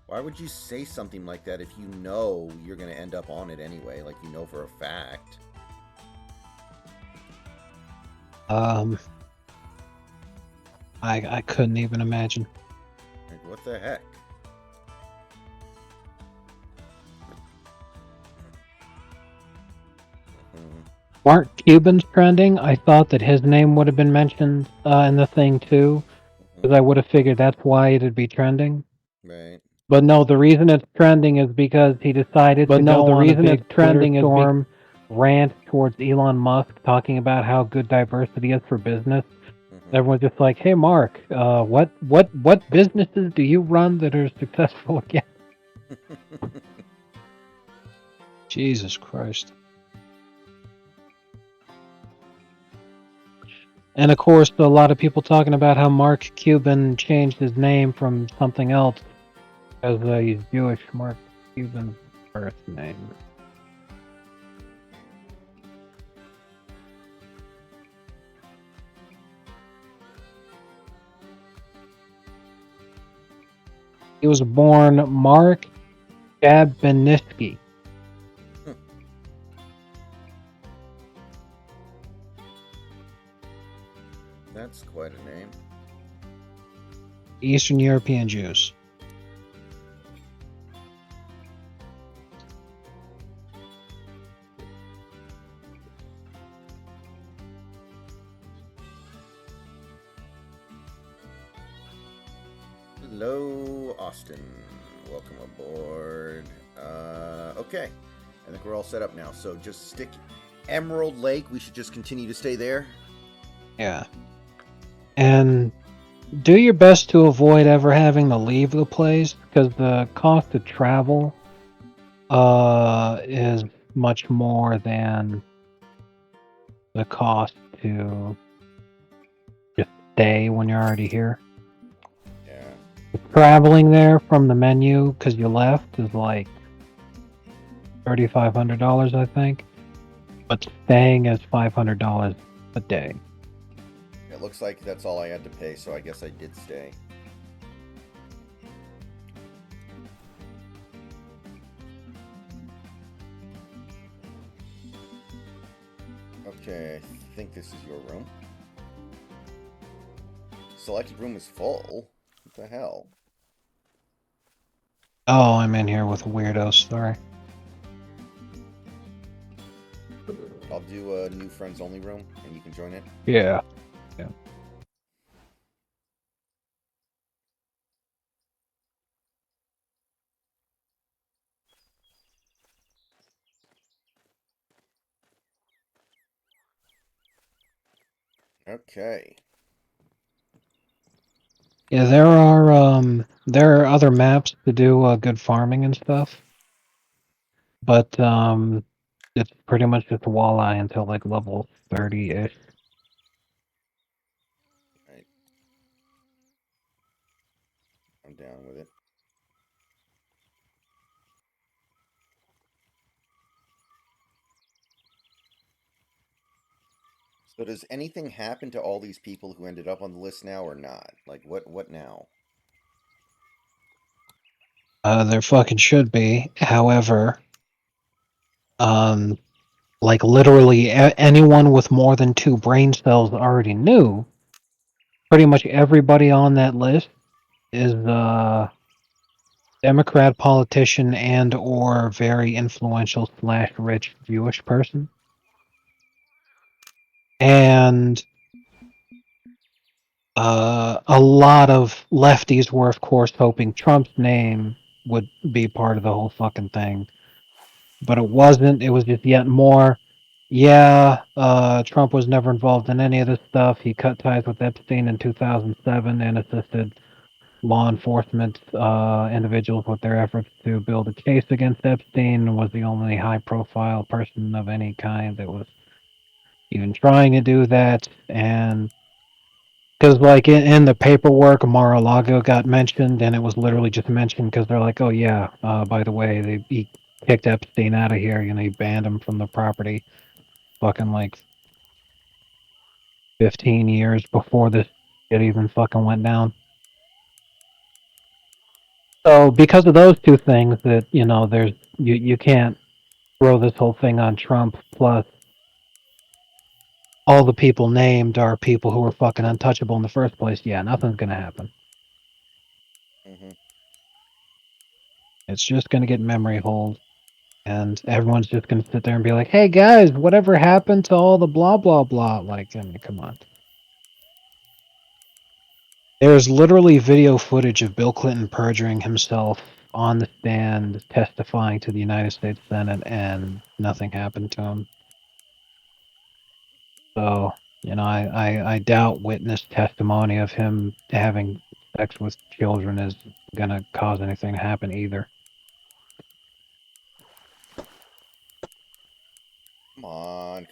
Why would you say something like that if you know you're going to end up on it anyway? Like, you know for a fact. Um, I couldn't even imagine. Like, what the heck? Hmm. Mark Cuban's trending. I thought that his name would have been mentioned in the thing too, because I would have figured that's why it'd be trending. Right. But no, the reason it's trending is because he decided to go on a big Twitter storm rant towards Elon Musk, talking about how good diversity is for business. Hmm. Everyone's just like, "Hey, Mark, what businesses do you run that are successful again?" Jesus Christ! And of course, a lot of people talking about how Mark Cuban changed his name from something else because he's Jewish. Mark Cuban's birth name. He was born Mark Gabiniski. That's quite a name. Eastern European Jews. Hello, Austin. Welcome aboard. Okay. I think we're all set up now. So just stick Emerald Lake. We should just continue to stay there. Yeah. And do your best to avoid ever having to leave the place because the cost of travel is much more than the cost to just stay when you're already here. Yeah. Traveling there from the menu because you left is like $3,500, I think. But staying is $500 a day. It looks like that's all I had to pay, so I guess I did stay. Okay, I think this is your room. Selected room is full. What the hell? Oh, I'm in here with weirdos. Sorry. I'll do a new friends only room, and you can join it. Yeah. Yeah. Okay. Yeah, there are other maps to do good farming and stuff, but it's pretty much just walleye until like level 30-ish. Right. I'm down with it. So does anything happen to all these people who ended up on the list now or not? Like what now? There fucking should be. However, um, like literally anyone with more than 2 brain cells already knew. Pretty much everybody on that list is Democrat politician and or very influential / rich Jewish person. And a lot of lefties were, of course, hoping Trump's name would be part of the whole fucking thing. But it wasn't. It was just yet more, yeah, Trump was never involved in any of this stuff. He cut ties with Epstein in 2007 and assisted law enforcement individuals with their efforts to build a case against Epstein, was the only high-profile person of any kind that was even trying to do that. And because, like, in the paperwork, Mar-a-Lago got mentioned, and it was literally just mentioned because they're like, oh, yeah, by the way, he kicked Epstein out of here. You know, he banned him from the property fucking, like, 15 years before this shit even fucking went down. So because of those two things, that there's you can't throw this whole thing on Trump. Plus, all the people named are people who were fucking untouchable in the first place. Yeah, nothing's gonna happen. Mm-hmm. It's just gonna get memory hold, and everyone's just gonna sit there and be like, "Hey guys, whatever happened to all the blah blah blah?" Like, I mean, come on. There's literally video footage of Bill Clinton perjuring himself on the stand, testifying to the United States Senate, and nothing happened to him. So, I doubt witness testimony of him having sex with children is gonna cause anything to happen either.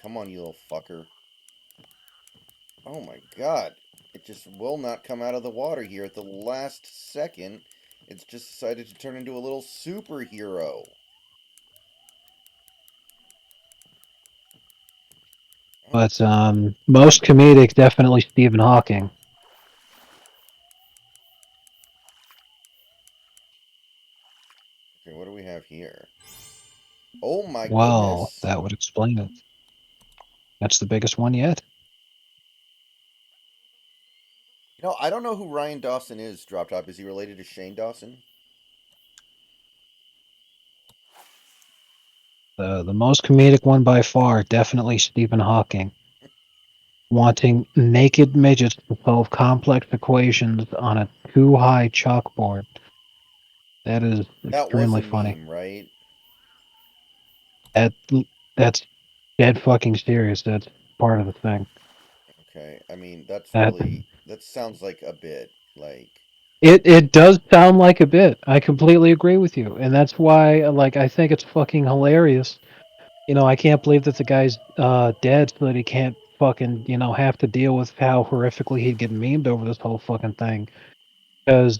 Come on, you little fucker. Oh my god. It just will not come out of the water here at the last second. It's just decided to turn into a little superhero. Oh, But most comedic, definitely Stephen Hawking. okay, what do we have here? Oh my Well, goodness. that would explain it. That's the biggest one yet. I don't know who Ryan Dawson is, Drop Top. Is he related to Shane Dawson? The most comedic one by far, definitely Stephen Hawking. Wanting naked midgets to solve complex equations on a too high chalkboard. That is That was a extremely funny. meme, right? That that's dead fucking serious. That's part of the thing. Okay, I mean, that's That really. That sounds like a bit. Like. it does sound like a bit. I completely agree with you, and that's why I think it's fucking hilarious. I can't believe that the guy's dead, so that he can't fucking have to deal with how horrifically he'd get memed over this whole fucking thing. Because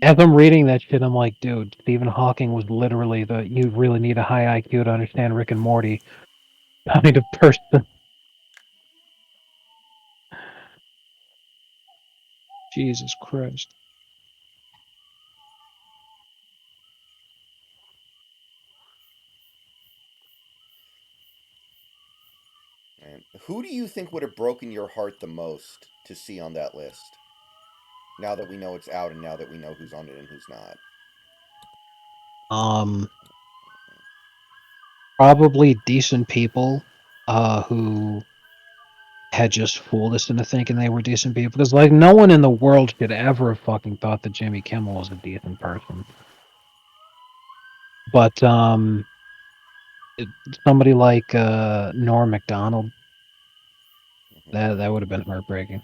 as I'm reading that shit, I'm like, dude, Stephen Hawking was literally the you really need a high IQ to understand Rick and Morty kind of person. Jesus Christ. And who do you think would have broken your heart the most to see on that list? Now that we know it's out and now that we know who's on it and who's not. Um, Probably decent people, who had just fooled us into thinking they were decent people. Because no one in the world could ever have fucking thought that Jimmy Kimmel was a decent person. But somebody like Norm Macdonald, Mhm. that would have been heartbreaking.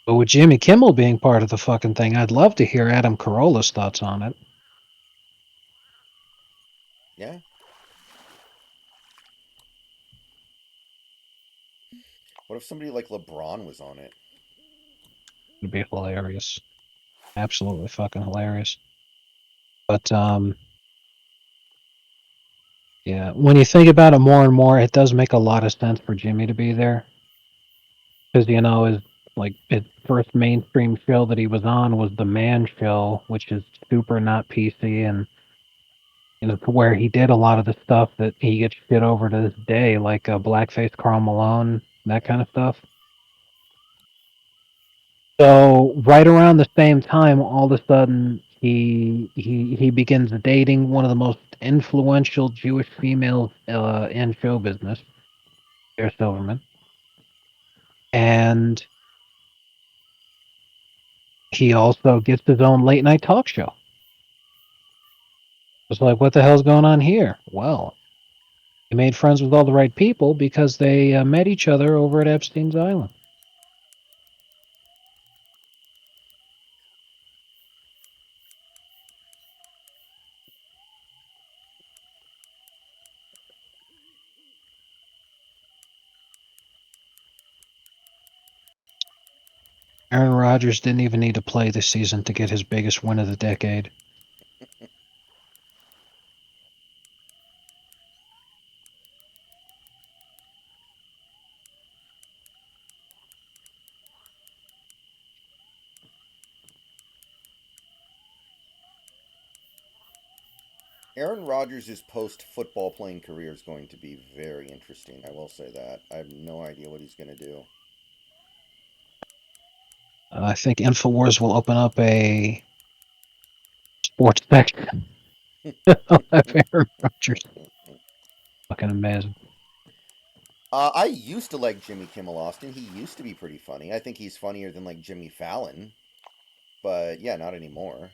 But with Jimmy Kimmel being part of the fucking thing, I'd love to hear Adam Carolla's thoughts on it. Yeah. What if somebody like LeBron was on it? It'd be hilarious. Absolutely fucking hilarious. But yeah, when you think about it more and more, it does make a lot of sense for Jimmy to be there. Because his first mainstream show that he was on was the Man Show, which is super not PC, and where he did a lot of the stuff that he gets shit over to this day, like blackface Karl Malone, that Yeah. kind of stuff. So right around the same time, all of a sudden he begins dating one of the most influential Jewish females in show business, Sarah Silverman, and he also gets his own late night talk show. It's like, what the hell's going on here? Well, he made friends with all the right people because they met each other over at Epstein's Island. Aaron Rodgers Rodgers didn't even need to play this season to get his biggest win of the decade. Aaron Rodgers' post-football playing career is going to be very interesting. I will say that. I have no idea what he's going to do. I think Infowars will open up a sports section of Aaron Rodgers. Fucking amazing. I used to like Jimmy Kimmel Austin. He used to be pretty funny. I think he's funnier than like Jimmy Fallon. But yeah, not anymore.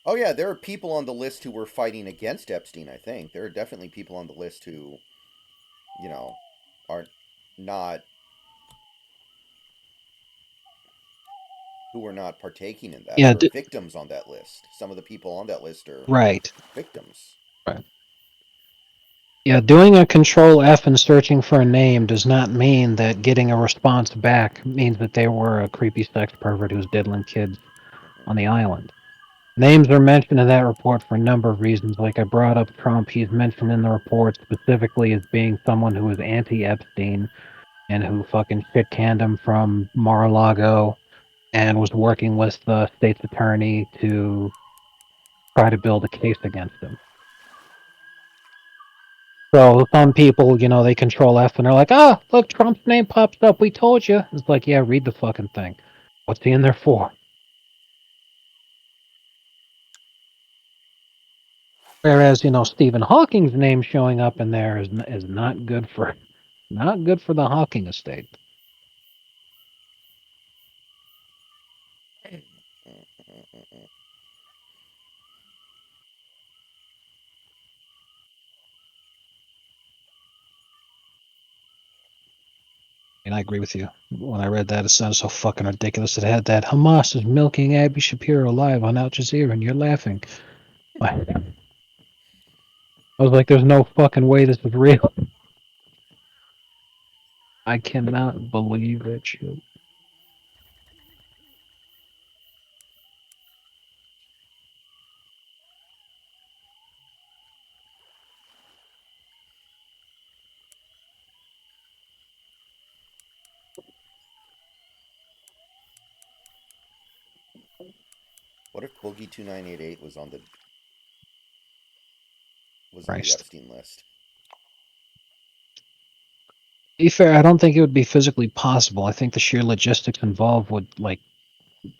Oh yeah, there are people on the list who were fighting against Epstein, I think. There are definitely people on the list who, you know, are not who were not partaking in that. Yeah, There are victims on that list. Some of the people on that list are right. victims. Right. Yeah, doing a control F and searching for a name does not mean that getting a response back means that they were a creepy sex pervert who's diddling kids Mhm. on the island. Names are mentioned in that report for a number of reasons. Like I brought up Trump, he's mentioned in the report specifically as being someone who is anti-Epstein and who fucking shit-canned him from Mar-a-Lago and was working with the state's attorney to try to build a case against him. So some people, they control F and they're like, look, Trump's name pops up. We told you. It's like, yeah, read the fucking thing. What's he in there for? Whereas, Stephen Hawking's name showing up in there is not good for the Hawking estate. And I agree with you. When I read that, it sounded so fucking ridiculous. It had that Hamas is milking Abby Shapiro live on Al Jazeera, and you're laughing. I was like, there's no fucking way this is real. I cannot believe that shit. What if Boogie 2988 was on the Christ. Epstein list? To be fair, I don't think it would be physically possible. I think the sheer logistics involved would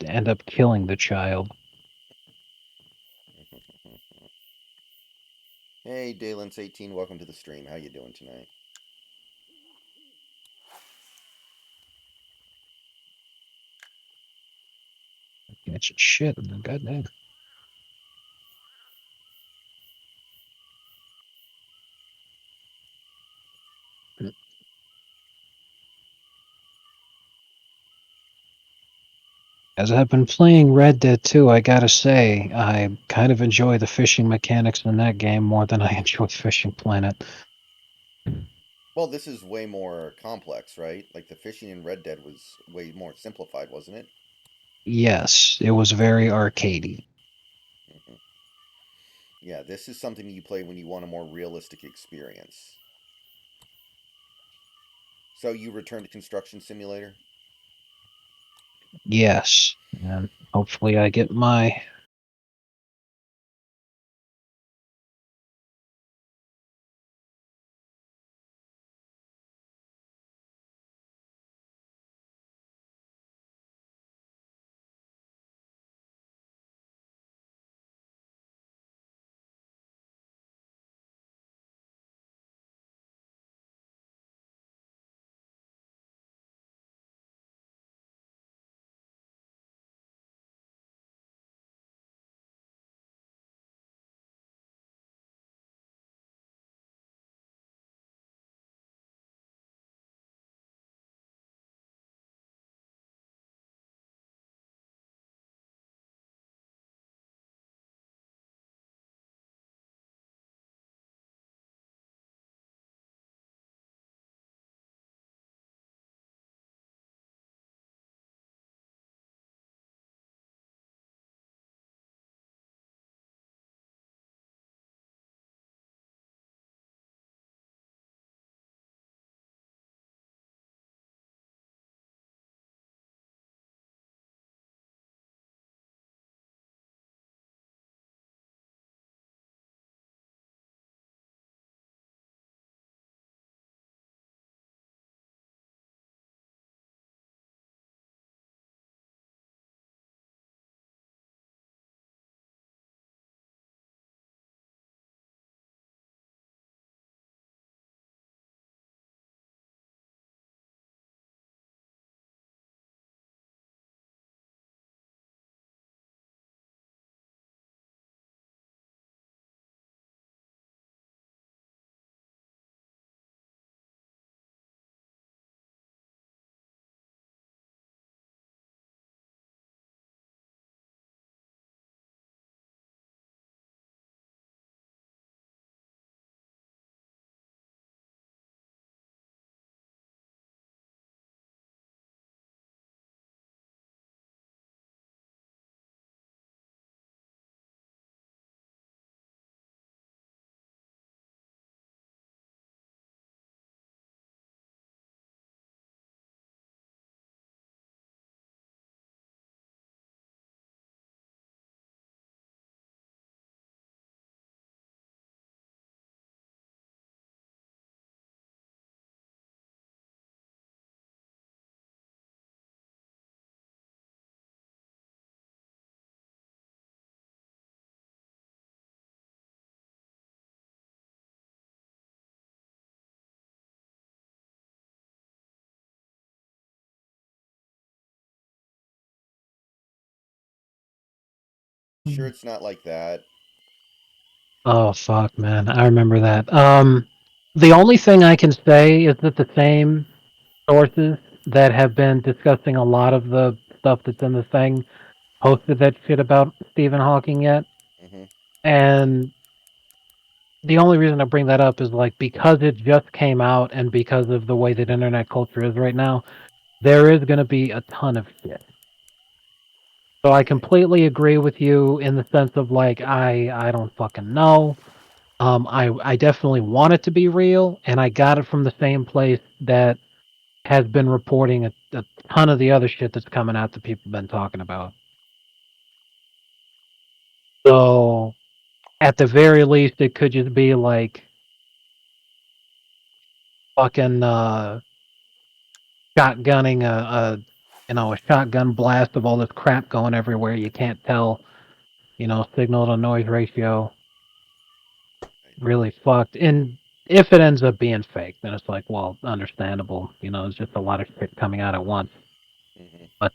end up killing the child. Hey, Dalens18, welcome to the stream. How you doing tonight? Catching shit. Goddamn. As I've been playing Red Dead 2, I gotta say, I kind of enjoy the fishing mechanics in that game more than I enjoy Fishing Planet. Well, this is way more complex, right? Like the fishing in Red Dead was way more simplified, wasn't it? Yes, it was very arcadey. Hmm. Yeah, this is something you play when you want a more realistic experience. So you return to Construction Simulator? Yes, and hopefully I get my Sure, it's not like that. Oh fuck, man, I remember that. The only thing I can say is that the same sources that have been discussing a lot of the stuff that's in the thing posted that shit about Stephen Hawking yet, Hmm. and the only reason I bring that up is like because it just came out and because of the way that internet culture is right now, there is going to be a ton of shit. So I Right. completely agree with you in the sense of like I don't fucking know. I definitely want it to be real, and I got it from the same place that has been reporting a ton of the other shit that's coming out that people have been talking about. So at the very least, it could just be like fucking shotgunning a shotgun blast of all this crap going everywhere. You can't tell, signal to noise ratio Right. really fucked. And if it ends up being fake, then it's like, well, understandable. It's just a lot of shit coming out at once. Hmm. But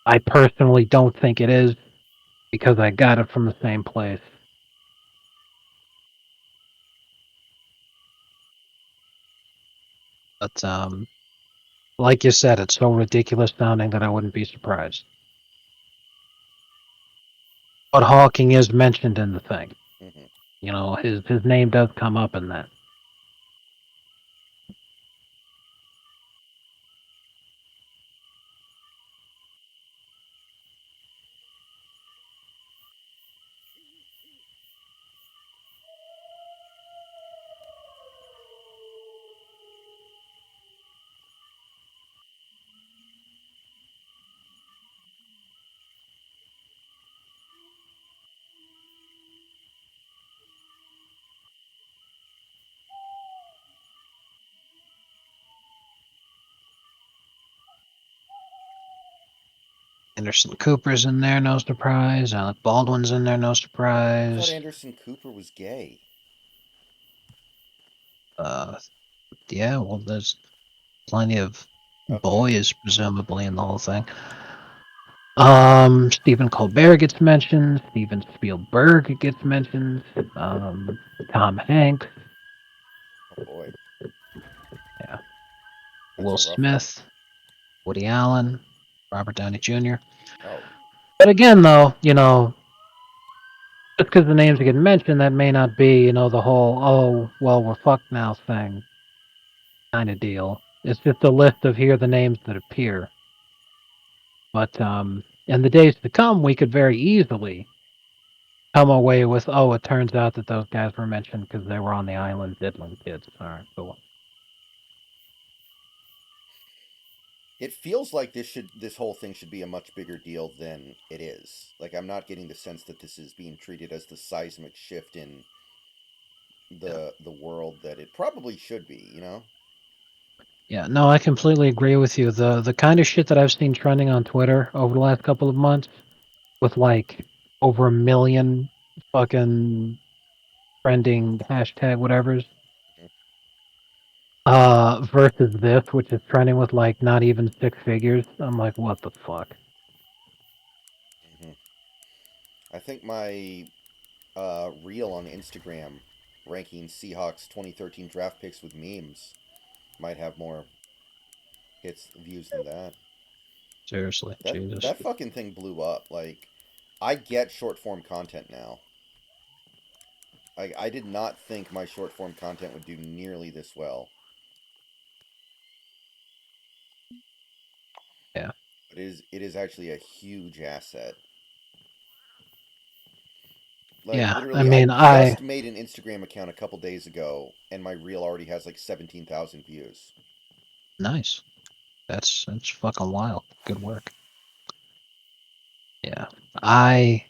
I personally don't think it is because I got it from the same place. But like you said, it's so ridiculous sounding that I wouldn't be surprised. But Hawking is mentioned in the thing. Hmm. His name does come up in that. Anderson Cooper's in there, no surprise. Alec Baldwin's in there, no I thought surprise. Anderson Cooper was gay. Uh, yeah, well, there's plenty of Okay. boys presumably in the whole thing. Stephen Colbert gets mentioned. Steven Spielberg gets mentioned. Um, Tom Hanks. Oh boy, Yeah. that's Will a rough one. Smith. Woody Allen. Robert Downey Jr. Oh, But again, though, just because the names get mentioned, that may not be, the whole "oh, well, we're fucked now" thing kind of deal. It's just a list of here are the names that appear. But in the days to come, we could very easily come away with, oh, it turns out that those guys were mentioned because they were on the island diddling kids. All right, cool. it feels like this whole thing should be a much bigger deal than it is. Like I'm not getting the sense that this is being treated as the seismic shift in Yeah. the world that it probably should be. Yeah, no, I completely agree with you. The kind of shit that I've seen trending on Twitter over the last couple of months with like over 1 million fucking trending hashtag whatevers, versus this, which is trending with like not even six figures. I'm like, what the fuck? Hmm. I think my reel on Instagram ranking Seahawks 2013 draft picks with memes might have more hits views than that. Seriously, That Jesus. that fucking thing blew up. Like I get short form content now. I did not think my short form content would do nearly this well. Yeah. But it is actually a huge asset. Like Yeah. I literally I mean, I just made an Instagram account a couple days ago and my reel already has like 17,000 views. nice. That's fucking wild. Good work. Yeah. I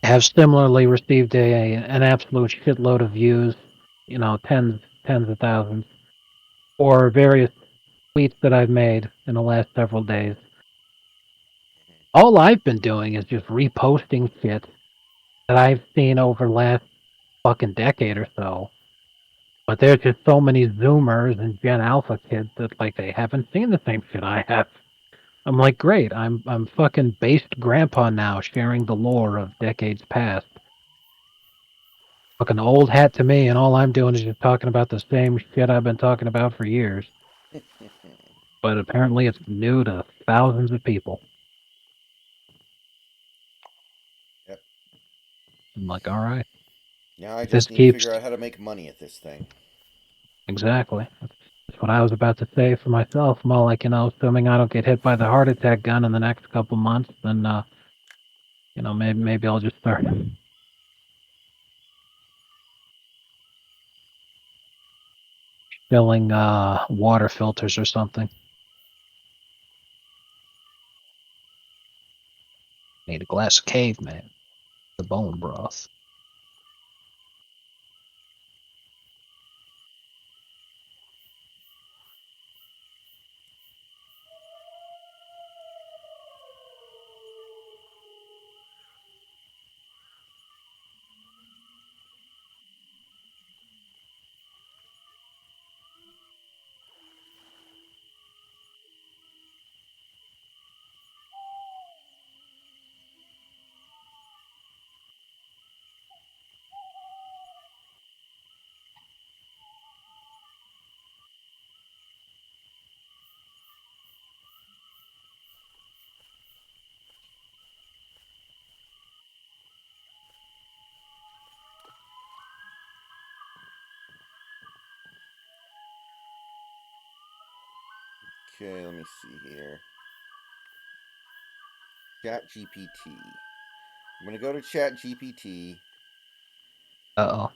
have similarly received an absolute shitload of views, tens of thousands, for various tweets that I've made in the last several days. All I've been doing is just reposting shit that I've seen over the last fucking decade or so. But there's just so many Zoomers and Gen Alpha kids that like they haven't seen the same shit I have. I'm like, great. I'm fucking based grandpa now, sharing the lore of decades past. Fucking old hat to me, and all I'm doing is just talking about the same shit I've been talking about for years. But apparently, it's new to thousands of people. Yep. I'm like, all right, Now I if this just need to keeps figure out how to make money at this thing. exactly. That's what I was about to say for myself. I'm all like, assuming I don't get hit by the heart attack gun in the next couple months, then maybe I'll just start filling water filters or something. Need a glass of caveman, the bone broth. Okay, let me see here. Chat GPT. I'm gonna go to Chat GPT. Uh oh.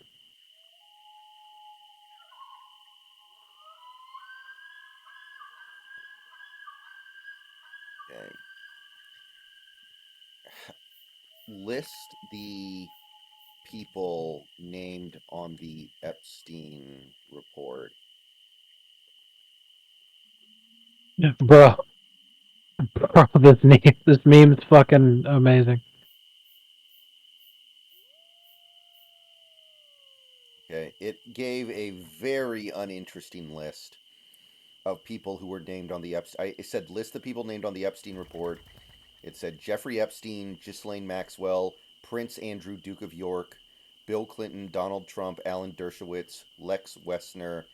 Okay. List the people named on the Epstein report. Bro, bro, this meme's fucking amazing. Okay, it gave a very uninteresting list of people who were named on the Epstein. It said list the people named on the Epstein report. It said Jeffrey Epstein, Ghislaine Maxwell, Prince Andrew, Duke of York, Bill Clinton, Donald Trump, Alan Dershowitz, Lex Wessner,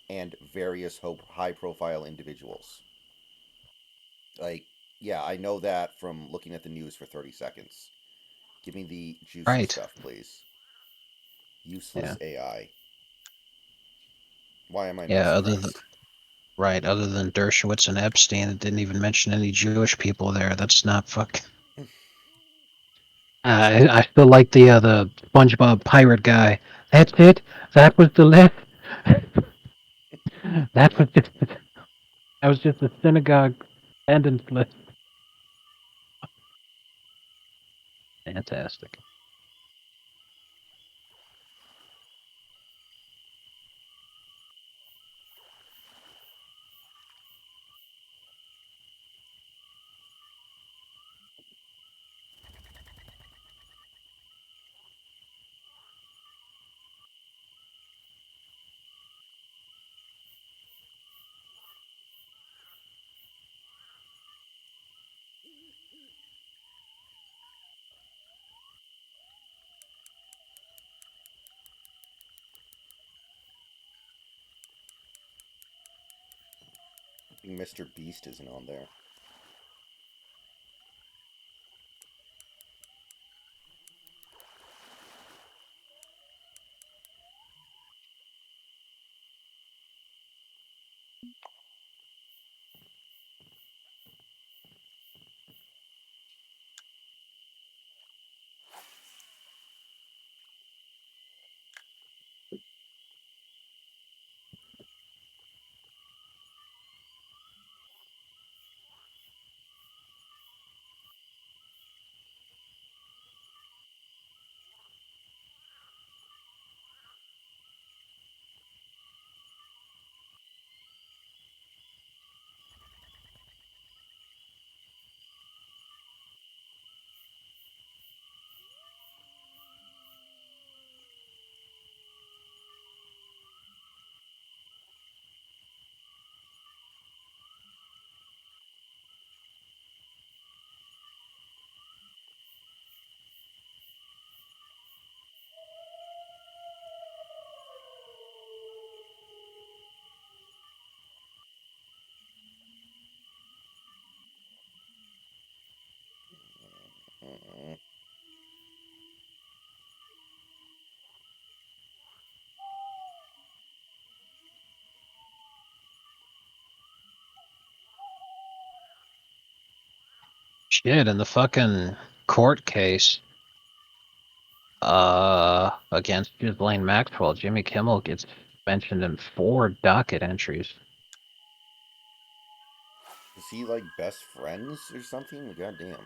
and various high-profile individuals. Like, yeah, I know that from looking at the news for 30 seconds. Give me the juicy Right. stuff, please. Yeah. Useless AI. Why am I not Yeah. surprised? Other than Dershowitz and Epstein, it didn't even mention any Jewish people there. That's not fucking. I still like the SpongeBob pirate guy. That's it. That was the list. That was just that was just a synagogue attendance list. Fantastic. I think Mr. Beast isn't on there. Mm-mm. Shit, in the fucking court case, against Ghislaine Maxwell, Jimmy Kimmel gets mentioned in 4 docket entries. Is he like best friends or something? Goddamn.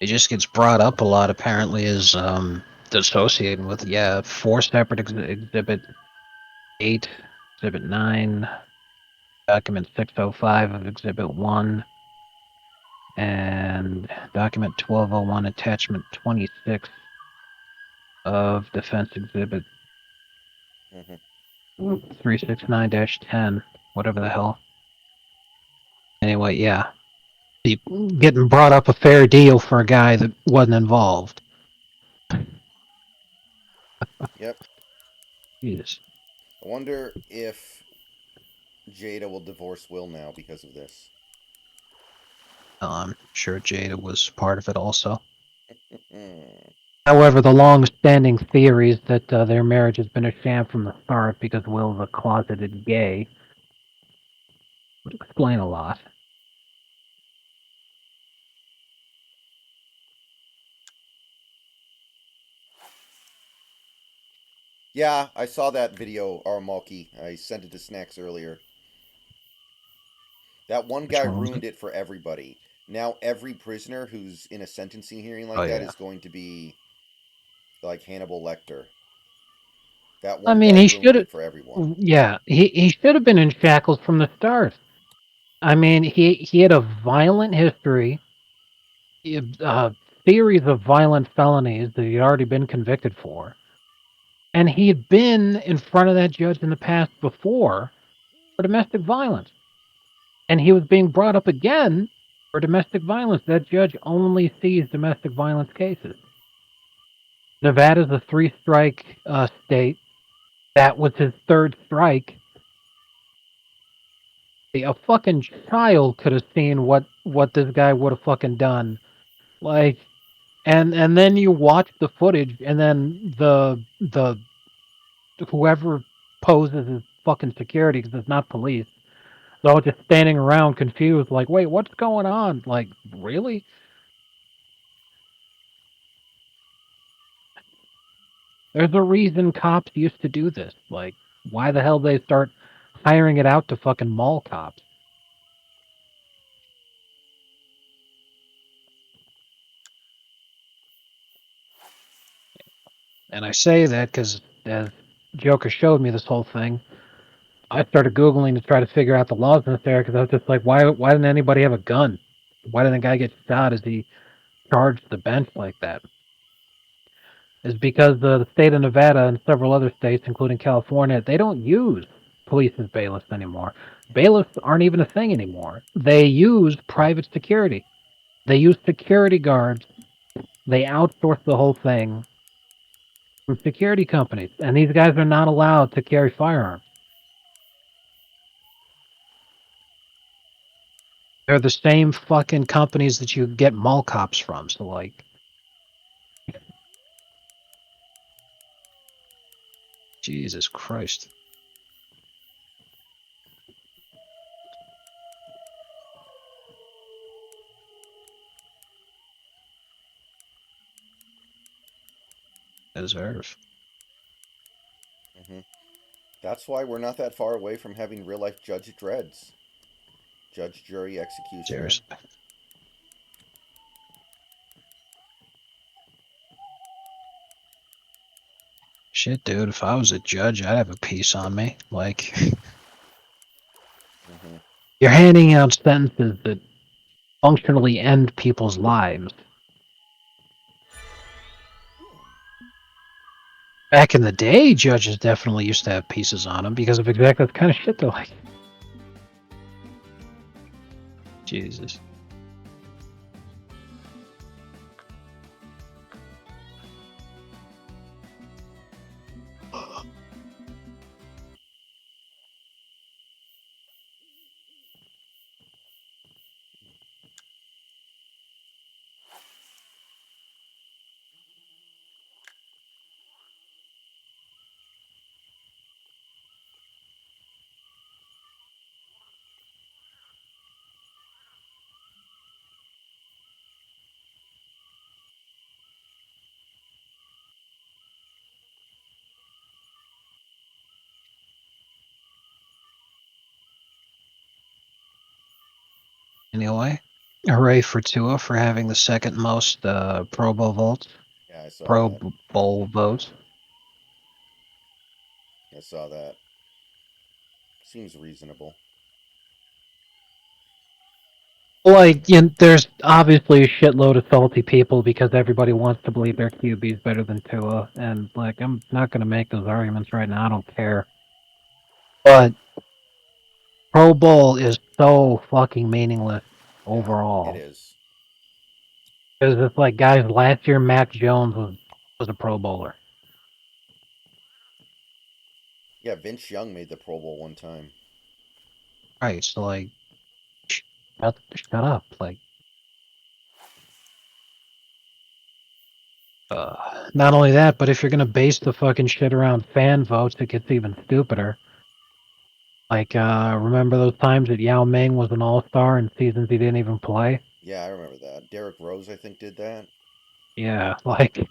It just gets brought up a lot, apparently, as, associated with, 4 separate Exhibit 8, Exhibit 9, Document 605 of Exhibit 1, and Document 1201, Attachment 26 of Defense Exhibit Mm-hmm. 369-10, whatever the hell. Anyway, yeah. Getting brought up a fair deal for a guy that wasn't involved. Yep. Jesus. I wonder if Jada will divorce Will now because of this. I'm sure Jada was part of it also. Mm. However, the long-standing theories that their marriage has been a sham from the start because Will's a closeted gay would explain a lot. Yeah, I saw that video, Aramalki. I sent it to Snacks earlier. That one Which guy one was it? ruined it for everybody. Now every prisoner who's in a sentencing hearing Oh like that yeah. is going to be like Hannibal Lecter. That I one mean, guy he ruined should. it for everyone. Yeah, he should have been in shackles from the start. I mean, he had a violent history, uh, series of violent felonies that he'd already been convicted for, and he had been in front of that judge in the past before for domestic violence, and he was being brought up again for domestic violence. That judge only sees domestic violence cases. Nevada's a 3-strike state. That was his 3rd strike. A fucking child could have seen what this guy would have fucking done. Like, and then you watch the footage, and then the whoever poses as fucking security, because it's not police, they're all just standing around confused, like, wait, what's going on? Like, really? There's a reason cops used to do this. Like, why the hell they start hiring it out to fucking mall cops? And I say that because as Joker showed me this whole thing, I started Googling to try to figure out the laws in this area because I was just like, why didn't anybody have a gun? Why didn't the guy get shot as he charged the bench like that? Is because the state of Nevada and several other states, including California, they don't use police as bailiffs anymore. Bailiffs aren't even a thing anymore. They use private security. They use security guards. They outsource the whole thing from security companies, and these guys are not allowed to carry firearms. They're the same fucking companies that you get mall cops from. So, like, Jesus Christ. Deserve. Hmm. That's why we're not that far away from having real life Judge Dreads. Judge, jury, executioner. Seriously. Shit, dude, if I was a judge, I'd have a piece on me. Like, Hmm. you're handing out sentences that functionally end people's lives. Back in the day, judges definitely used to have pieces on them because of exactly the kind of shit they're like. Jesus. anyway. Hooray for Tua for having the second most Pro Bowl votes. Yeah, I saw Pro that. Bowl votes. I saw that. Seems reasonable. Like, there's obviously a shitload of salty people because everybody wants to believe their QB is better than Tua, and like, I'm not gonna make those arguments right now. I don't care. But Pro Bowl is so fucking meaningless Yeah, it overall. is. Because it's like, guys, last year Mac Jones was a Pro Bowler. Yeah, Vince Young made the Pro Bowl one time. Right, so like, shut up. Like, not only that, but if you're gonna base the fucking shit around fan votes, it gets even stupider. Like, remember those times that Yao Ming was an all-star in seasons he didn't even play? Yeah, I remember that. Derrick Rose, I think, did that. Yeah, like,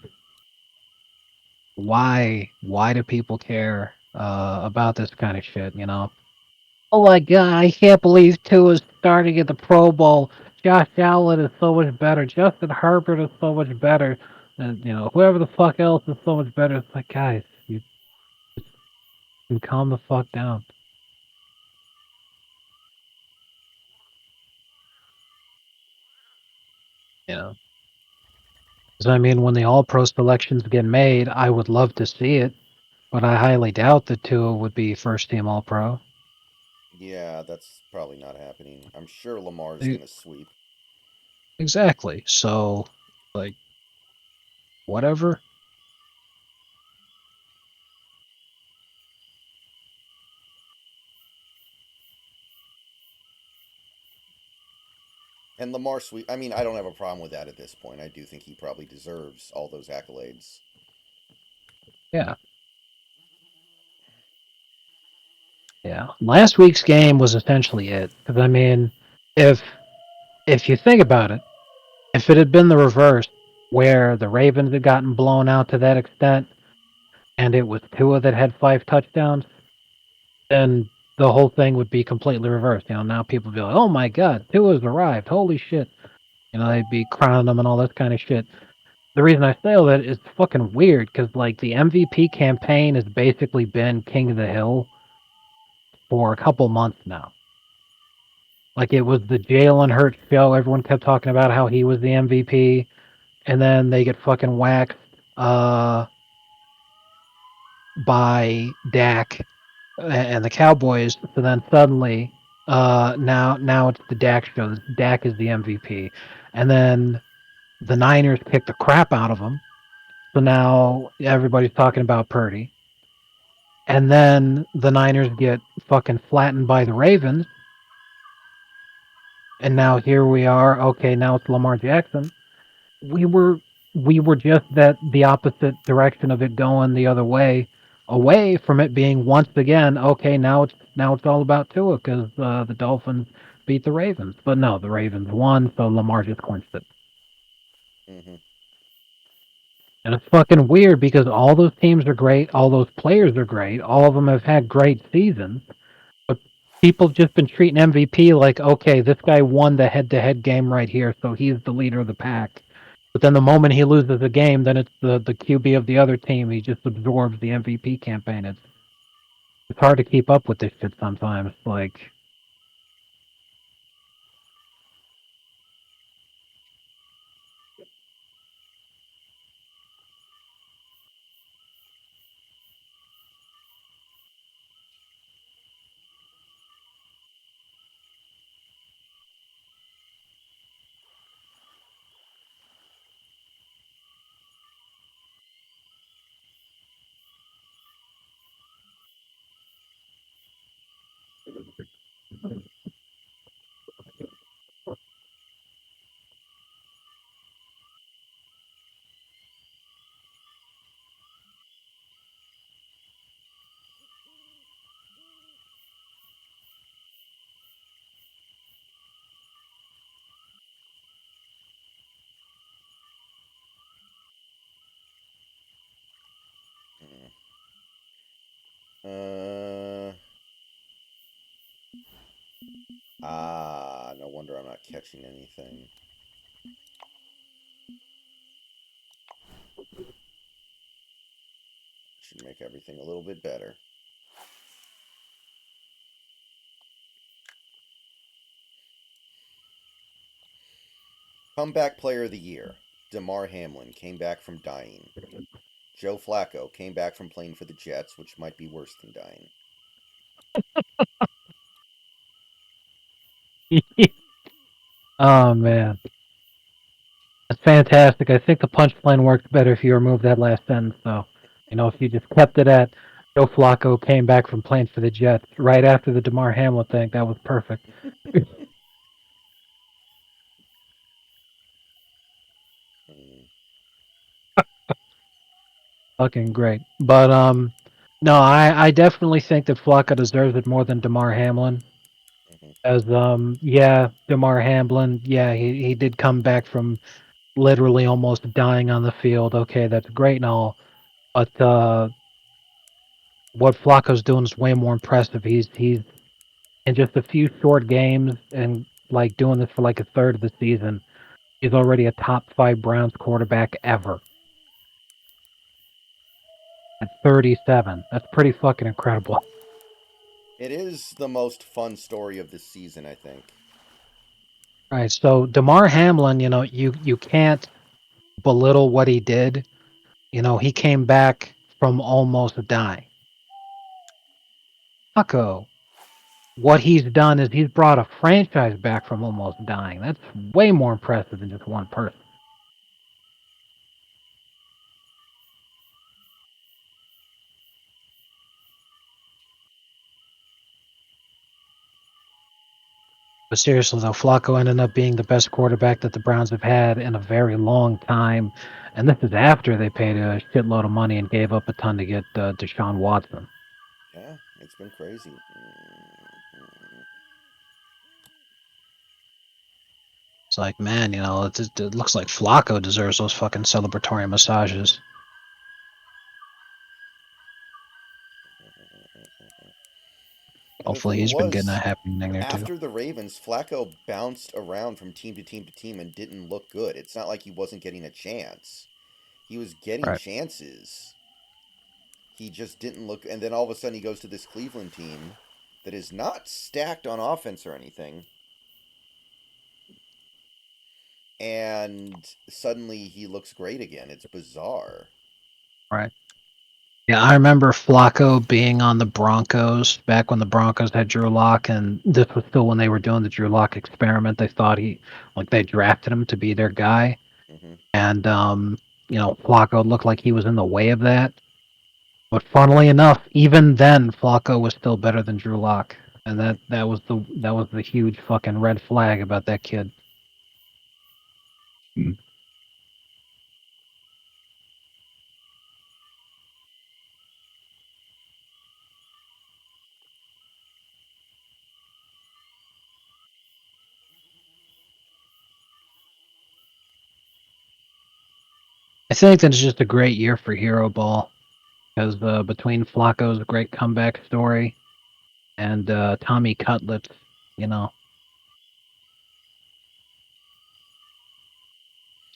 why do people care about this kind of shit, you know? Oh my god, I can't believe Tua's starting at the Pro Bowl. Josh Allen is so much better. Justin Herbert is so much better. And, whoever the fuck else is so much better. It's like, guys, you can calm the fuck down. You know? 'Cause I mean, when the All-Pro selections get made, I would love to see it, but I highly doubt that Tua would be first-team All-Pro. Yeah, that's probably not happening. I'm sure Lamar's E- gonna sweep. Exactly. So, like, whatever. And Lamar sweep. I mean, I don't have a problem with that at this point. I do think he probably deserves all those accolades. Yeah. Yeah. Last week's game was essentially it. Because, I mean, if if you think about it, if it had been the reverse, where the Ravens had gotten blown out to that extent, and it was Tua that had 5 touchdowns, then the whole thing would be completely reversed. Now people would be like, "Oh my God, Tua's arrived! Holy shit!" They'd be crowning him and all this kind of shit. The reason I say all that is fucking weird because like the MVP campaign has basically been King of the Hill for a couple months now. Like it was the Jalen Hurts show. Everyone kept talking about how he was the MVP, and then they get fucking waxed uh, by Dak and the Cowboys. So then suddenly, now it's the Dak show. Dak is the MVP, and then the Niners kick the crap out of him. So now everybody's talking about Purdy, and then the Niners get fucking flattened by the Ravens, and now here we are. Okay, now it's Lamar Jackson. we were we were just that the opposite direction of it going the other way, away from it being once again okay. Now it's all about Tua because the Dolphins beat the Ravens, but no, the Ravens won, so Lamar just clinched it. Hmm. And it's fucking weird because all those teams are great, all those players are great, all of them have had great seasons, but people just been treating MVP like, okay, this guy won the head-to-head game right here, so he's the leader of the pack. But then the moment he loses a game, then it's the QB of the other team. He just absorbs the MVP campaign. It's hard to keep up with this shit sometimes. Like, No wonder I'm not catching anything. Should make everything a little bit better. Comeback player of the year. Damar Hamlin came back from dying. Joe Flacco came back from playing for the Jets, which might be worse than dying. Oh man, that's fantastic. I think the punchline worked better if you removed that last sentence, though. You know, if you just kept it at Joe Flacco came back from playing for the Jets right after the Damar Hamlin thing, that was perfect. Hmm. Fucking great. But no, I definitely think that Flacco deserves it more than Damar Hamlin. Mhm. As yeah, Damar Hamlin, yeah, he did come back from literally almost dying on the field. Okay, that's great and all, but what Flacco's doing is way more impressive. He's in just a few short games and like doing this for like a third of the season. He's already a top 5 Browns quarterback ever at 37. That's pretty fucking incredible. It is the most fun story of this season, I think. Right. So Damar Hamlin, you know, you can't belittle what he did. You know, he came back from almost dying. Flacco, what he's done is he's brought a franchise back from almost dying. That's way more impressive than just one person. But seriously, though, Flacco ended up being the best quarterback that the Browns have had in a very long time. And this is after they paid a shitload of money and gave up a ton to get Deshaun Watson. Yeah, it's been crazy. Mhm. It's like, man, you know, it looks like Flacco deserves those fucking celebratory massages. And the Hopefully thing he's been getting a was, happy ending there, too. after the Ravens, Flacco bounced around from team to team to team and didn't look good. It's not like he wasn't getting a chance. He was getting Right. chances. He just didn't look. And then all of a sudden, he goes to this Cleveland team that is not stacked on offense or anything. And suddenly he looks great again. It's bizarre. Right. Yeah, I remember Flacco being on the Broncos back when the Broncos had Drew Lock, and this was still when they were doing the Drew Lock experiment. They thought they drafted him to be their guy, Hmm. and you know, Flacco looked like he was in the way of that. But funnily enough, even then, Flacco was still better than Drew Lock, and Right. that was the huge fucking red flag about that kid. Mm. I think that it's just a great year for Hero Ball because between Flacco's great comeback story and Tommy Cutlets, you know,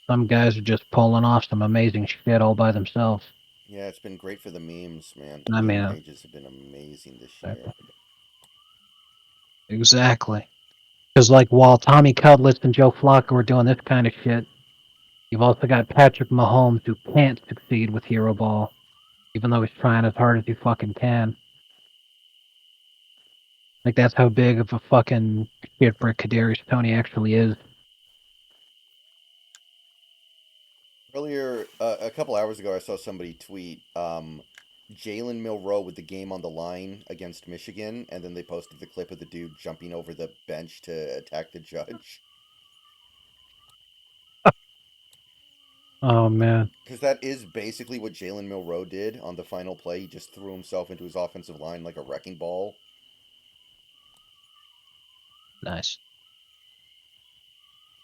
some guys are just pulling off some amazing shit all by themselves. Yeah, it's been great for the memes, man. The I meme mean, pages have been amazing this year. exactly. Because like while Tommy Cutlets and Joe Flacco were doing this kind of shit, you've also got Patrick Mahomes who can't succeed with Hero Ball, even though he's trying as hard as he fucking can. Like that's how big of a fucking shitbrick Kadarius Tony actually is. Earlier, a couple hours ago, I saw somebody tweet Jalen Milroe with the game on the line against Michigan, and then they posted the clip of the dude jumping over the bench to attack the judge. Oh man, Because that is basically what Jalen Milroe did on the final play. He just threw himself into his offensive line like a wrecking ball. nice.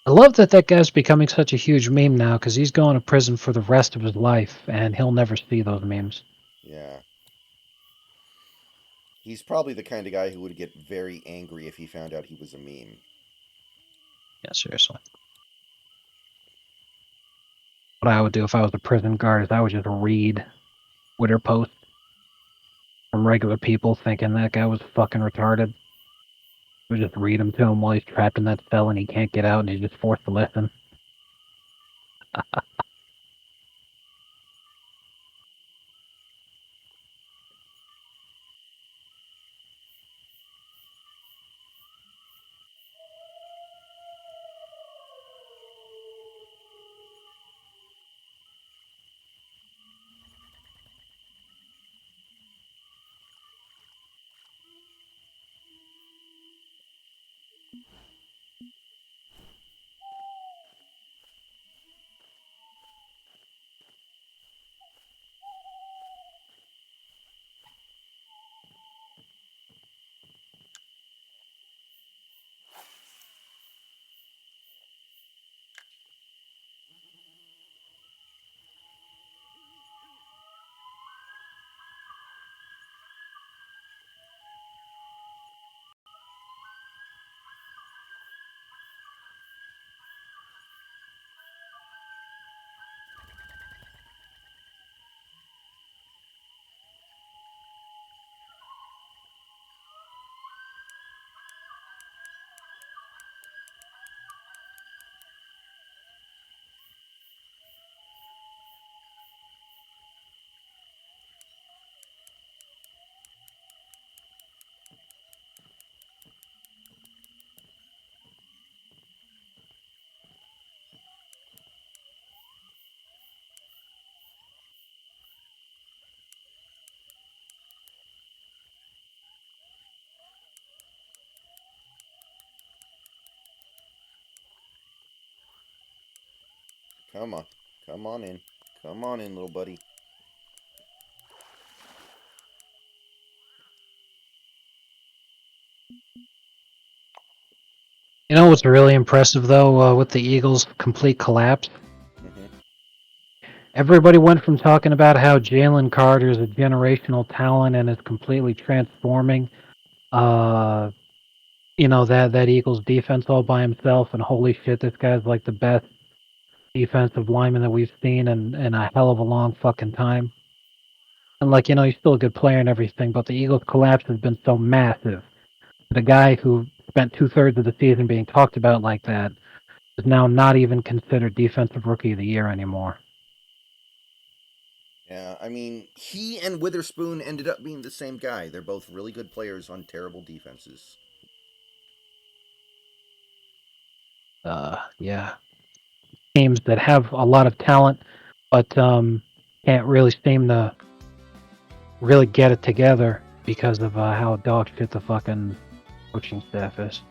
I love that that guy's becoming such a huge meme now because he's going to prison for the rest of his life and he'll never see those memes. Yeah. He's probably the kind of guy who would get very angry if he found out he was a meme. Yeah, seriously. What I would do if I was a prison guard is I would just read Twitter posts from regular people thinking that guy was fucking retarded. I would just read them to him while he's trapped in that cell and he can't get out and he's just forced to listen. Come on. Come on in. Come on in, little buddy. You know what's really impressive though with the Eagles' complete collapse? Mm-hmm. Everybody went from talking about how Jalen Carter is a generational talent and is completely transforming, uh, that Eagles defense all by himself, and holy shit, this guy's like the best defensive lineman that we've seen in a hell of a long fucking time. And like, he's still a good player and everything, but the Eagles' collapse has been so massive. The guy who spent 2/3 of the season being talked about like that is now not even considered Defensive Rookie of the Year anymore. Yeah, I mean, he and Witherspoon ended up being the same guy. They're both really good players on terrible defenses. Yeah. Teams that have a lot of talent, but can't really seem to really get it together because of how dog shit the fucking coaching staff is.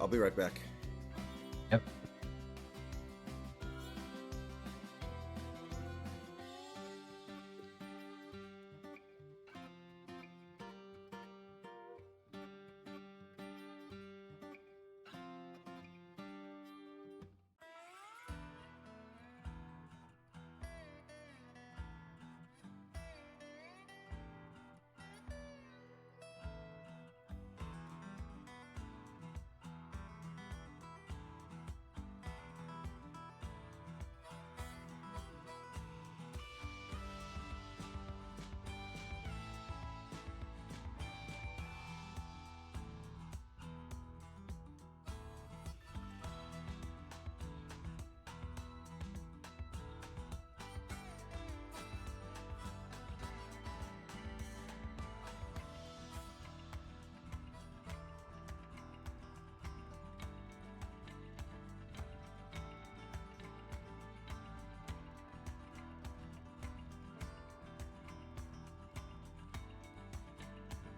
I'll be right back. Yep.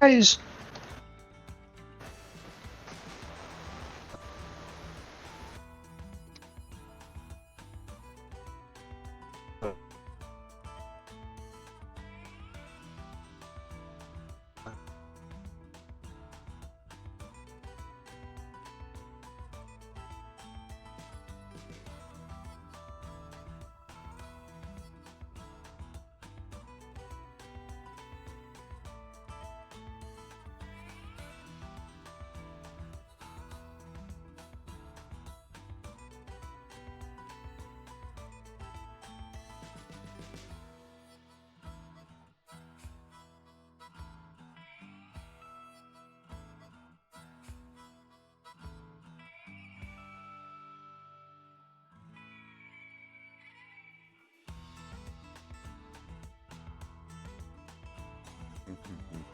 Guys, Mhm.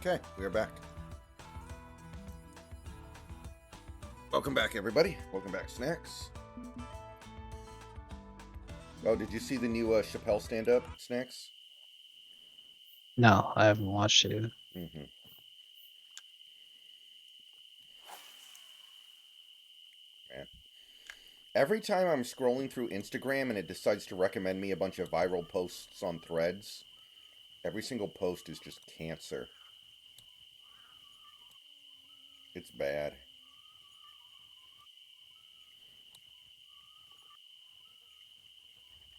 Okay, we're back. Welcome back, everybody. Welcome back, Snacks. Oh, did you see the new Chappelle stand-up, Snacks? No, I haven't watched it. Mm-hmm. Man. Every time I'm scrolling through Instagram and it decides to recommend me a bunch of viral posts on Threads, every single post is just cancer. It's bad.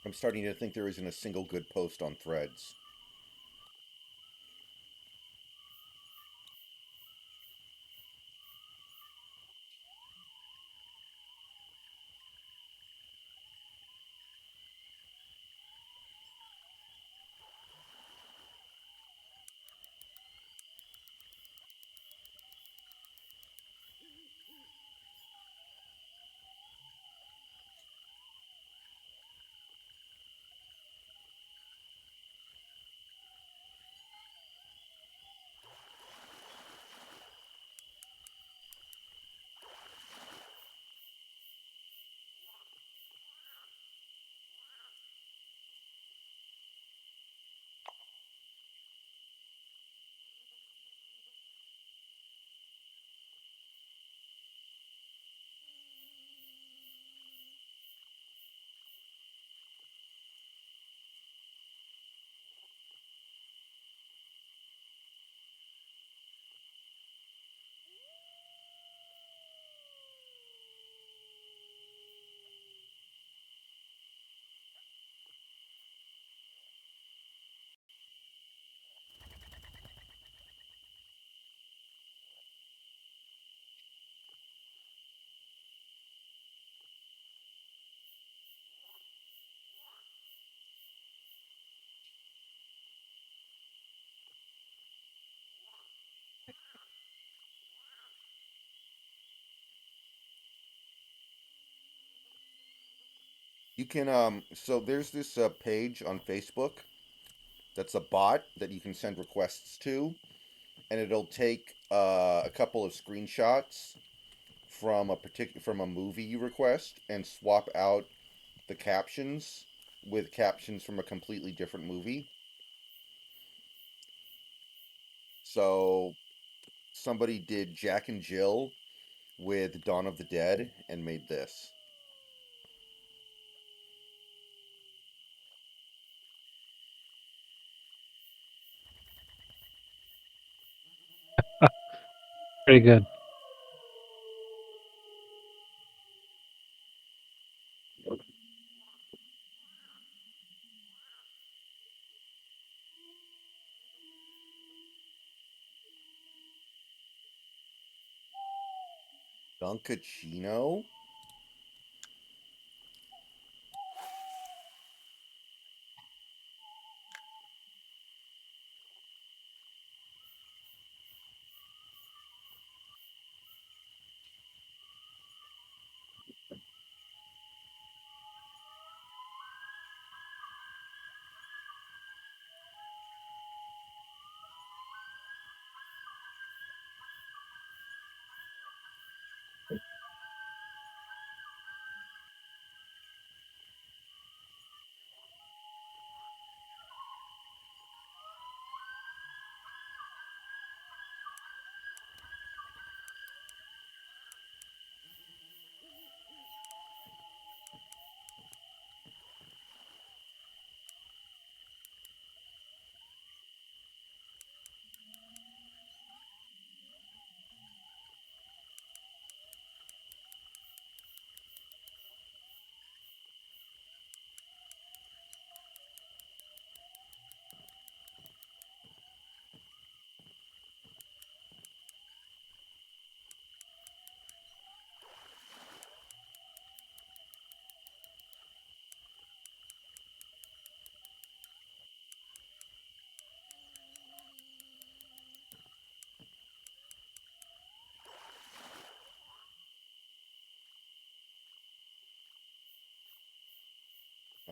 I'm starting to think there isn't a single good post on Threads. You can so there's this page on Facebook that's a bot that you can send requests to, and it'll take a couple of screenshots from a movie you request and swap out the captions with captions from a completely different movie. So somebody did Jack and Jill with Dawn of the Dead and made this. Pretty good. Dunkachino?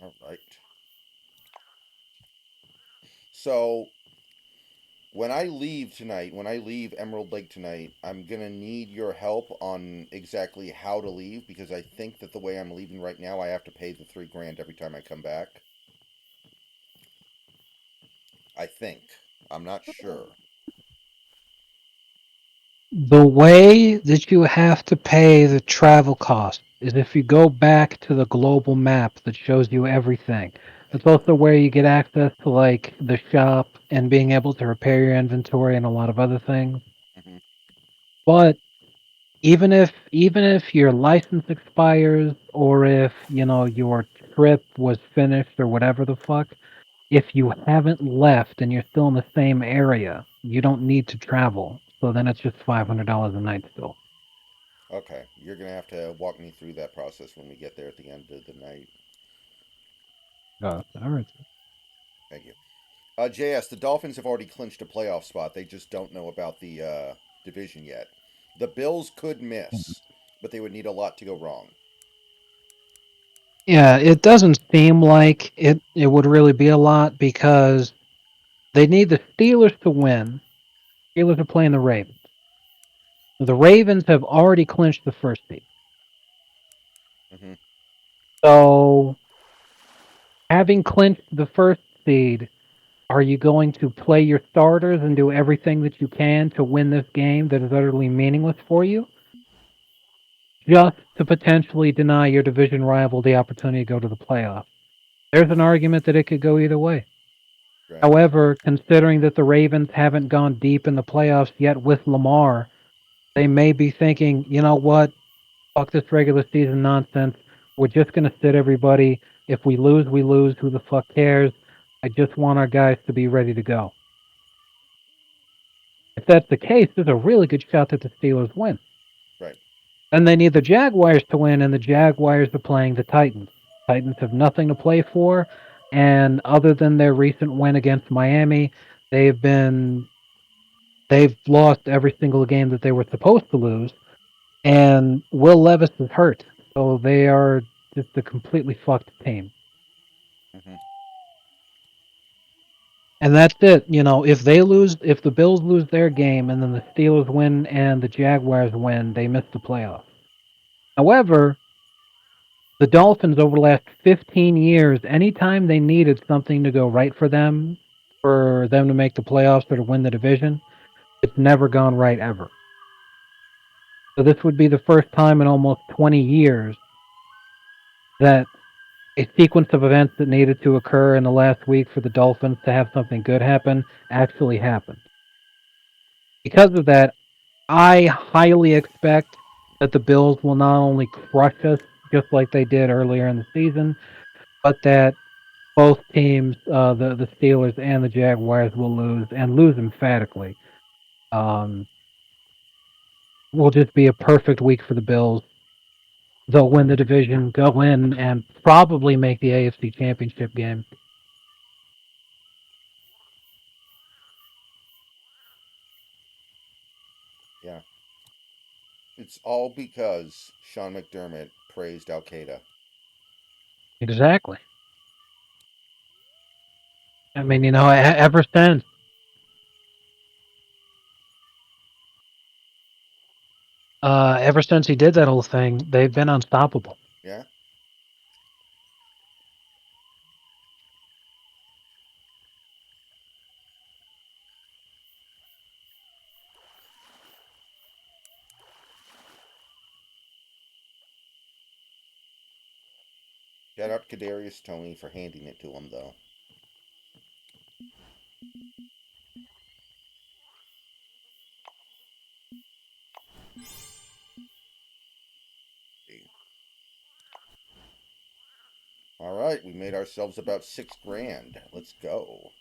All right. So when I leave tonight, when I leave Emerald Lake tonight, I'm gonna need your help on exactly how to leave because I think that the way I'm leaving right now, I have to pay the $3,000 every time I come back. I think. I'm not sure. The way that you have to pay the travel cost is if you go back to the global map that shows you everything. That's also where you get access to like the shop and being able to repair your inventory and a lot of other things. Hmm. But even if your license expires or if, you know, your trip was finished or whatever the fuck, if you haven't left and you're still in the same area, you don't need to travel. So then it's just $500 a night still. Okay, you're gonna have to walk me through that process when we get there at the end of the night. All right. Thank you. JS, the Dolphins have already clinched a playoff spot. They just don't know about the division yet. The Bills could miss, but they would need a lot to go wrong. Yeah, it doesn't seem like it would really be a lot because they need the Steelers to win. Steelers are playing the Ravens. The Ravens have already clinched the first seed. Hmm. So, having clinched the first seed, are you going to play your starters and do everything that you can to win this game that is utterly meaningless for you? Just to potentially deny your division rival the opportunity to go to the playoffs. There's an argument that it could go either way. Right. However, considering that the Ravens haven't gone deep in the playoffs yet with Lamar, they may be thinking, you know what? Fuck this regular season nonsense. We're just going to sit everybody. If we lose, we lose. Who the fuck cares? I just want our guys to be ready to go. If that's the case, there's a really good shot that the Steelers win. Right. And they need the Jaguars to win, and the Jaguars are playing the Titans. Titans have nothing to play for, and other than their recent win against Miami, they've been they've lost every single game that they were supposed to lose. And Will Levis is hurt, so they are just a completely fucked team. Hmm. And that's it. You know, if the Bills lose their game and then the Steelers win and the Jaguars win, they miss the playoffs. However, the Dolphins over the last 15 years, anytime they needed something to go right for them to make the playoffs or to win the division, it's never gone right ever. So this would be the first time in almost 20 years that a sequence of events that needed to occur in the last week for the Dolphins to have something good happen actually happened. Because of that, I highly expect that the Bills will not only crush us just like they did earlier in the season, but that both teams, the Steelers and the Jaguars, will lose and lose emphatically. Um, will just be a perfect week for the Bills. They'll win the division, go in, and probably make the AFC Championship game. Yeah. It's all because Sean McDermott praised Al Qaeda. Exactly. I mean, you know, ever since he did that whole thing, they've been unstoppable. Yeah. Shout out Kadarius Tony for handing it to him, though. All right, we made ourselves about $6,000. Let's go.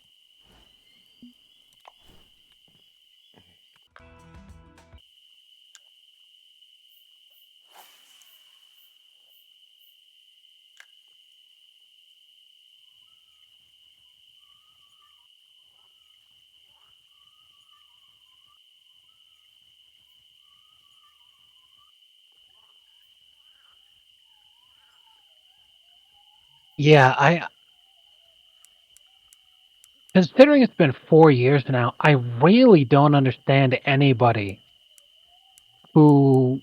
Yeah, I considering it's been 4 years now, I really don't understand anybody who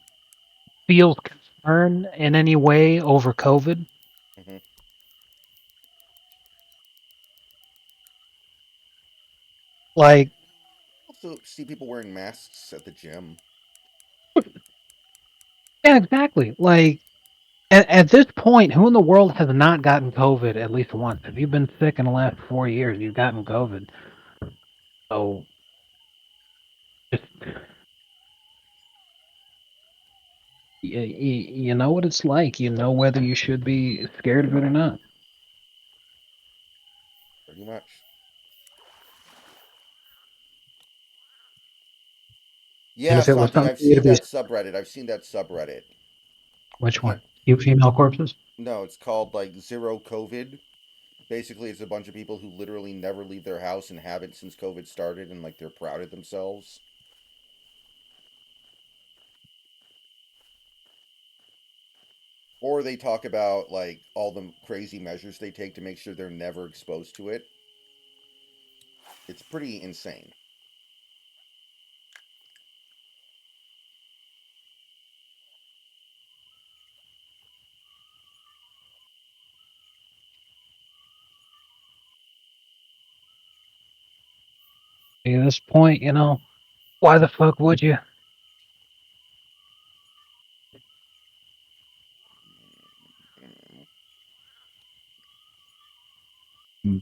feels concern in any way over COVID. Hmm. Like, Also, see people wearing masks at the gym. yeah, exactly. Like, at this point, who in the world has not gotten COVID at least once? If you've been sick in the last 4 years, you've gotten COVID. So, just you know what it's like. You know whether you should be scared of it or not. Pretty much. And Yeah, if it was Santi, something I've for you to seen be, that subreddit. I've seen that subreddit. I which can't. one? You female corpses? No, it's called like Zero COVID. Basically, it's a bunch of people who literally never leave their house and haven't since COVID started, and like they're proud of themselves. Or they talk about like all the crazy measures they take to make sure they're never exposed to it. It's pretty insane. At this point, why the fuck would you? Mm.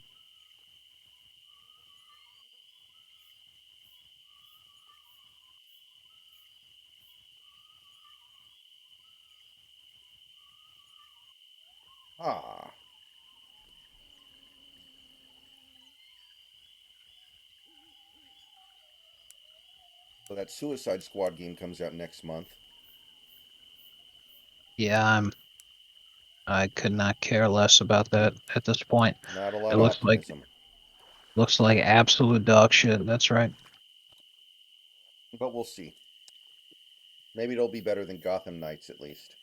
Ah, so that Suicide Squad game comes out next month. Yeah, I could not care less about that at this point. Not a It lot of looks optimism, like absolute dog shit. That's right. but we'll see. Maybe it'll be better than Gotham Knights at least.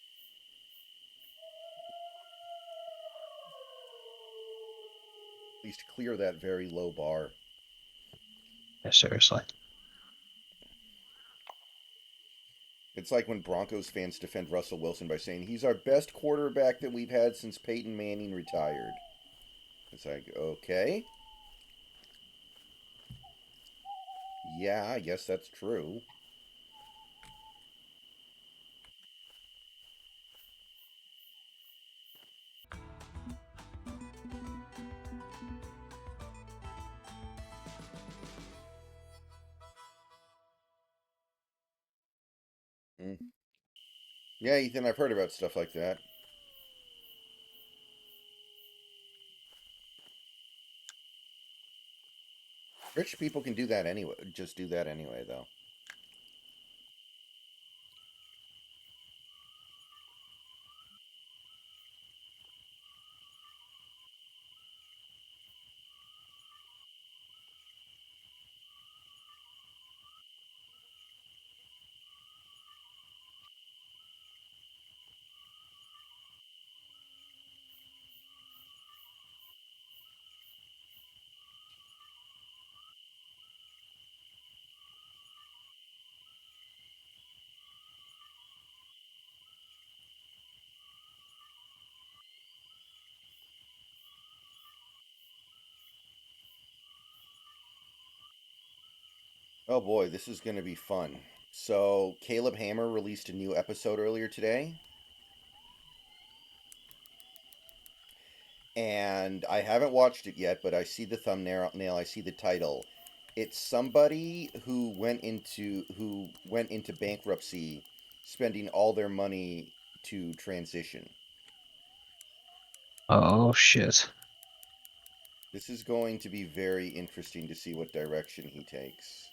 At least clear that very low bar. Yeah, seriously. It's like when Broncos fans defend Russell Wilson by saying he's our best quarterback that we've had since Peyton Manning retired. It's like, okay, yeah, I guess that's true. Mm. Yeah, Ethan, I've heard about stuff like that. Rich people can do that anyway. Just do that anyway, though. Oh boy, this is going to be fun. So, Caleb Hammer released a new episode earlier today, and I haven't watched it yet, but I see the thumbnail, I see the title. It's somebody who went into bankruptcy, spending all their money to transition. Oh shit. This is going to be very interesting to see what direction he takes.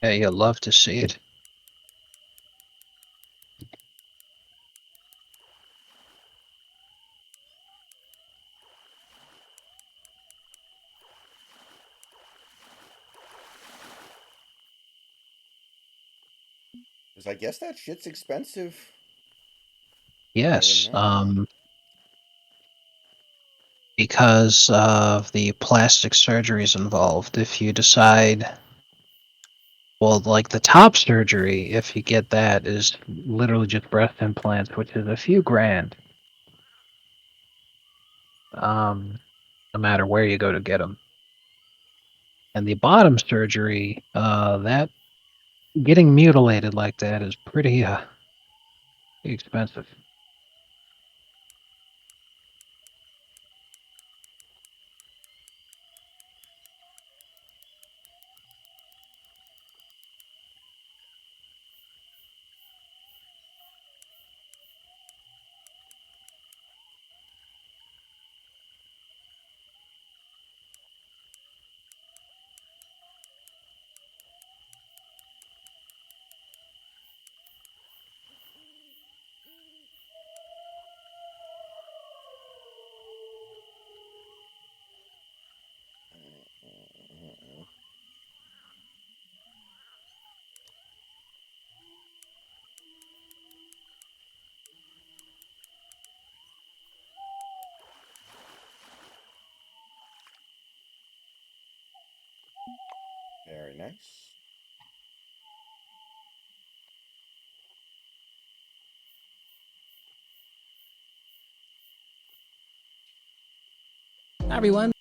Yeah, you love to see it. Because I guess that shit's expensive. Yes. know. Because of the plastic surgeries involved. If you decide, well, like the top surgery, if you get that, is literally just breast implants, which is a few grand. No matter where you go to get them. And the bottom surgery, that getting mutilated like that is pretty expensive. Very nice. Hi, everyone.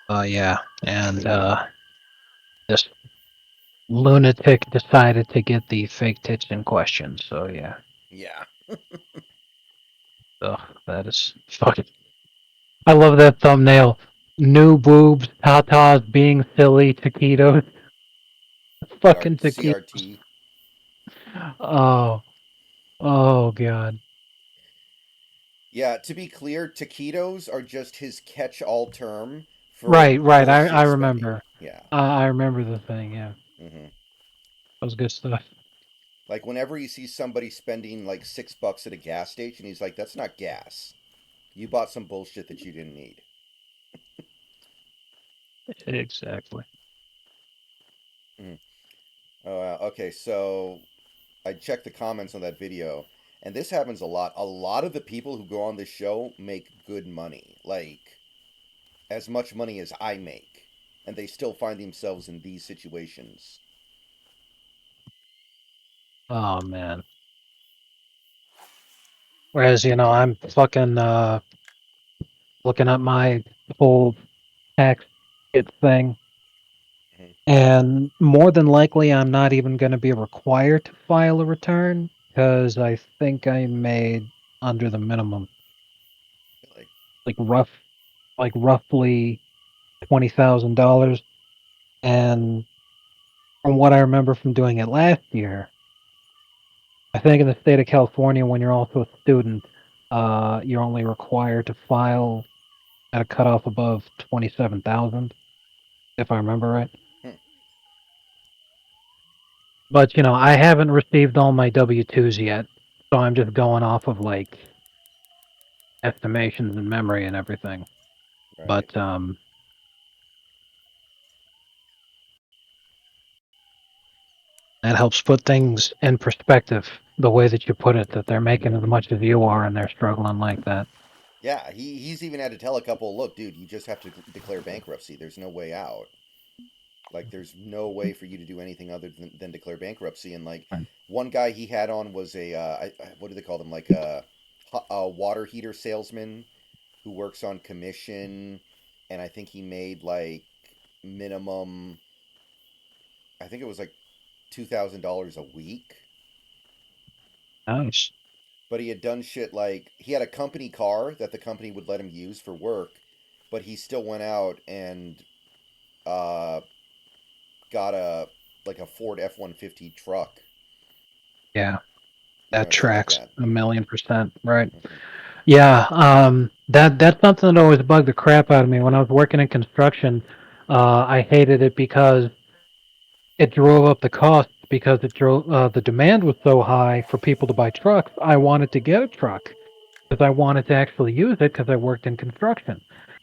Yeah, and this lunatic decided to get the fake tits in question. So yeah, Yeah. that is fucking. I love that thumbnail. New boobs, tatas being silly, taquitos, fucking taquitos. CRT. Oh, oh god. Yeah, to be clear, taquitos are just his catch-all term for Right, right. I bullshit spending. remember. Yeah. I remember the thing. Yeah, Hmm. that was good stuff. Like whenever he sees somebody spending like $6 at a gas station, he's like, "That's not gas. You bought some bullshit that you didn't need." Exactly. Hmm. Okay, so I checked the comments on that video, and this happens a lot. A lot of the people who go on this show make good money, like as much money as I make, and they still find themselves in these situations. Oh man. Whereas I'm fucking looking at my whole tax kit thing. Mhm. And more than likely, I'm not even going to be required to file a return because I think I made under the minimum, Really? like roughly $20,000. And from what I remember from doing it last year, I think in the state of California, when you're also a student, you're only required to file at a cutoff above 27,000, if I remember right. Hmm. But I haven't received all my W-2s yet, so I'm just going off of like estimations and memory and everything. Right. But that helps put things in perspective. The way that you put it, that they're making as much as you are, and they're struggling like that. Yeah, he's even had to tell a couple, look, dude, you just have to declare bankruptcy. There's no way out. Like, there's no way for you to do anything other than declare bankruptcy. And like, one guy he had on was what do they call them? Like a water heater salesman who works on commission, and I think he made like minimum. I think it was like $2,000 a week. Nice. But he had done shit like he had a company car that the company would let him use for work, but he still went out and uh, got a Ford F-150 truck, Yeah, that shit like tracks that. 1,000,000%. Right. Hmm. Yeah. That's something that always bugged the crap out of me when I was working in construction. I hated it because it drove up the costs because it drove the demand was so high for people to buy trucks. I wanted to get a truck because I wanted to actually use it because I worked in construction,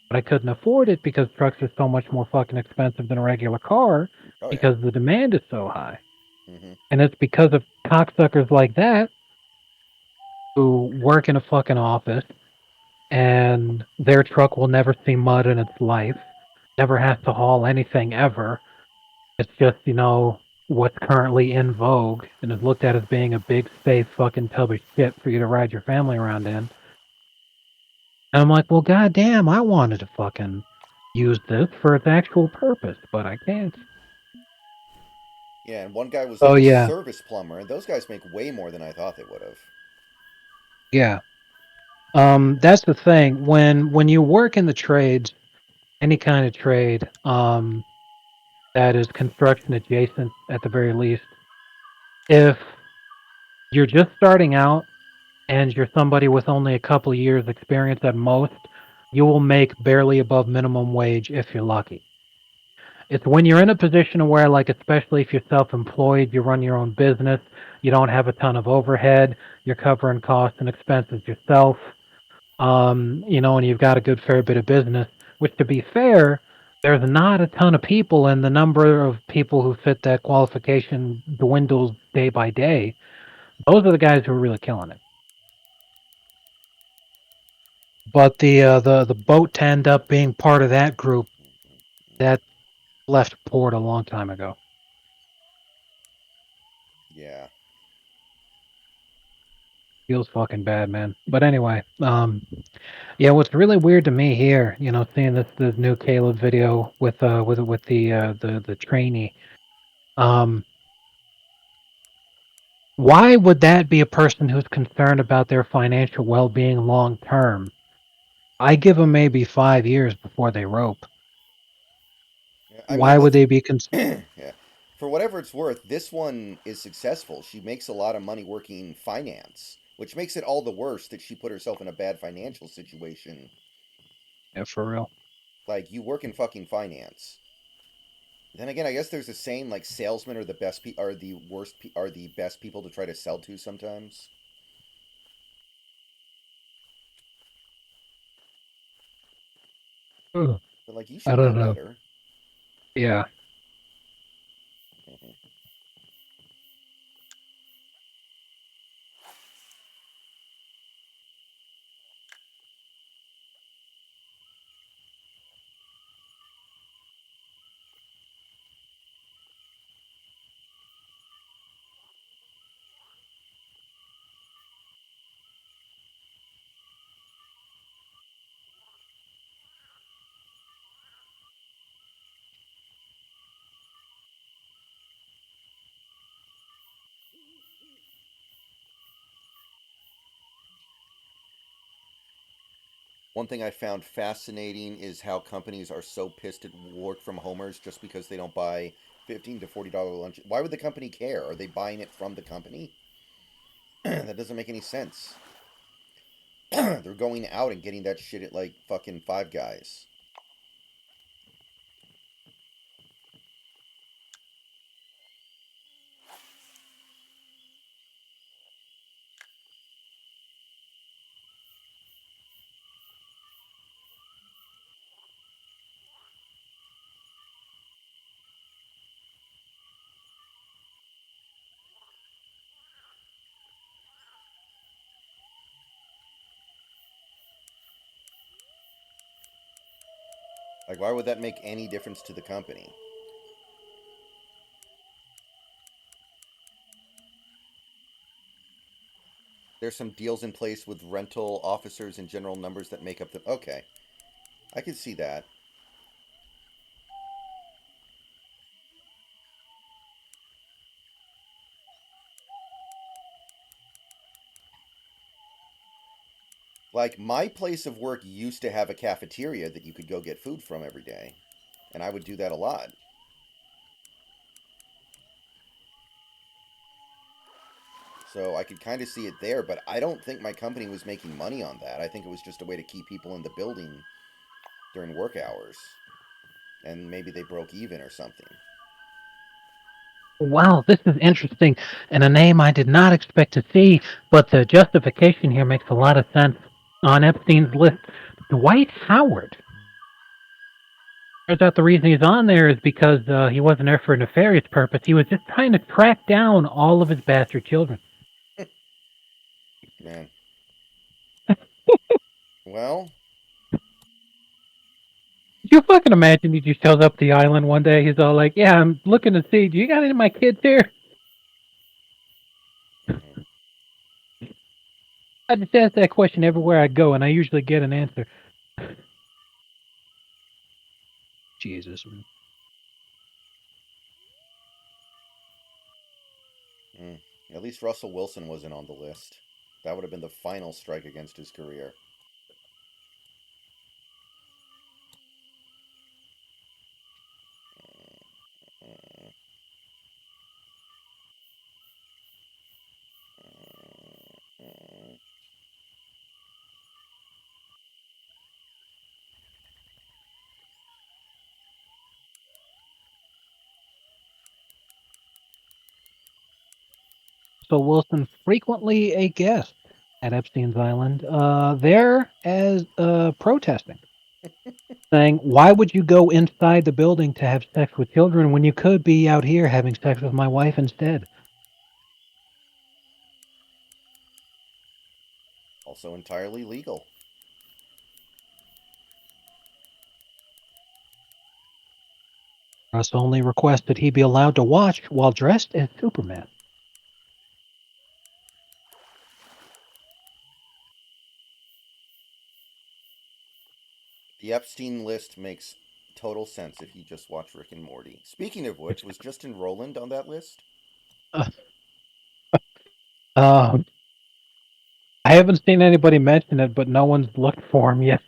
but I couldn't afford it because trucks are so much more fucking expensive than a regular car Oh yeah. because the demand is so high. Hmm. And it's because of cocksuckers like that who work in a fucking office and their truck will never see mud in its life, never has to haul anything ever. It's just, what's currently in vogue and is looked at as being a big space fucking tub of shit for you to ride your family around in. And I'm like, well, goddamn, I wanted to fucking use this for its actual purpose, but I can't. Yeah, and one guy was Oh, like a yeah. service plumber, and those guys make way more than I thought they would have. Yeah. That's the thing. When you work in the trades, any kind of trade, that is construction adjacent at the very least, if you're just starting out and you're somebody with only a couple of years experience at most, you will make barely above minimum wage if you're lucky. It's when you're in a position where, like, especially if you're self-employed, you run your own business, you don't have a ton of overhead, you're covering costs and expenses yourself, and you've got a good fair bit of business, which, to be fair, there's not a ton of people, and the number of people who fit that qualification dwindles day by day. Those are the guys who are really killing it. But the boat to end up being part of that group that left port a long time ago. Yeah. Feels fucking bad, man. But anyway, yeah, what's really weird to me here, seeing this new Caleb video with the trainee, um, why would that be a person who's concerned about their financial well-being long term? I give them maybe 5 years before they rope. I mean, Why would they be yeah. For whatever it's worth, this one is successful. She makes a lot of money working finance, which makes it all the worse that she put herself in a bad financial situation. Yeah, for real? Like, you work in fucking finance. Then again, I guess there's a saying like salesmen are the are the are the best people to try to sell to sometimes. Ugh, But like, you I should know don't know. better. Yeah. Mhm. One thing I found fascinating is how companies are so pissed at work from homers just because they don't buy $15 to $40 lunch. Why would the company care? Are they buying it from the company? That doesn't make any sense. They're going out and getting that shit at like fucking Five Guys. Like, why would that make any difference to the company? There's some deals in place with rental officers and general numbers that make up the. Okay, I can see that. Like, my place of work used to have a cafeteria that you could go get food from every day, and I would do that a lot. So I could kind of see it there, but I don't think my company was making money on that. I think it was just a way to keep people in the building during work hours. And maybe they broke even or something. Wow, this is interesting, and a name I did not expect to see, but the justification here makes a lot of sense. On Epstein's list, Dwight Howard. Turns out the reason he's on there is because he wasn't there for a nefarious purpose. He was just trying to track down all of his bastard children. Man. Well, Could you fucking imagine he just shows up the island one day? He's all like, "Yeah, I'm looking to see. Do you got any of my kids here?" I just ask that question everywhere I go, and I usually get an answer. Jesus. at least Russell Wilson wasn't on the list. That would have been the final strike against his career. So Wilson frequently a guest at Epstein's Island, there as protesting, saying, "Why would you go inside the building to have sex with children when you could be out here having sex with my wife instead?" Also entirely legal. Russ only requested he be allowed to watch while dressed as Superman. The Epstein list makes total sense if you just watch Rick and Morty. Speaking of which, was Justin Roland on that list? Uh, uh, I haven't seen anybody mention it, but no one's looked for him yet.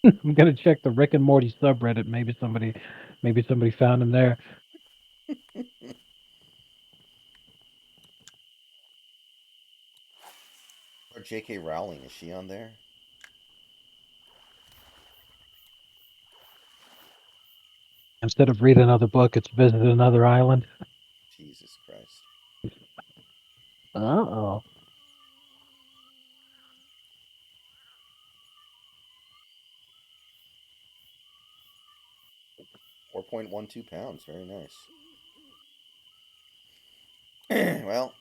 I'm gonna check the Rick and Morty subreddit. Maybe somebody found him there. Or J.K. Rowling, is she on there? Instead of read another book, it's visit another island. Jesus Christ. Uh-oh. 4.12 pounds. Very nice. Well,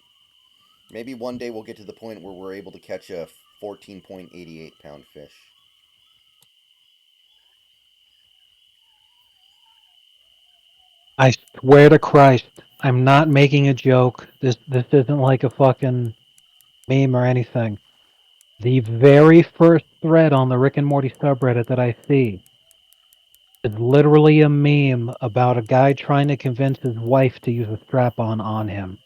maybe one day we'll get to the point where we're able to catch a 14.88 pound fish. I swear to Christ, I'm not making a joke. This isn't like a fucking meme or anything. The very first thread on the Rick and Morty subreddit that I see is literally a meme about a guy trying to convince his wife to use a strap-on on him.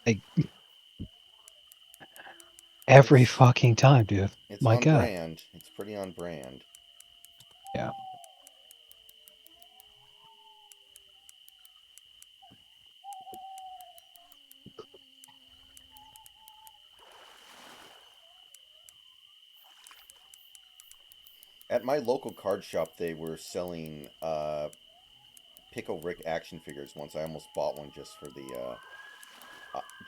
Like, every It's fucking time, dude. it's My on God. brand. It's pretty on brand. Yeah. At my local card shop, they were selling Pickle Rick action figures once. I almost bought one just for the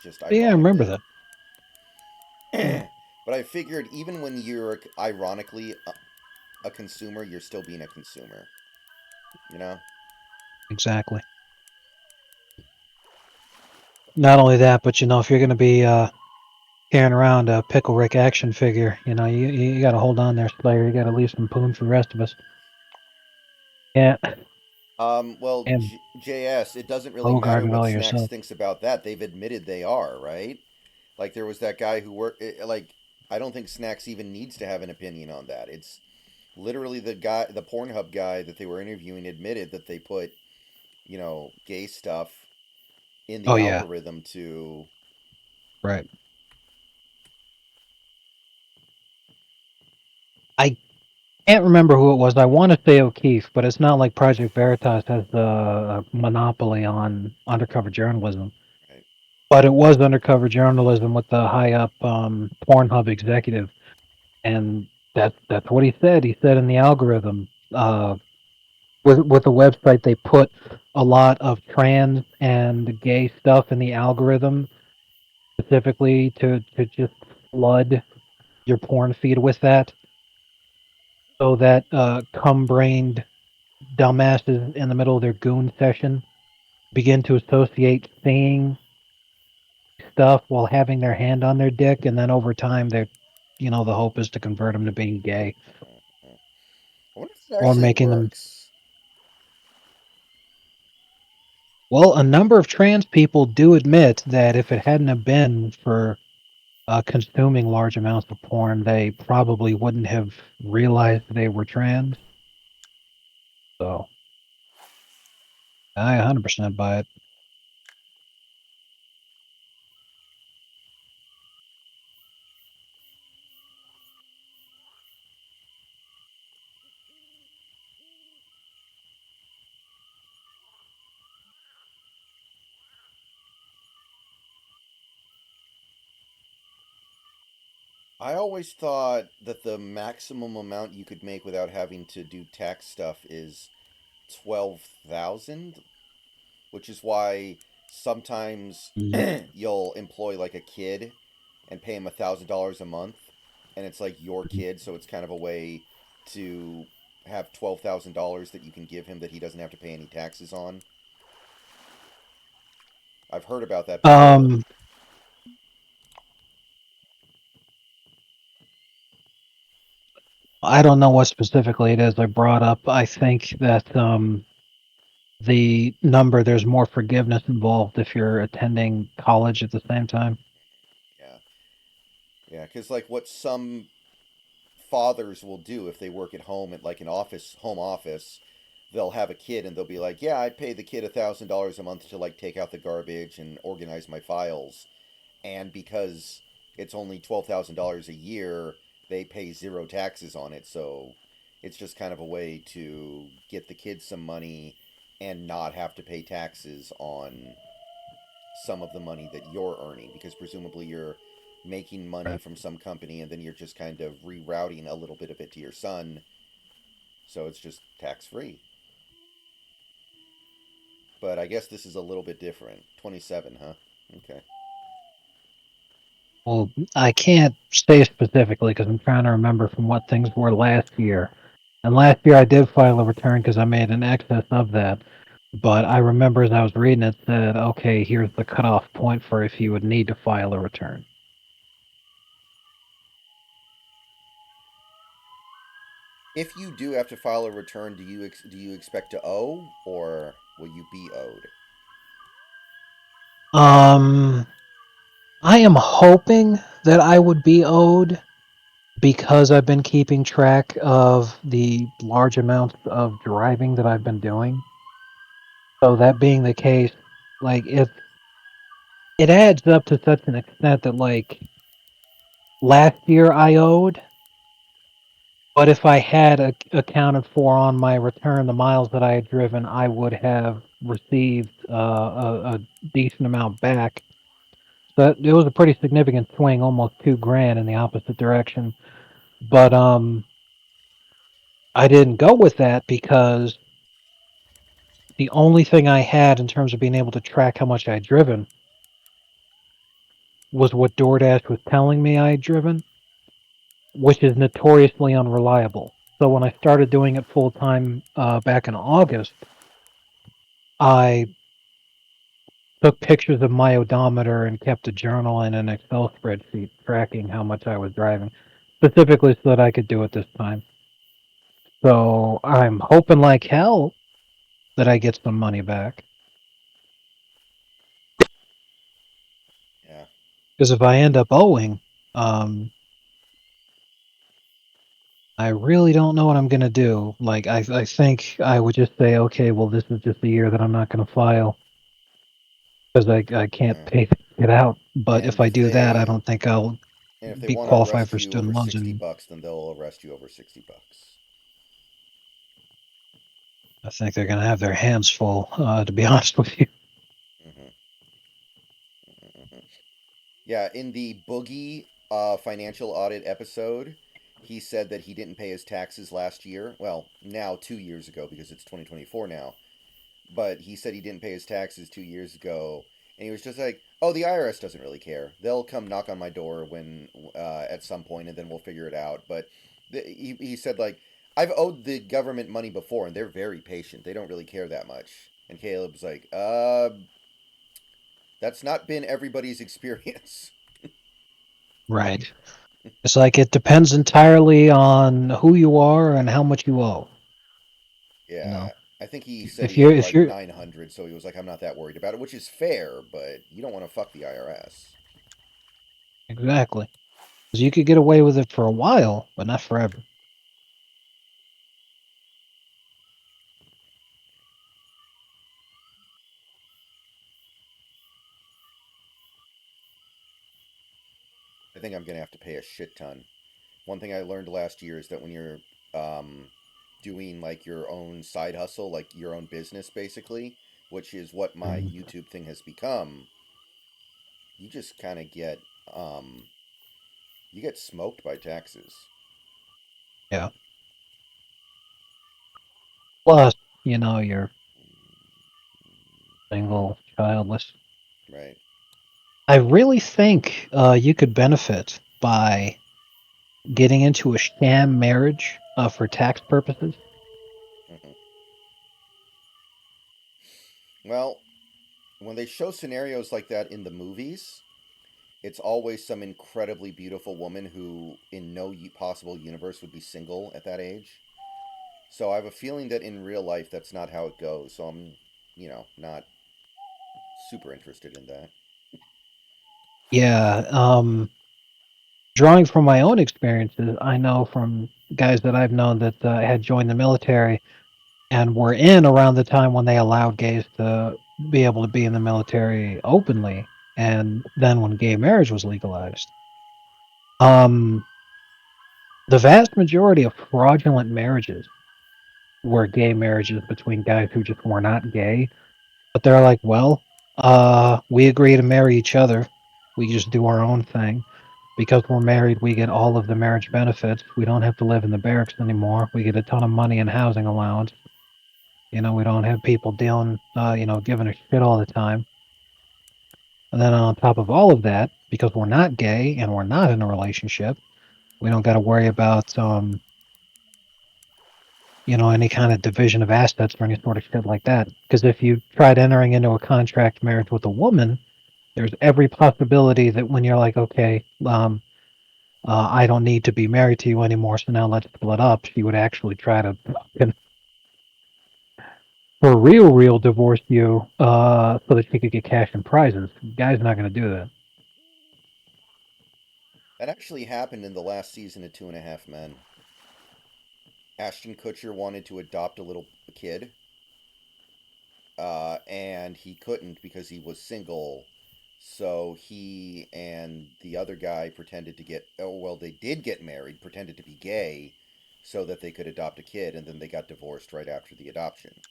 just Yeah, I remember ironically. that. But I figured even when you're ironically a consumer, you're still being a consumer. You know? Exactly. Not only that, but if you're gonna be carrying around a Pickle Rick action figure, you got to hold on there, Slayer. You got to leave some poon for the rest of us. Yeah, Well, and JS, it doesn't really Bogart matter it what all Snacks yourself. thinks about that. They've admitted they are, right? Like there was that guy who worked. Like I don't think Snacks even needs to have an opinion on that. It's literally the guy, the Pornhub guy that they were interviewing, admitted that they put gay stuff in Oh the yeah, algorithm to. right. I Can't remember who it was. I want to say O'Keefe, but it's not like Project Veritas has the monopoly on undercover journalism. Right. But it was undercover journalism with the high up Pornhub executive, and that's what he said. He said in the algorithm, with the website, they put a lot of trans and gay stuff in the algorithm specifically to just flood your porn feed with that, so that cum-brained dumbasses in the middle of their goon session begin to associate seeing stuff while having their hand on their dick, and then over time, the hope is to convert them to being gay Mhm. I wonder if it or actually making them. works. Well, a number of trans people do admit that if it hadn't have been for consuming large amounts of porn, they probably wouldn't have realized they were trans. So I 100% buy it. I always thought that the maximum amount you could make without having to do tax stuff is 12,000, which is why sometimes Mm. you'll employ like a kid and pay him $1,000 a month, and it's like your kid, so it's kind of a way to have $12,000 that you can give him that he doesn't have to pay any taxes on. I've heard about that before. Um, I don't know what specifically it is I brought up. I think that the number there's more forgiveness involved if you're attending college at the same time. Yeah, yeah, because like what some fathers will do if they work at home at like an office, home office, they'll have a kid and they'll be like, "Yeah, I pay the kid $1,000 a month to like take out the garbage and organize my files," and because it's only $12,000 a year, they pay zero taxes on it. So it's just kind of a way to get the kids some money and not have to pay taxes on some of the money that you're earning because presumably you're making money Right. from some company and then you're just kind of rerouting a little bit of it to your son. So it's just tax free. But I guess this is a little bit different. 27, huh? Okay. Well, I can't say specifically because I'm trying to remember from what things were last year. And last year I did file a return because I made an excess of that. But I remember as I was reading it said, okay, here's the cutoff point for if you would need to file a return. If you do have to file a return, do you expect to owe or will you be owed? Um, I am hoping that I would be owed because I've been keeping track of the large amounts of driving that I've been doing. So that being the case, like if it adds up to such an extent that like last year I owed, but if I had accounted for on my return the miles that I had driven, I would have received a decent amount back. So it was a pretty significant swing, almost 2 grand in the opposite direction. But I didn't go with that because the only thing I had in terms of being able to track how much I had driven was what DoorDash was telling me I had driven, which is notoriously unreliable. So when I started doing it full time back in August, I took pictures of my odometer and kept a journal and an Excel spreadsheet tracking how much I was driving, specifically so that I could do it this time. So I'm hoping like hell that I get some money back. Yeah. Because if I end up owing, um, I really don't know what I'm gonna do. Like I think I would just say, okay, well this is just the year that I'm not gonna file because I can't Yeah. pay to get out. But if And I if do that, I they don't think I'll and if they be want to qualified arrest for you student over loans 60 and bucks, then they'll arrest you over 60 bucks. I think they're gonna have their hands full, to be honest with you. Hmm. Hmm. Yeah, in the Boogie financial audit episode, he said that he didn't pay his taxes last year. Well, now 2 years ago because it's 2024 now. But he said he didn't pay his taxes 2 years ago, and he was just like, "Oh, the IRS doesn't really care. They'll come knock on my door when at some point, and then we'll figure it out." But he said like, "I've owed the government money before, and they're very patient. They don't really care that much." And Caleb's like, that's not been everybody's experience." Right. It's like it depends entirely on who you are and how much you owe. You Yeah, know, I think he said if he you're owed if like you're 900, so he was like, "I'm not that worried about it," which is fair, but you don't want to fuck the IRS. exactly, because you could get away with it for a while, but not forever. I think I'm gonna have to pay a shit ton. One thing I learned last year is that when you're um, doing like your own side hustle, like your own business, basically, which is what my Mhm. YouTube thing has become, you just kind of get um, you get smoked by taxes, Yeah. Plus, you're single, childless. right? I really think you could benefit by getting into a sham marriage for tax purposes. Hmm. Well, when they show scenarios like that in the movies, it's always some incredibly beautiful woman who, in no possible universe, would be single at that age. So I have a feeling that in real life, that's not how it goes. So I'm, not super interested in that. Yeah. Drawing from my own experiences, I know from guys that I've known that had joined the military and were in around the time when they allowed gays to be able to be in the military openly, and then when gay marriage was legalized. Um, the vast majority of fraudulent marriages were gay marriages between guys who just were not gay, but they're like, well, we agree to marry each other. We just do our own thing. Because we're married, we get all of the marriage benefits. We don't have to live in the barracks anymore. We get a ton of money and housing allowance. We don't have people dealing, giving a shit all the time. And then on top of all of that, because we're not gay and we're not in a relationship, we don't got to worry about, any kind of division of assets or any sort of shit like that. Because if you tried entering into a contract marriage with a woman, there's every possibility that when you're like, okay, I don't need to be married to you anymore, so now let's split up, she would actually try to fucking for real divorce you so that she could get cash and prizes. Guy's not going to do that. That actually happened in the last season of Two and a Half Men. Ashton Kutcher wanted to adopt a little kid, and he couldn't because he was single. So he and the other guy pretended to get, oh, well, they did get married, pretended to be gay so that they could adopt a kid, and then they got divorced right after the adoption.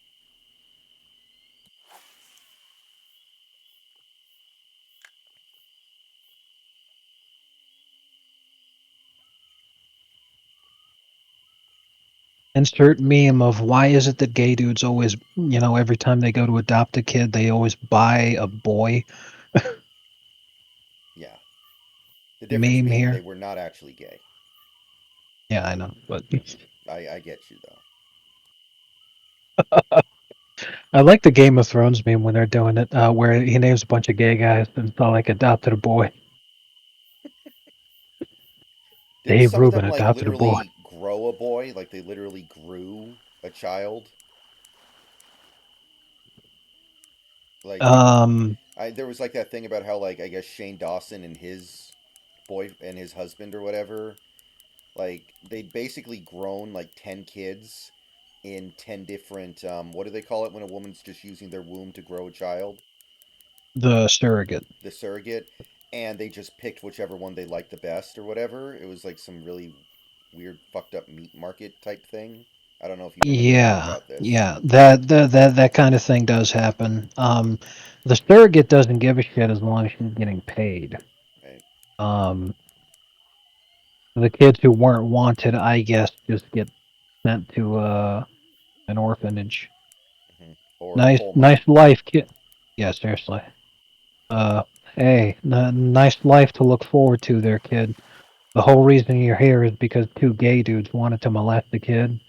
Insert meme of why is it that gay dudes always, every time they go to adopt a kid, they always buy a boy Yeah. The difference meme being they here. were not actually gay. Yeah, I know, but I get you, though. I like the Game of Thrones meme when they're doing it, where he names a bunch of gay guys and it's all like adopted a boy. Didn't Dave some of Rubin them, like, adopted a boy. literally grow a boy? Like, they literally grew a child? Like, Um, there was, like, that thing about how, like, I guess Shane Dawson and his boy and his husband or whatever, like, they'd basically grown, like, 10 kids in 10 different, what do they call it when a woman's just using their womb to grow a child? the surrogate. The surrogate. And they just picked whichever one they liked the best or whatever. It was like some really weird, fucked up meat market type thing. I don't know if you've ever heard Yeah, about this. yeah, that kind of thing does happen. The surrogate doesn't give a shit as long as she's getting paid. Right. Um, the kids who weren't wanted, I guess, just get sent to an orphanage. Or a Nice, coal nice mine. life, kid. Yeah, seriously. Uh, hey, nice life to look forward to, there, kid. The whole reason you're here is because two gay dudes wanted to molest a kid,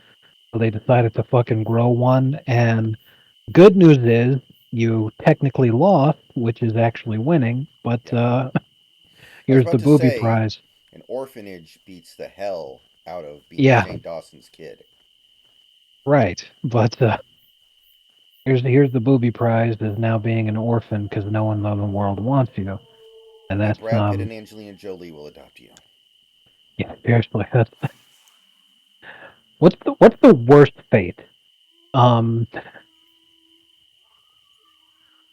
so they decided to fucking grow one. And good news is you technically lost, which is actually winning. But Yeah. I was here's about the to booby say, prize. an orphanage beats the hell out of being Yeah, Shane Dawson's kid. right. But here's the booby prize is now being an orphan because no one in the world wants you, and And that's Brad Pitt and Angelina Jolie will adopt you. yeah, seriously. That's what's the worst fate? Um,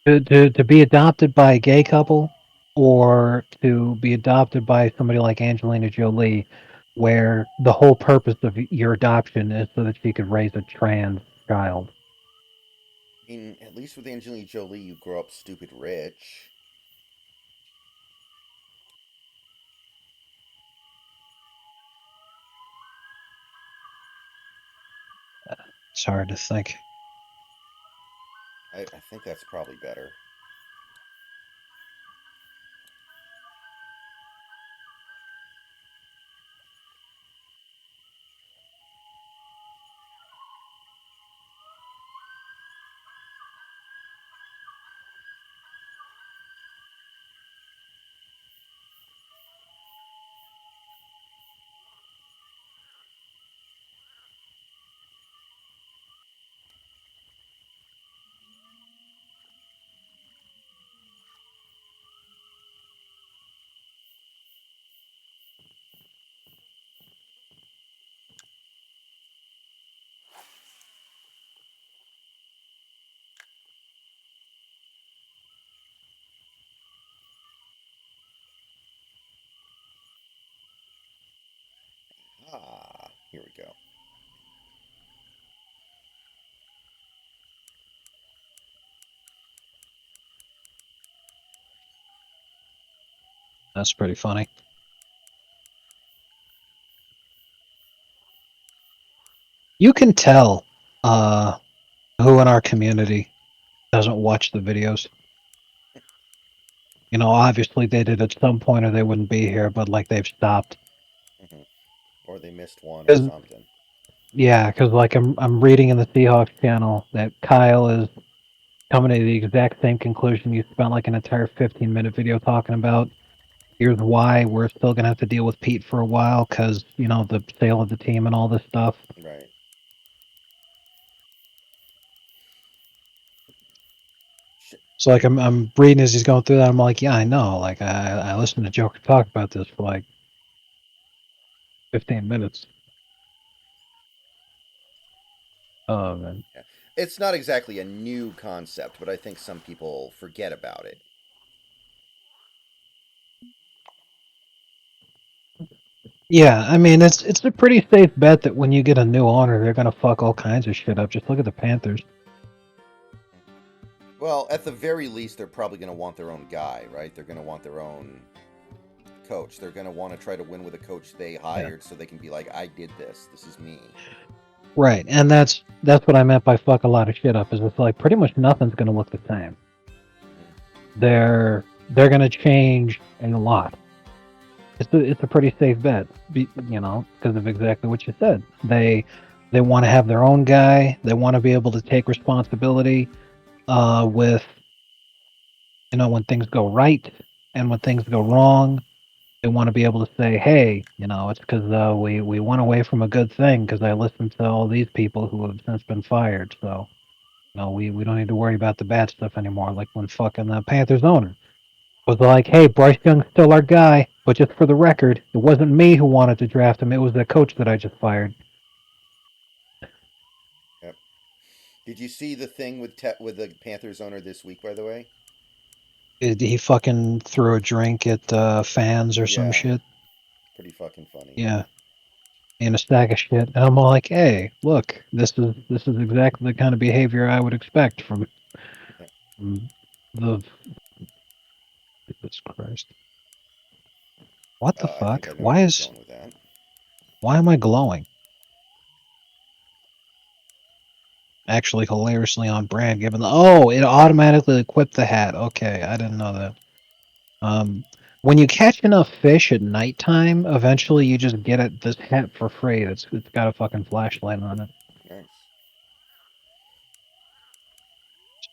to be adopted by a gay couple, or to be adopted by somebody like Angelina Jolie, where the whole purpose of your adoption is so that she could raise a trans child. I mean, at least with Angelina Jolie, you grow up stupid rich. It's hard to think. I think that's probably better. Ah, here we go. That's pretty funny. You can tell who in our community doesn't watch the videos. You know, obviously they did at some point or they wouldn't be here, but like they've stopped. Hmm. Or they missed one or 'Cause- something. yeah, because like I'm reading in the Seahawks channel that Kyle is coming to the exact same conclusion you spent like an entire 15-minute video talking about. Here's why we're still gonna have to deal with Pete for a while because you know the sale of the team and all this stuff. Right. Shit. So like I'm reading as he's going through that. I'm like, yeah, I know. Like I listened to Joker talk about this for like 15 minutes. Oh man. Yeah. It's not exactly a new concept, but I think some people forget about it. Yeah, I mean it's a pretty safe bet that when you get a new owner, they're gonna fuck all kinds of shit up. Just look at the Panthers. Well, at the very least, they're probably going to want their own guy, right? They're going to want their own coach. They're going to want to try to win with a coach they Yeah. hired so they can be like, I did this. This is me. Right, and that's what I meant by fuck a lot of shit up. Is it's like pretty much nothing's gonna look the same. They're gonna change a lot. It's a pretty safe bet, you know, because of exactly what you said. They want to have their own guy. They want to be able to take responsibility with you know when things go right and when things go wrong. They want to be able to say, hey, you know, it's because we went away from a good thing because I listened to all these people who have since been fired. So no, we don't need to worry about the bad stuff anymore. Like when fucking the Panthers owner was like, "Hey, Bryce Young's still our guy, but just for the record, it wasn't me who wanted to draft him. It was the coach that I just fired." Yep. Did you see the thing with with the Panthers owner this week, by the way? He fucking threw a drink at fans or some Yeah. shit. Pretty fucking funny. Yeah, in a stack of shit, and I'm all like, "Hey, look, this is exactly the kind of behavior I would expect Yeah. from the Jesus Christ. What the I think fuck? I know where you're going with that. Why am I glowing? Actually, hilariously on brand. Given it automatically equipped the hat. Okay, I didn't know that. When you catch enough fish at nighttime, eventually you just get this hat for free. It's got a fucking flashlight on it. Nice.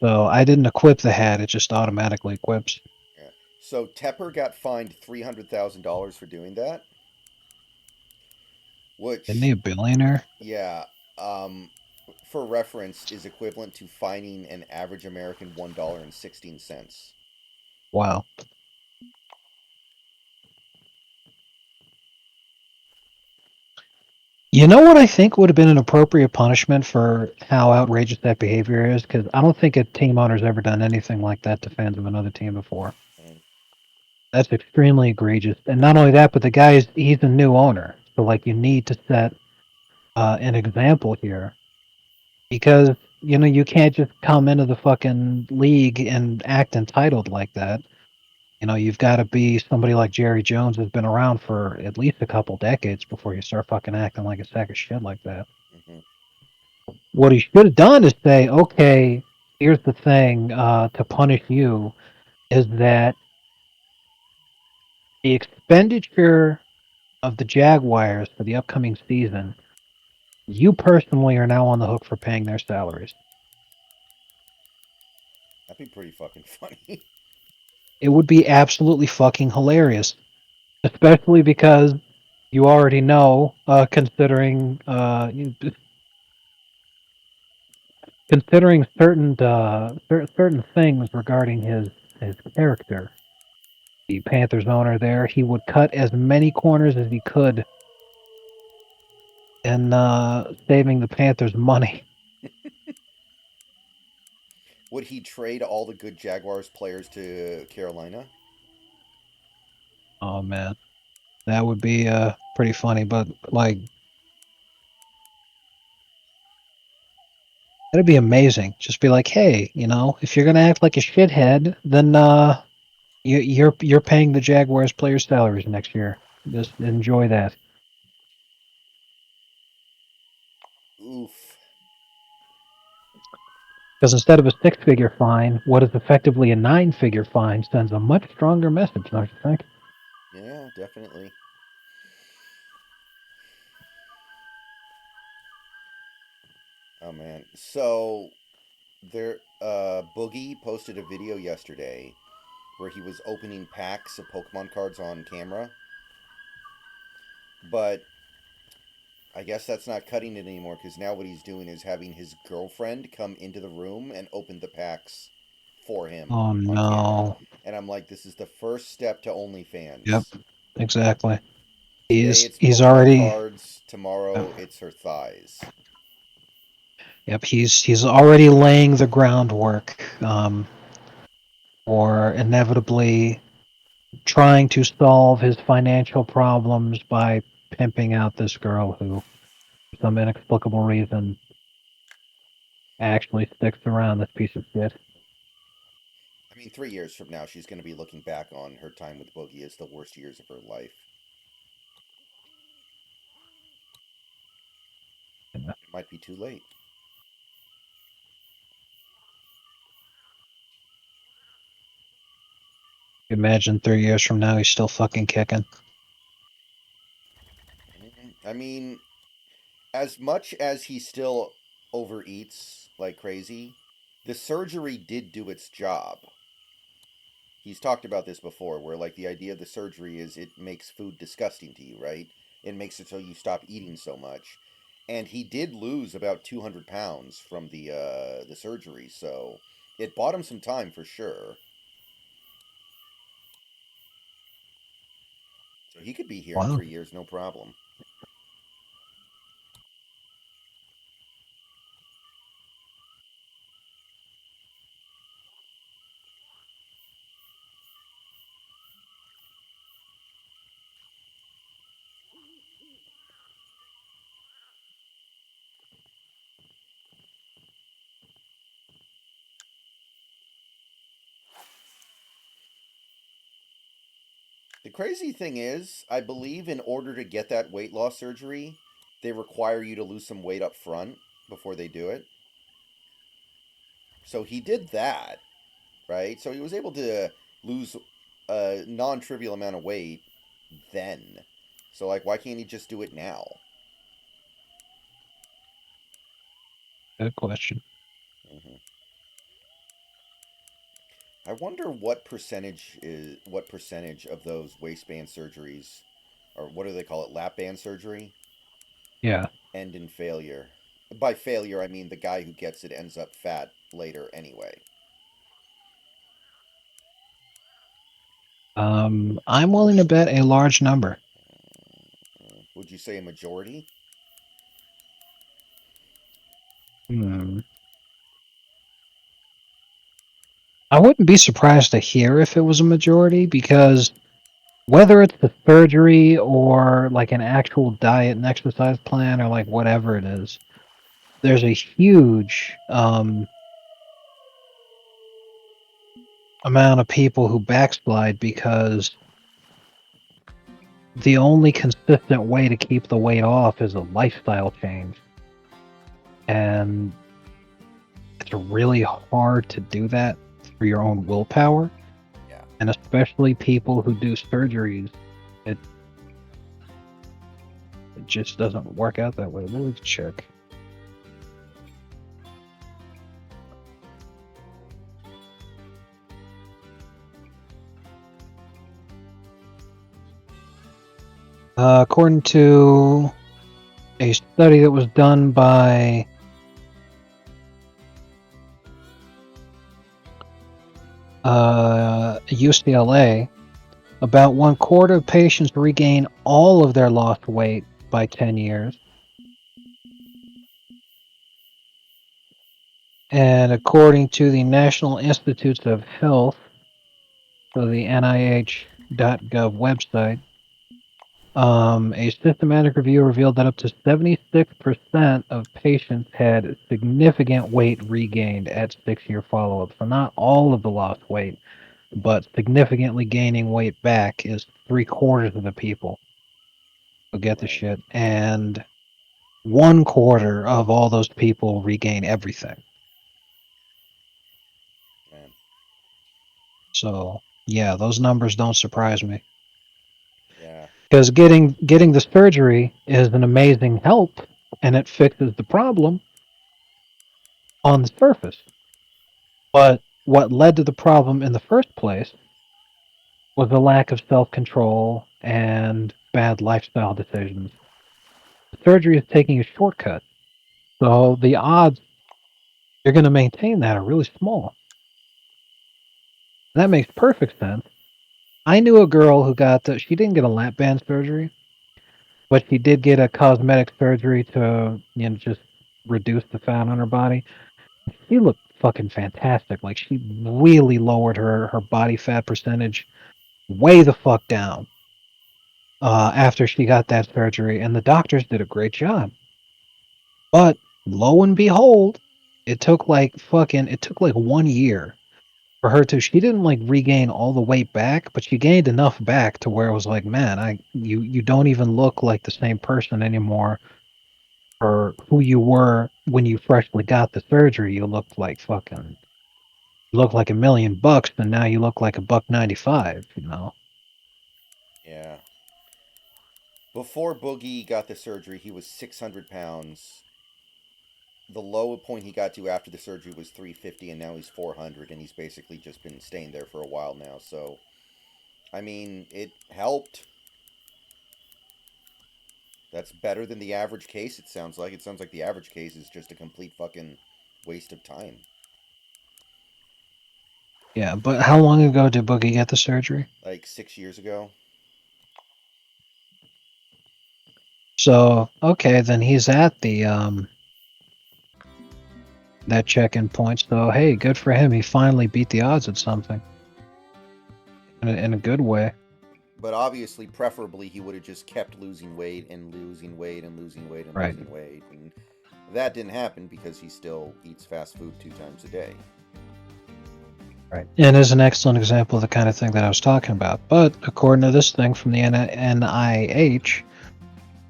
So I didn't equip the hat; it just automatically equips. Yeah. So Tepper got fined $300,000 for doing that, Isn't he which, a billionaire? yeah, um, for reference, is equivalent to fining an average American $1.16. Wow. You know what I think would have been an appropriate punishment for how outrageous that behavior is? Because I don't think a team owner's ever done anything like that to fans of another team before. Mm. That's extremely egregious. And not only that, but he's a new owner. So, like, you need to set an example here. Because, you can't just come into the fucking league and act entitled like that. You've got to be somebody like Jerry Jones who's been around for at least a couple decades before you start fucking acting like a sack of shit like that. Hmm. What he should have done is say, okay, here's the thing to punish you is that the expenditure of the Jaguars for the upcoming season, you personally are now on the hook for paying their salaries. That'd be pretty fucking funny. It would be absolutely fucking hilarious, especially because you already know, considering certain things regarding his character. The Panthers owner there, he would cut as many corners as he could in saving the Panthers money. Would he trade all the good Jaguars players to Carolina? Oh man, that would be pretty funny. But like, that'd be amazing. Just be like, hey, if you're gonna act like a shithead, then you're paying the Jaguars players' salaries next year. Just enjoy that. Oof. Because instead of a six-figure fine, what is effectively a nine-figure fine sends a much stronger message, don't you think? Yeah, definitely. Oh man. So there Boogie posted a video yesterday where he was opening packs of Pokemon cards on camera. But I guess that's not cutting it anymore because now what he's doing is having his girlfriend come into the room and open the packs for him Oh on camera. no. And I'm like, this is the first step to Yep. OnlyFans. Exactly. Today He's it's he's Pokemon already. cards, tomorrow it's her thighs. Yep, he's already laying the groundwork for inevitably trying to solve his financial problems by pimping out this girl who, for some inexplicable reason, actually sticks around this piece of shit. I mean, 3 years from now, she's going to be looking back on her time with Boogie as the worst years of her life. Yeah. It might be too late. Imagine 3 years from now he's still fucking kicking. I mean, as much as he still overeats like crazy, the surgery did do its job. He's talked about this before, where like the idea of the surgery is it makes food disgusting to you, right? It makes it so you stop eating so much. And he did lose about 200 pounds from the surgery, so it bought him some time for sure. So he could be here in Wow. 3 years, no problem. The crazy thing is, I believe in order to get that weight loss surgery, they require you to lose some weight up front before they do it. So he did that, right? So he was able to lose a non-trivial amount of weight then. So like, why can't he just do it now? Good question. Hmm. I wonder what percentage of those waistband surgeries, or what do they call it, lap band surgery, Yeah. end in failure. By failure, I mean the guy who gets it ends up fat later anyway. I'm willing to bet a large number. Would you say a majority? Hmm. I wouldn't be surprised to hear if it was a majority because whether it's the surgery or like an actual diet and exercise plan or like whatever it is, there's a huge amount of people who backslide because the only consistent way to keep the weight off is a lifestyle change. And it's really hard to do that through your own willpower. Yeah. And especially people who do surgeries, it it just doesn't work out that way. Let me check. According to a study that was done by UCLA, about 1/4 of patients regain all of their lost weight by 10 years. And according to the National Institutes of Health, so the NIH.gov website, a systematic review revealed that up to 76% of patients had significant weight regained at 6-year follow-up. So not all of the lost weight, but significantly gaining weight back is 3/4 of the people who get the Right. shit, and 1/4 of all those people regain everything. Man. So yeah, those numbers don't surprise me. Yeah. Because getting the surgery is an amazing help, and it fixes the problem on the surface. But what led to the problem in the first place was the lack of self-control and bad lifestyle decisions. The surgery is taking a shortcut, so the odds you're going to maintain that are really small. That makes perfect sense. I knew a girl who she didn't get a lap band surgery, but she did get a cosmetic surgery to, just reduce the fat on her body. She looked fucking fantastic. Like she really lowered her body fat percentage way the fuck down after she got that surgery, and the doctors did a great job. But lo and behold, it took like 1 year for her to she didn't like regain all the weight back, but she gained enough back to where it was like, man, you don't even look like the same person anymore or who you were when you freshly got the surgery. You look like $1,000,000 and now you look like $1.95, Yeah. Before Boogie got the surgery, he was 600 pounds. The low point he got to after the surgery was 350, and now he's 400, and he's basically just been staying there for a while now. So, I mean, it helped. That's better than the average case, it sounds like. It sounds like the average case is just a complete fucking waste of time. Yeah, but how long ago did Boogie get the surgery? Like 6 years ago. So, okay, then he's at the that check-in point. So, hey, good for him. He finally beat the odds at something in a good way. But obviously, preferably, he would have just kept losing weight and losing weight and losing weight and Right. losing weight. And that didn't happen because he still eats fast food 2 times a day. Right. And is an excellent example of the kind of thing that I was talking about. But according to this thing from the NIH,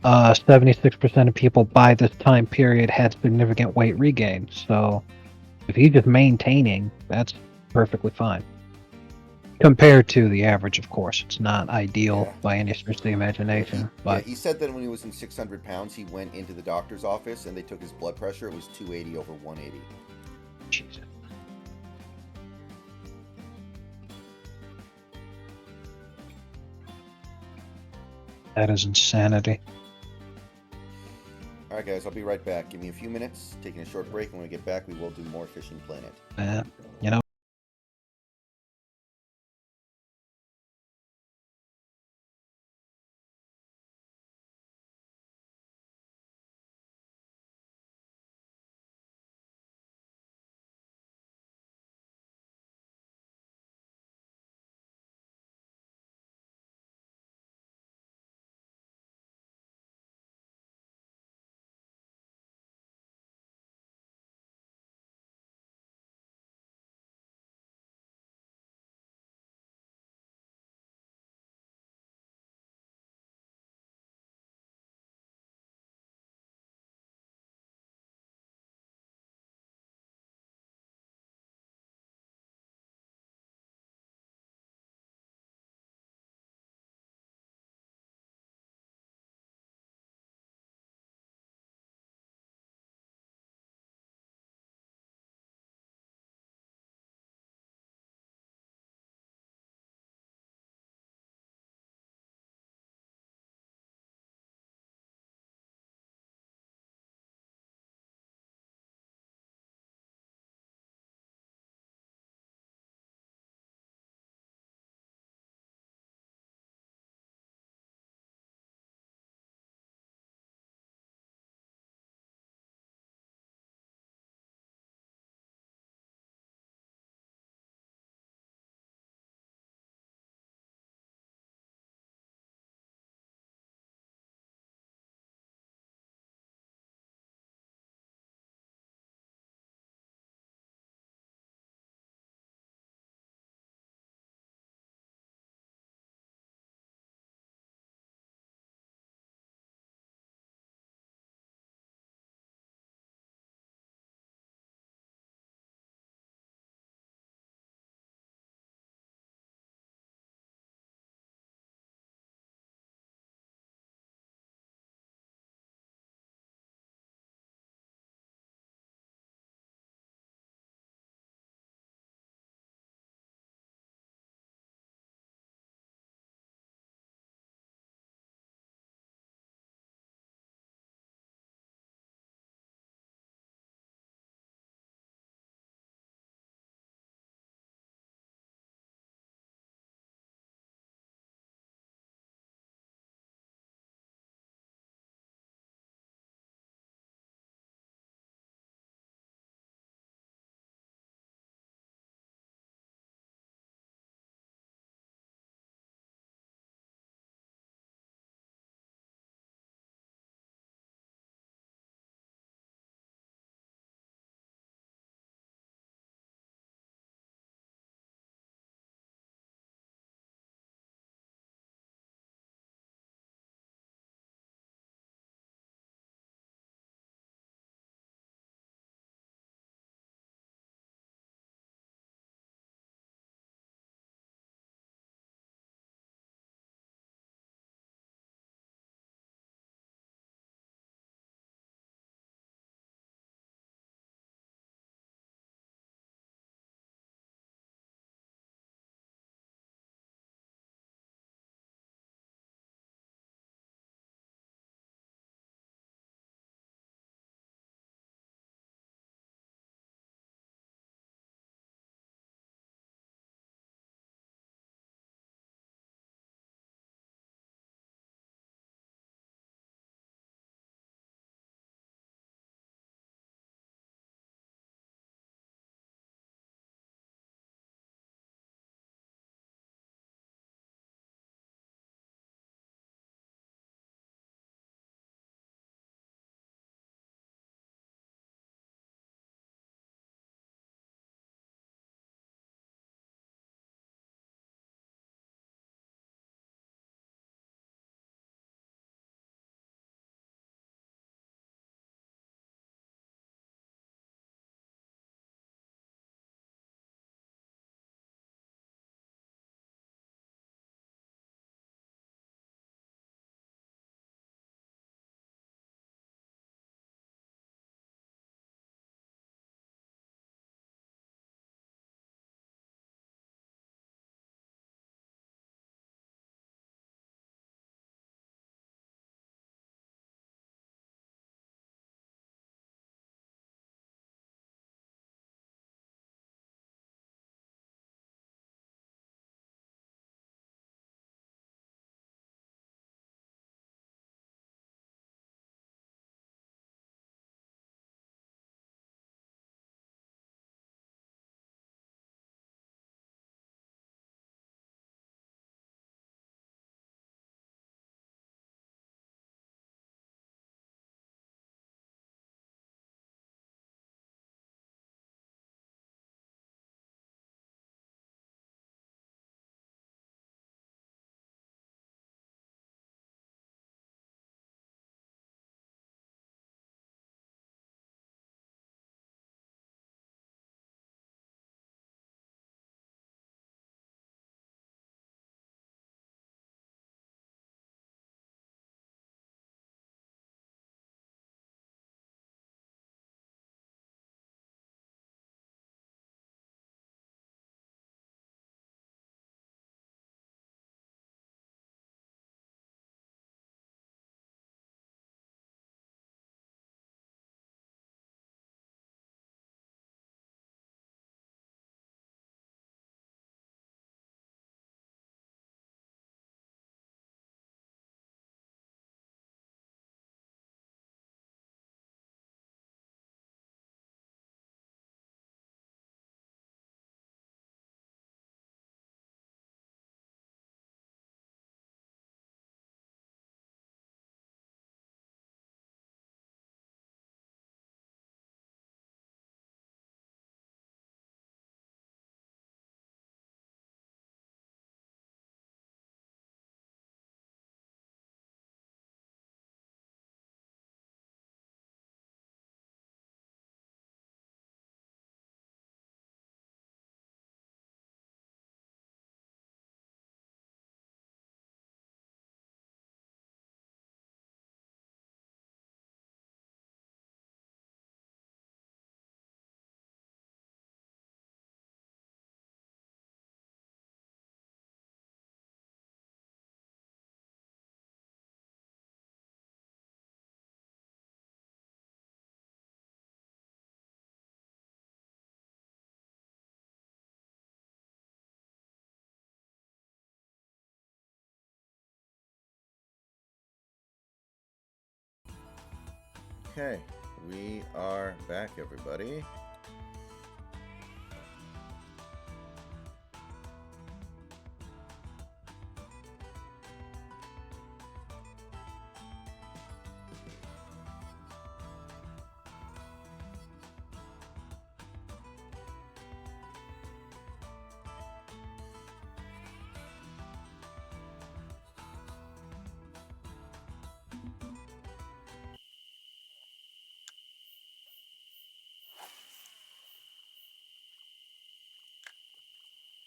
76% of people by this time period had significant weight regain. So if he's just maintaining, that's perfectly fine. Compared to the average, of course. It's not ideal Yeah. by any stretch of the imagination. Yeah, But he said that when he was in 600 pounds, he went into the doctor's office and they took his blood pressure. It was 280 over 180. Jesus. That is insanity. All right, guys, I'll be right back. Give me a few minutes, taking a short break. When we get back, we will do more Fishing Planet. You know, Okay, we are back, everybody.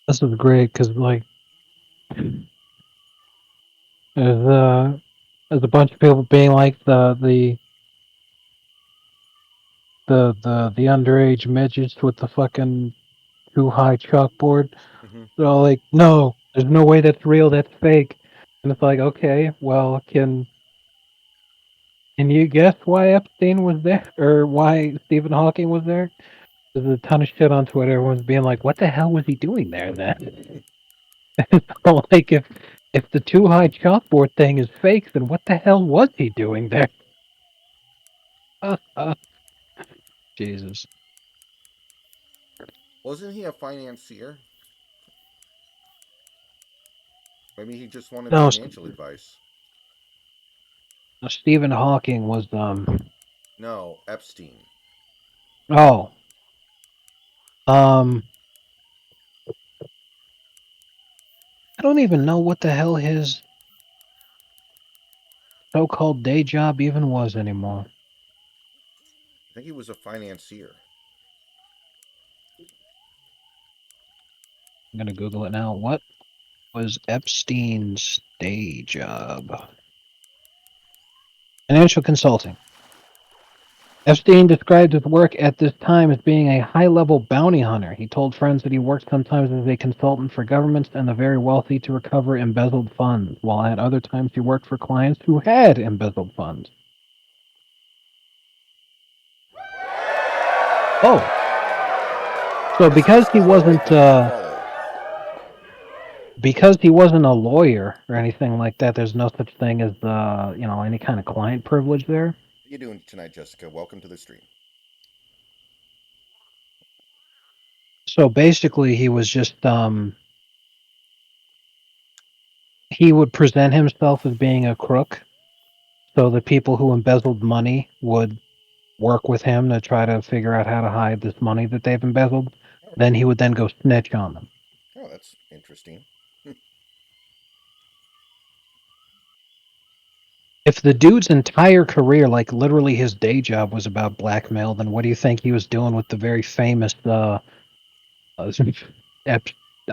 This is great because like there's a bunch of people being like the underage midgets with the fucking too high chalkboard. Mm-hmm. They're all like, no, there's no way that's real, that's fake. And it's like, okay, well, can you guess why Epstein was there or why Stephen Hawking was there? There's a ton of shit on Twitter. Everyone's being like, what the hell was he doing there then? So, like, if the too high chalkboard thing is fake, then what the hell was he doing there? Jesus. Wasn't he a financier? Maybe he just wanted No, financial advice. Stephen Hawking was No, Epstein. oh um I don't even know what the hell his so-called day job even was anymore. I think he was a financier. I'm gonna Google it now. What was Epstein's day job? Financial consulting. Epstein described his work at this time as being a high-level bounty hunter. He told friends that he worked sometimes as a consultant for governments and the very wealthy to recover embezzled funds, while at other times he worked for clients who had embezzled funds. Oh, so This is Scholar Wiki. Follow. because he wasn't a lawyer or anything like that, there's no such thing as any kind of client privilege there. How you doing tonight, Jessica? Welcome to the stream. So basically, he was just he would present himself as being a crook, so the people who embezzled money would work with him to try to figure out how to hide this money that they've embezzled. Then he would then go snitch on them. Oh, that's interesting. If the dude's entire career, like literally his day job, was about blackmail, then what do you think he was doing with the very famous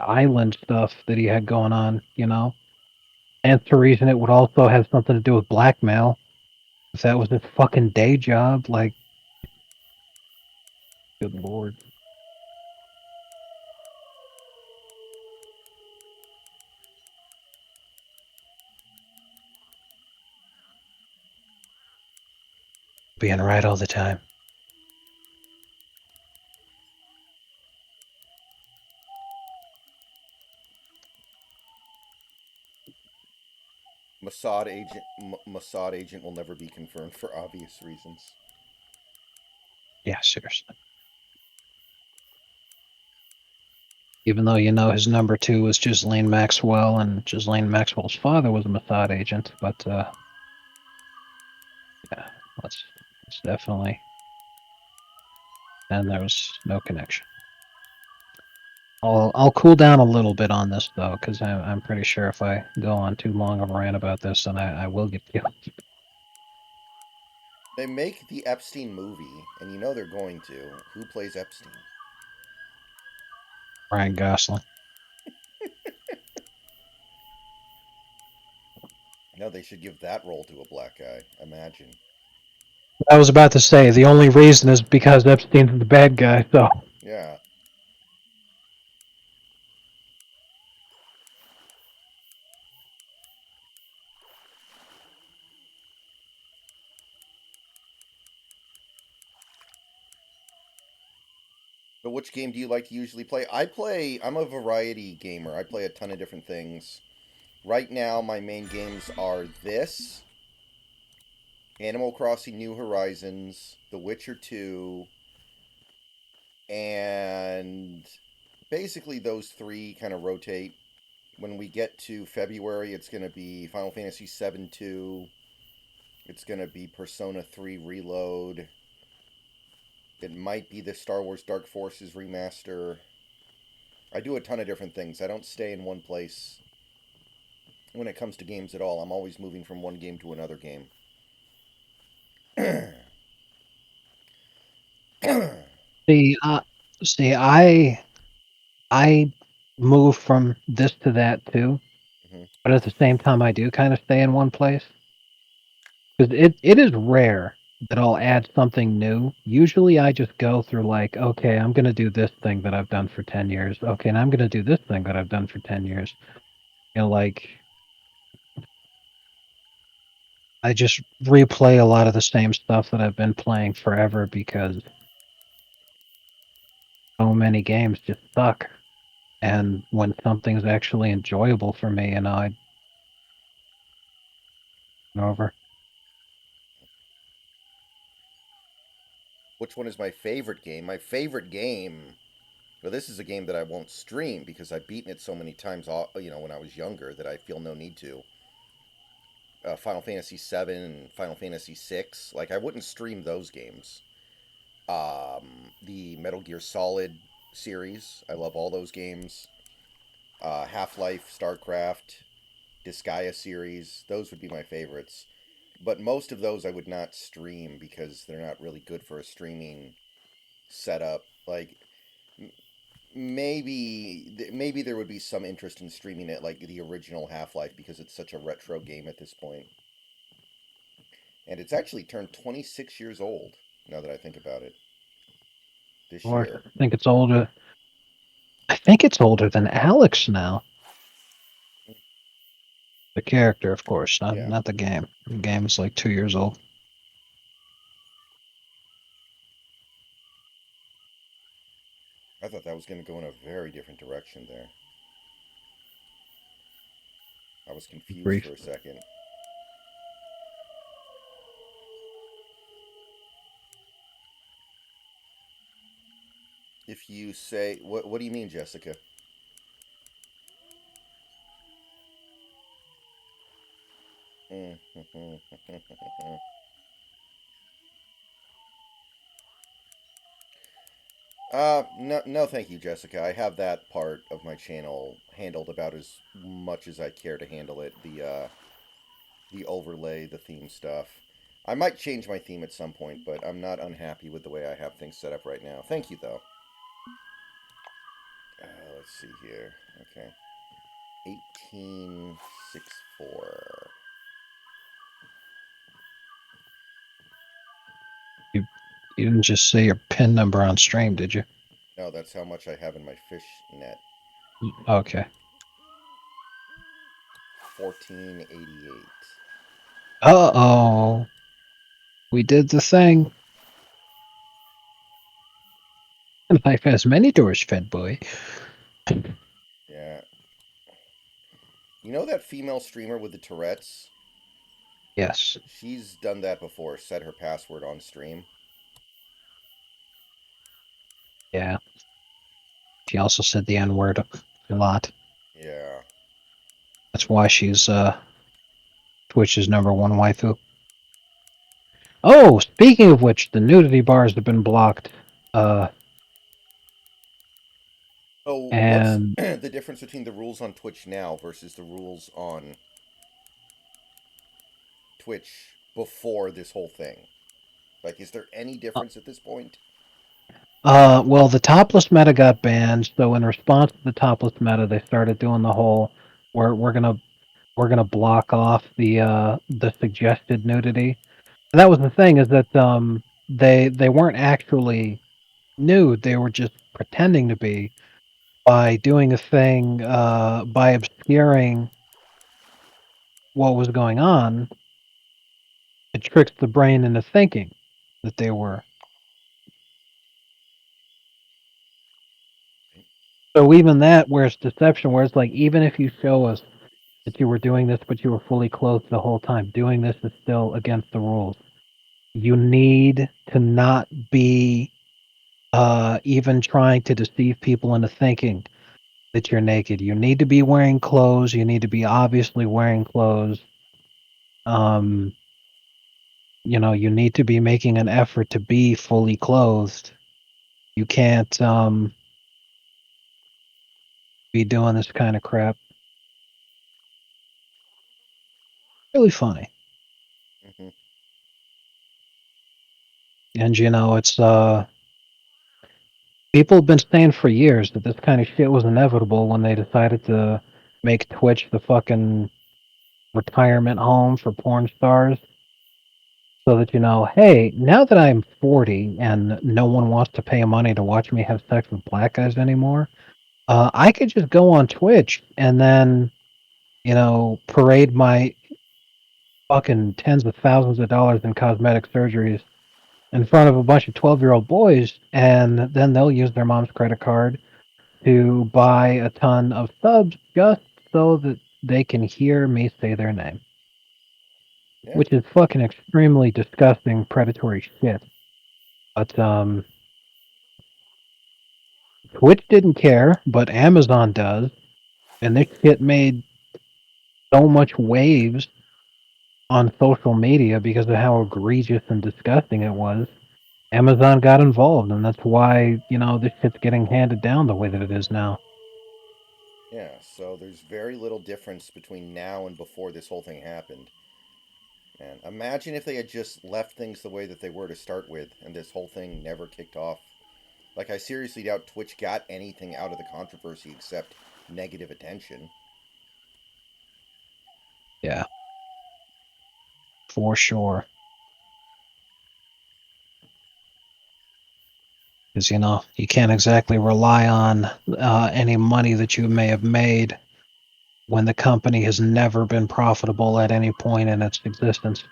island stuff that he had going on? And the reason it would also have something to do with blackmail, if that was his fucking day job, like, good lord. Being right all the time. Mossad agent will never be confirmed for obvious reasons. Yeah, seriously. Even though his number two was Ghislaine Maxwell, and Ghislaine Maxwell's father was a Mossad agent, but yeah, let's definitely. And there was no connection. I'll cool down a little bit on this though, because I'm pretty sure if I go on too long of a rant about this, then I will get killed. They make the Epstein movie, and you know they're going to. Who plays Epstein? Ryan Gosling. No, they should give that role to a black guy. Imagine. I was about to say the only reason is because Epstein's the bad guy, so. Yeah. But which game do you like to usually play? I'm a variety gamer. I play a ton of different things. Right now, my main games are this. Animal Crossing New Horizons, The Witcher 2, and basically those three kind of rotate. When we get to February, it's going to be Final Fantasy VII 2. It's going to be Persona 3 Reload. It might be the Star Wars Dark Forces remaster. I do a ton of different things. I don't stay in one place when it comes to games at all. I'm always moving from one game to another game. See, I move from this to that too, Mhm. but at the same time, I do kind of stay in one place because it is rare that I'll add something new. Usually, I just go through like, okay, I'm gonna do this thing that I've done for 10 years. Okay, and I'm gonna do this thing that I've done for 10 years. Like I just replay a lot of the same stuff that I've been playing forever because so many games just suck. And when something's actually enjoyable for me, and I over. Which one is my favorite game? My favorite game. Well, this is a game that I won't stream because I've beaten it so many times, when I was younger that I feel no need to. Final Fantasy VII and Final Fantasy VI. Like I wouldn't stream those games. The Metal Gear Solid series. I love all those games. Half Life, StarCraft, Disgaea series. Those would be my favorites. But most of those I would not stream because they're not really good for a streaming setup. Like maybe there would be some interest in streaming it like the original Half-Life because it's such a retro game at this point. And it's actually turned 26 years old now that I think about it this Or year. I think it's older. I think it's older than Alex now. The character, of course, not Yeah. not the game. The game is like 2 years old. I thought that was going to go in a very different direction there. I was confused Brief. for a second. If you say what do you mean, Jessica? No, thank you, Jessica. I have that part of my channel handled about as much as I care to handle it. The overlay, the theme stuff. I might change my theme at some point, but I'm not unhappy with the way I have things set up right now. Thank you, though. Let's see here. Okay. 1864. You didn't just say your PIN number on stream, did you? No, that's how much I have in my fish net. Okay. 1488. Uh-oh. We did the thing. Life has many doors, Fed boy. Yeah. You know that female streamer with the Tourette's? Yes. She's done that before, set her password on stream. Yeah. She also said the N-word a lot. Yeah. That's why she's Twitch's #1 waifu. Oh, speaking of which, the nudity bars have been blocked. So, what's And the difference between the rules on Twitch now versus the rules on Twitch before this whole thing? Like, is there any difference at this point? well, the topless meta got banned, so in response to the topless meta, they started doing the whole we're gonna block off the suggested nudity. And that was the thing is that they weren't actually nude; they were just pretending to be by doing a thing by obscuring what was going on. It tricks the brain into thinking that they were. So even that, where it's deception, where it's like even if you show us that you were doing this, but you were fully clothed the whole time, doing this is still against the rules. you need to not be even trying to deceive people into thinking that you're naked. You need to be wearing clothes. You need to be obviously wearing clothes. Um, you need to be making an effort to be fully clothed. You can't be doing this kind of crap. Really funny. Hmm. And it's people have been saying for years that this kind of shit was inevitable when they decided to make Twitch the fucking retirement home for porn stars. So that hey, now that I'm 40 and no one wants to pay money to watch me have sex with black guys anymore, I could just go on Twitch and then, parade my fucking tens of thousands of dollars in cosmetic surgeries in front of a bunch of 12-year-old boys, and then they'll use their mom's credit card to buy a ton of subs just so that they can hear me say their name, Yeah. which is fucking extremely disgusting, predatory shit. But Twitch didn't care, but Amazon does, and this shit made so much waves on social media because of how egregious and disgusting it was. Amazon got involved, and that's why this shit's getting handed down the way that it is now. Yeah. So there's very little difference between now and before this whole thing happened. And imagine if they had just left things the way that they were to start with, and this whole thing never kicked off. Like, I seriously doubt Twitch got anything out of the controversy except negative attention. Yeah, for sure. Because you can't exactly rely on any money that you may have made when the company has never been profitable at any point in its existence.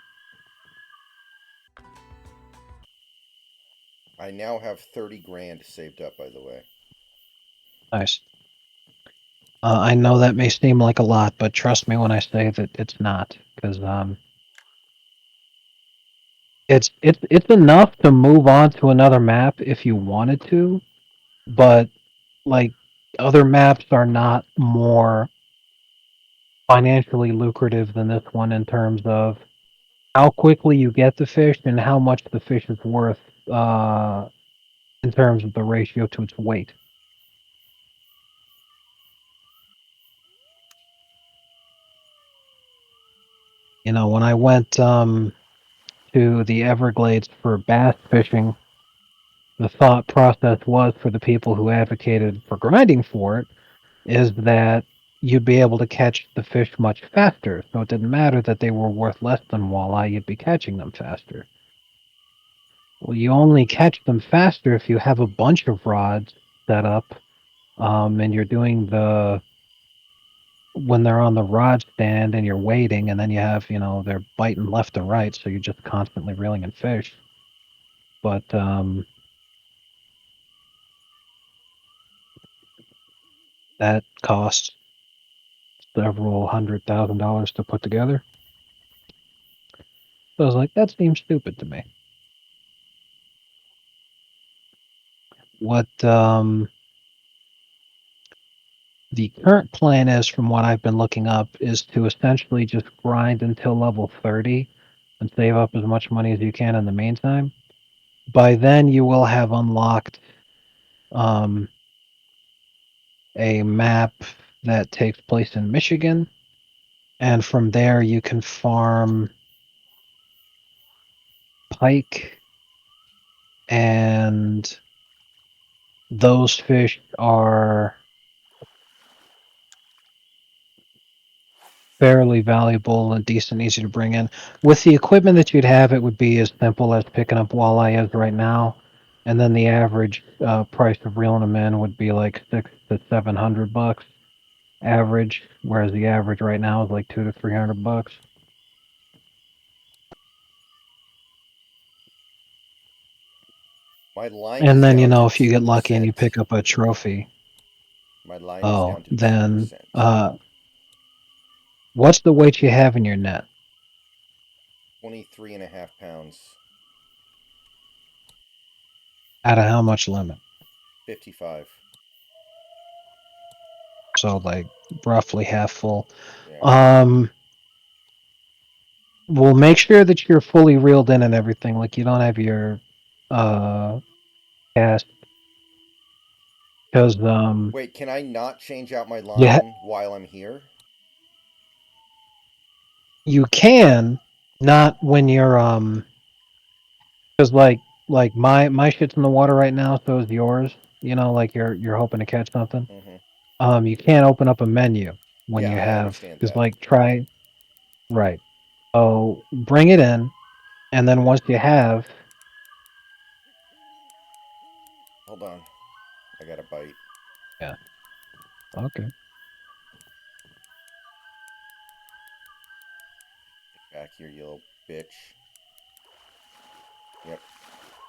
I now have 30 grand saved up, by the way. Nice. I know that may seem like a lot, but trust me when I say that it's not, because it's enough to move on to another map if you wanted to, but like other maps are not more financially lucrative than this one in terms of how quickly you get the fish and how much the fish is worth in terms of the ratio to its weight. When I went to the Everglades for bass fishing, the thought process was for the people who advocated for grinding for it is that you'd be able to catch the fish much faster. So it didn't matter that they were worth less than walleye, you'd be catching them faster. Well, you only catch them faster if you have a bunch of rods set up, and you're doing when they're on the rod stand and you're waiting, and then you have, they're biting left and right, so you're just constantly reeling in fish. But that costs several $100,000 to put together. So I was like, that seems stupid to me. What the current plan is, from what I've been looking up, is to essentially just grind until level 30 and save up as much money as you can in the meantime. By then, you will have unlocked um, a map that takes place in Michigan, and from there you can farm pike, and those fish are fairly valuable and decent, easy to bring in. With the equipment that you'd have, it would be as simple as picking up walleye as right now, and then the average price of reeling them in would be like $600 to $700 average, whereas the average right now is like $200 to $300. My line And is then down to if you get lucky and you 2%. pick up a trophy, My line is oh, down to then 2%. what's the weight you have in your net? 23.5 pounds. Out of how much limit? 55. So like roughly half full. Yeah. We'll make sure that you're fully reeled in and everything. Like you don't have your cast because Wait, can I not change out my yeah, line while I'm here? you can, not when you're because like my shit's in the water right now, so is yours. You know, like you're hoping to catch something. Hmm. You can't open up a menu when Yeah, you I have understand because that. like try right. So bring it in, and then once you have, Hold on. I got a bite. yeah, okay, Get back here, you little bitch. Yep.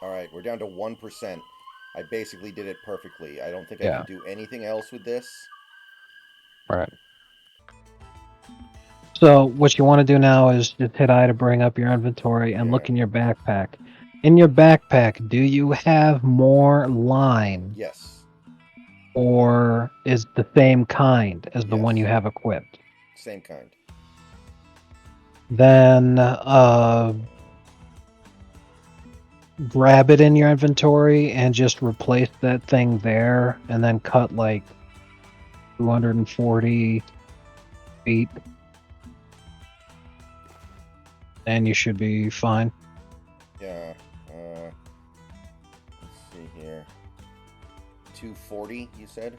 Alright, we're down to 1%. I basically did it perfectly. I don't think I can yeah, do anything else with this. right. So what you want to do now is just hit I to bring up your inventory and Yeah. look in your backpack. In your backpack, do you have more line Yes. or is the same kind as the Yes. one you have equipped? Same kind. Then grab it in your inventory and just replace that thing there and then cut like 240 feet and you should be fine. Yeah. Let's see here. 240, you said?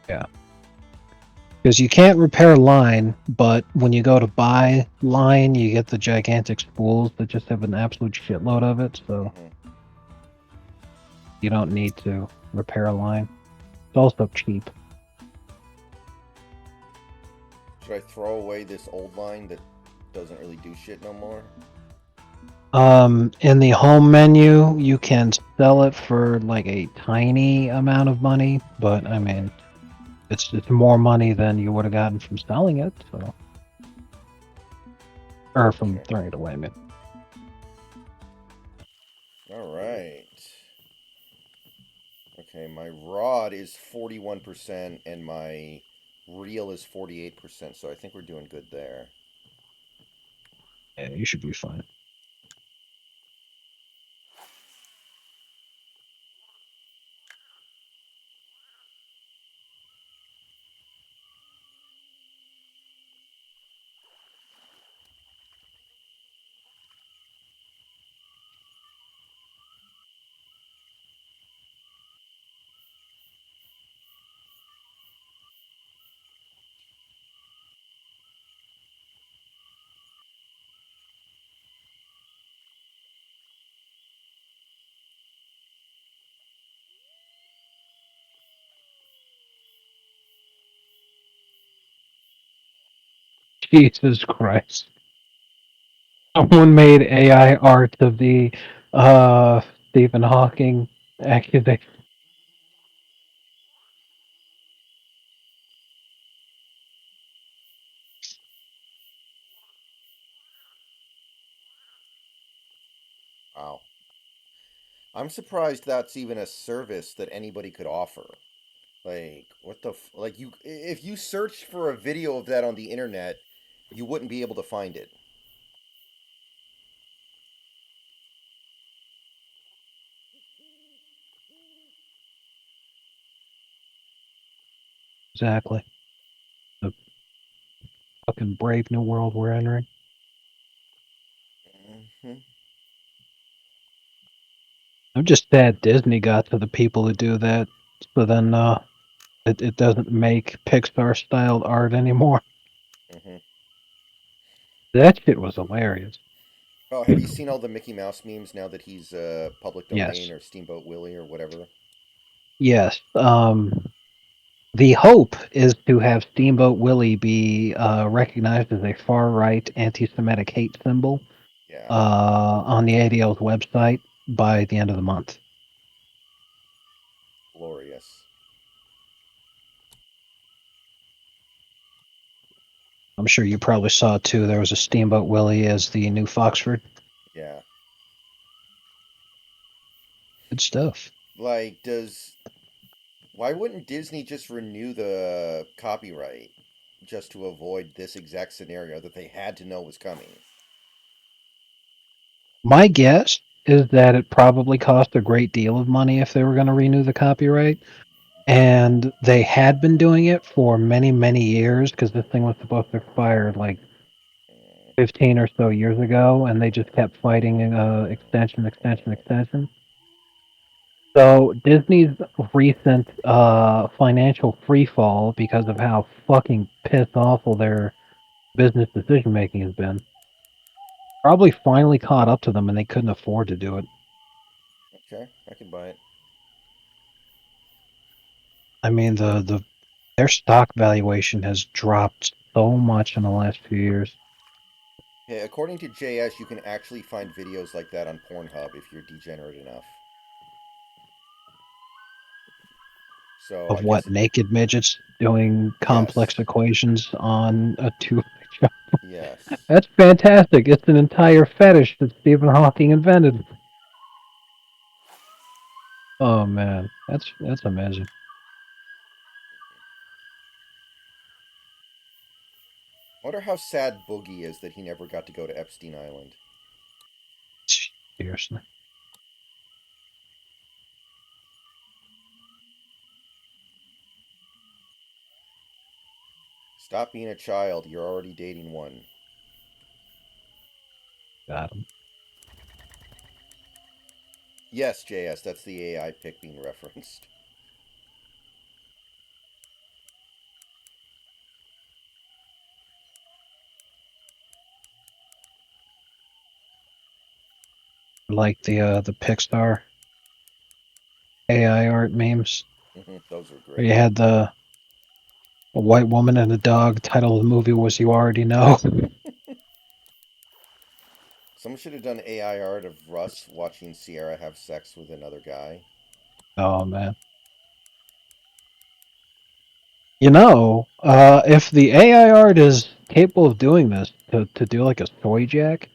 Yeah. Because you can't repair line, but when you go to buy line, you get the gigantic spools that just have an absolute shitload of it, so Hmm. you don't need to repair a line. It's also cheap. Should I throw away this old line that doesn't really do shit no more? In the home menu, you can sell it for like a tiny amount of money, but I Okay. mean, it's more money than you would have gotten from selling it, so or from Okay. throwing it away. I mean, Alright. Okay, my rod is 41% and my reel is 48%, so I think we're doing good there. yeah, you should be fine. Jesus Christ. Someone made AI art of the Stephen Hawking accusation. Wow. I'm surprised that's even a service that anybody could offer. Like, what the like you if you searched for a video of that on the internet, you wouldn't be able to find it. Exactly. The fucking brave new world we're entering. Hmm. I'm just sad Disney got to the people who do that, so then it doesn't make Pixar styled art anymore. Hmm. That shit was hilarious. Oh, have you seen all the Mickey Mouse memes now that he's public domain Yes. or Steamboat Willie or whatever? Yes. The hope is to have Steamboat Willie be recognized as a far right anti Semitic hate symbol Yeah, on the ADL's website by the end of the month. glorious. I'm sure you probably saw too. There was a Steamboat Willie as the new Foxford. Yeah. Good stuff. Like, why wouldn't Disney just renew the copyright just to avoid this exact scenario that they had to know was coming? My guess is that it probably cost a great deal of money if they were going to renew the copyright. And they had been doing it for many, many years because this thing was supposed to expire like 15 or so years ago, and they just kept fighting extension, extension, extension. So Disney's recent financial freefall because of how fucking pissed awful their business decision making has been probably finally caught up to them, and they couldn't afford to do it. Okay, I can buy it. I mean, their stock valuation has dropped so much in the last few years. Hey, according to JS, you can actually find videos like that on Pornhub if you're degenerate enough. So I Of what guess naked midgets doing complex yes, equations on a two. yes. That's fantastic. It's an entire fetish that Stephen Hawking invented. Oh man, that's amazing. Wonder how sad Boogie is that he never got to go to Epstein Island. Seriously. Stop being a child. You're already dating one. Got him. Yes, JS, that's the AI pic being referenced. Like the Pixar AI art memes. Those are Where you great. had the a white woman and a dog. Title of the movie was "You Already Know." Someone should have done AI art of Russ watching Sierra have sex with another guy. Oh man. If the AI art is capable of doing this to do like a soy jack,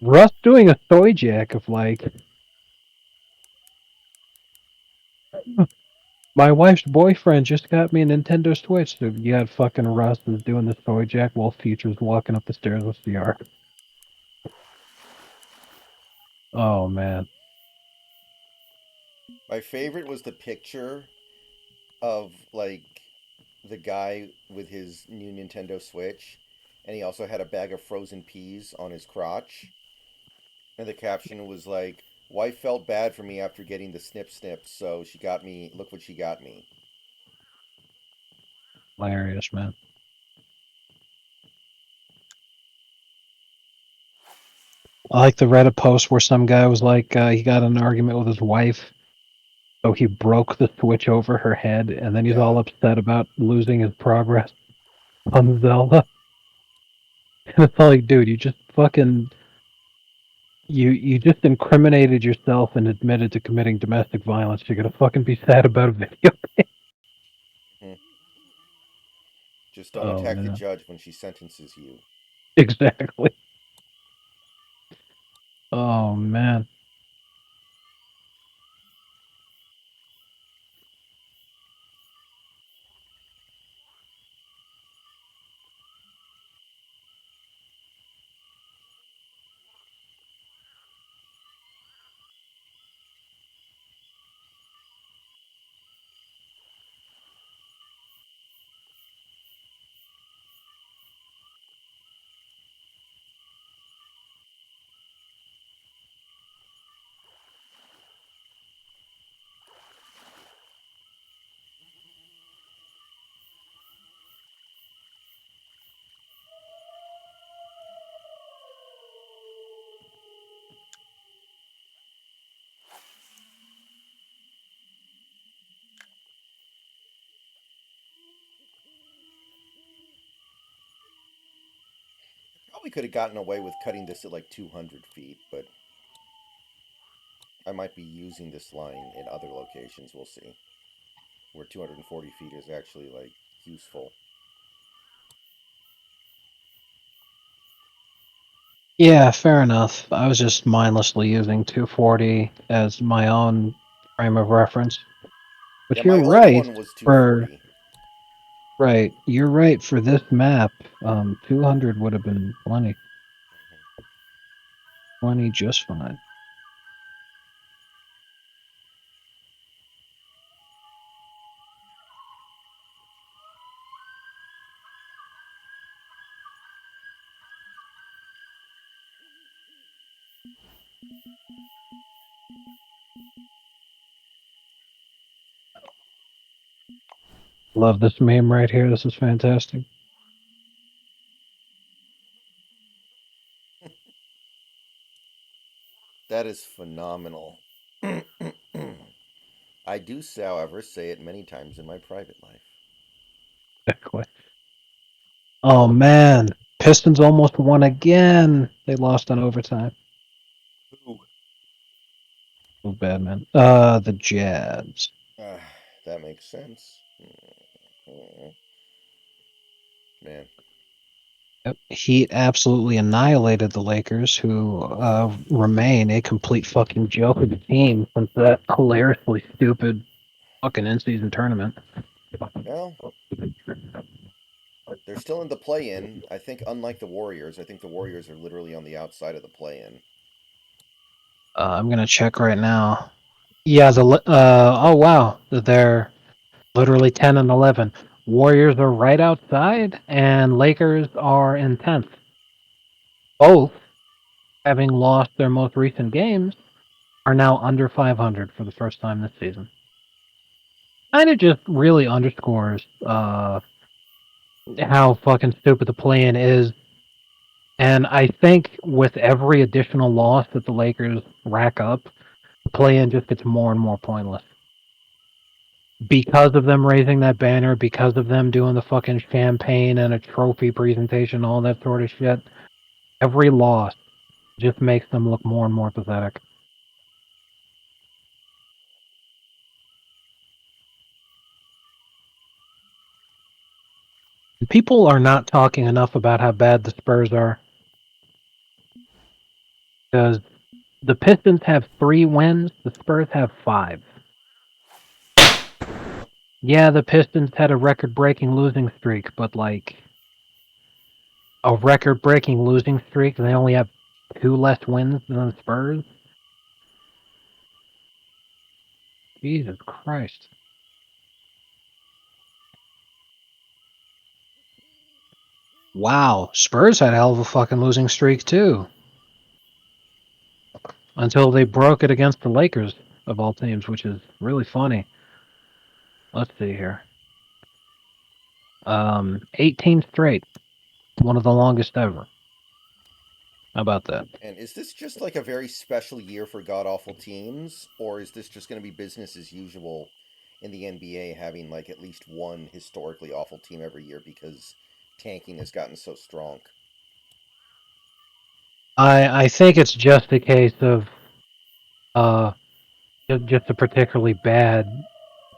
Russ doing a soy jack of like my wife's boyfriend just got me a Nintendo Switch, so you got fucking Russ is doing the soy jack while Future's walking up the stairs with CR. Oh man. My favorite was the picture of like the guy with his new Nintendo Switch, and he also had a bag of frozen peas on his crotch. And the caption was like, "Wife felt bad for me after getting the snip snips, so she got me. Look what she got me." Hilarious, man. I like the Reddit post where some guy was like, he got in an argument with his wife, so he broke the Switch over her head, and then he's Yeah. all upset about losing his progress on Zelda. And it's like, dude, you just fucking you just incriminated yourself and admitted to committing domestic violence. You're gonna fucking be sad about a video. Hmm. Just don't Oh attack the man. judge when she sentences you. Exactly. Oh man. Probably could have gotten away with cutting this at like 200 feet, but I might be using this line in other locations. We'll see. Where 240 feet is actually like useful. Yeah, fair enough. I was just mindlessly using 240 as my own frame of reference. Yeah, But you're my old right one was for 240. you're right for this map. 200 would have been plenty. 20 just fine. Love this meme right here. This is fantastic. That is phenomenal. I do, however, say it many times in my private life. Exactly. Oh man, Pistons almost won again. They lost on overtime. Ooh. Oh bad man. The Jazz. Ah, that makes sense. Mm, man. Yep. Heat absolutely annihilated the Lakers, who remain a complete fucking joke of a team since that hilariously stupid fucking in-season tournament. Well, they're still in the play-in. I think, unlike the Warriors, I think the Warriors are literally on the outside of the play-in. I'm gonna check right now. Yeah, oh wow, they're literally 10 and 11. Warriors are right outside, and Lakers are in 10th. Both, having lost their most recent games, are now under 500 for the first time this season. Kind of just really underscores how fucking stupid the plan is. And I think with every additional loss that the Lakers rack up, the play-in just gets more and more pointless. Because of them raising that banner, because of them doing the fucking champagne and a trophy presentation, all that sort of shit, every loss just makes them look more and more pathetic. People are not talking enough about how bad the Spurs are. Because the Pistons have 3 wins, the Spurs have 5. Yeah, the Pistons had a record-breaking losing streak, but like a record-breaking losing streak, they only have 2 less wins than the Spurs. Jesus Christ. Wow, Spurs had a hell of a fucking losing streak too. Until they broke it against the Lakers, of all teams, which is really funny. Let's see here. 18 straight. One of the longest ever. How about that? And is this just like a very special year for god awful teams, or is this just going to be business as usual in the NBA, having like at least one historically awful team every year because tanking has gotten so strong? I think it's just a case of uh just a particularly bad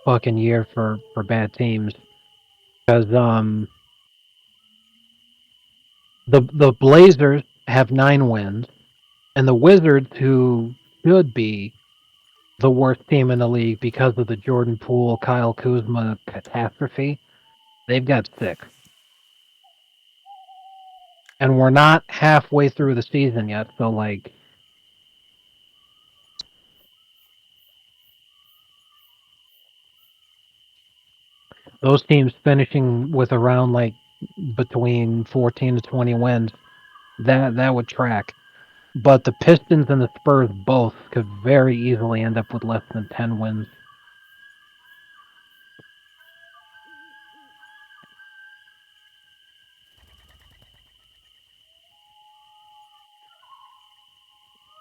fucking year for bad teams because the Blazers have 9 wins and the Wizards, who should be the worst team in the league because of the Jordan Poole, Kyle Kuzma catastrophe, they've got 6. And we're not halfway through the season yet, so like those teams finishing with around like between 14 to 20 wins, that would track. But the Pistons and the Spurs both could very easily end up with less than 10 wins.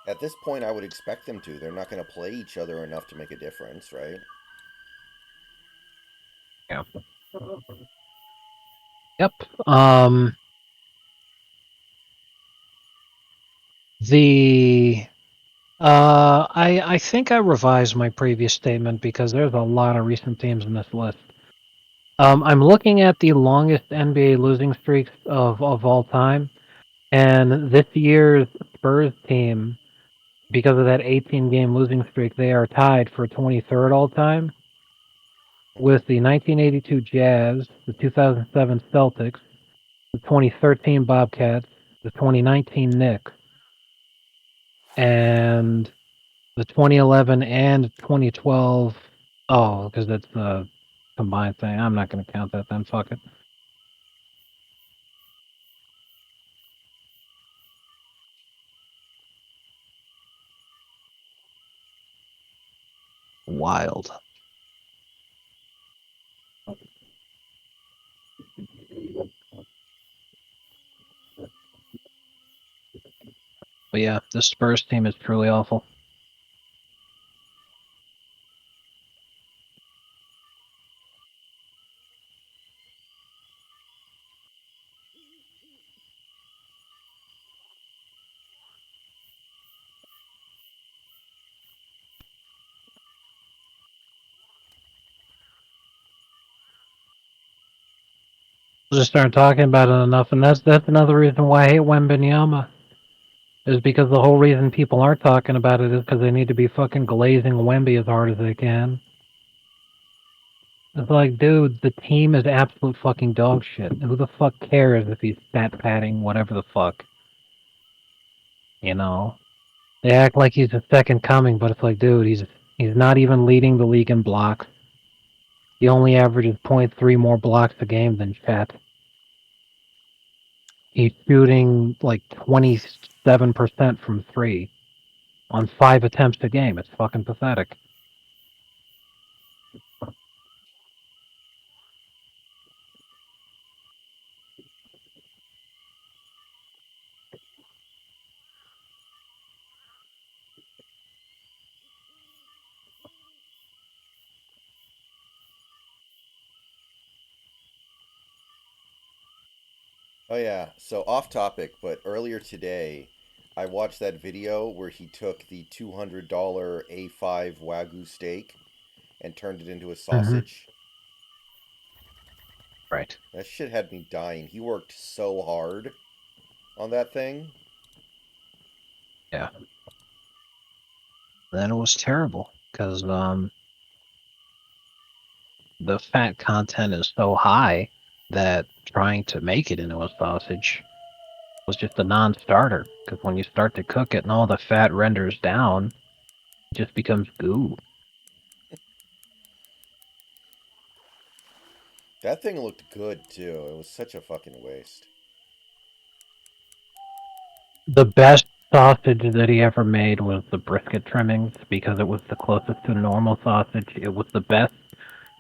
At this point, I would expect them to. They're not going to play each other enough to make a difference, right? Yeah. Yep. Um, the I think I revised my previous statement because there's a lot of recent teams in this list. I'm looking at the longest NBA losing streaks of all time, And this year's Spurs team, because of that 18-game losing streak, they are tied for 23rd all time with the 1982 Jazz, the 2007 Celtics, the 2013 Bobcats, the 2019 Knicks, and the 2011 and 2012. Oh, because it's a combined thing. I'm not going to count that then. Fuck it. Wild. But yeah, this Spurs team is truly awful. Just start talking about it enough, and that's another reason why I hate Wembenyama. Is because the whole reason people aren't talking about it is because they need to be fucking glazing Wemby as hard as they can. It's like, dude, the team is absolute fucking dog shit. Who the fuck cares if he's stat padding, whatever the fuck? You know? They act like he's a second coming, but it's like, dude, he's not even leading the league in blocks. He only averages .3 more blocks a game than Chet. He's shooting like 27% from three on 5 attempts a game. It's fucking pathetic. Oh yeah, so off topic, but earlier today I watched that video where he took the $200 A5 Wagyu steak and turned it into a Mm-hmm. sausage. Right. That shit had me dying. He worked so hard on that thing. Yeah. Then it was terrible because the fat content is so high that trying to make it into a sausage was just a non-starter. Because when you start to cook it and all the fat renders down, it just becomes goo. That thing looked good too. It was such a fucking waste. The best sausage that he ever made was the brisket trimmings because it was the closest to normal sausage. It was the best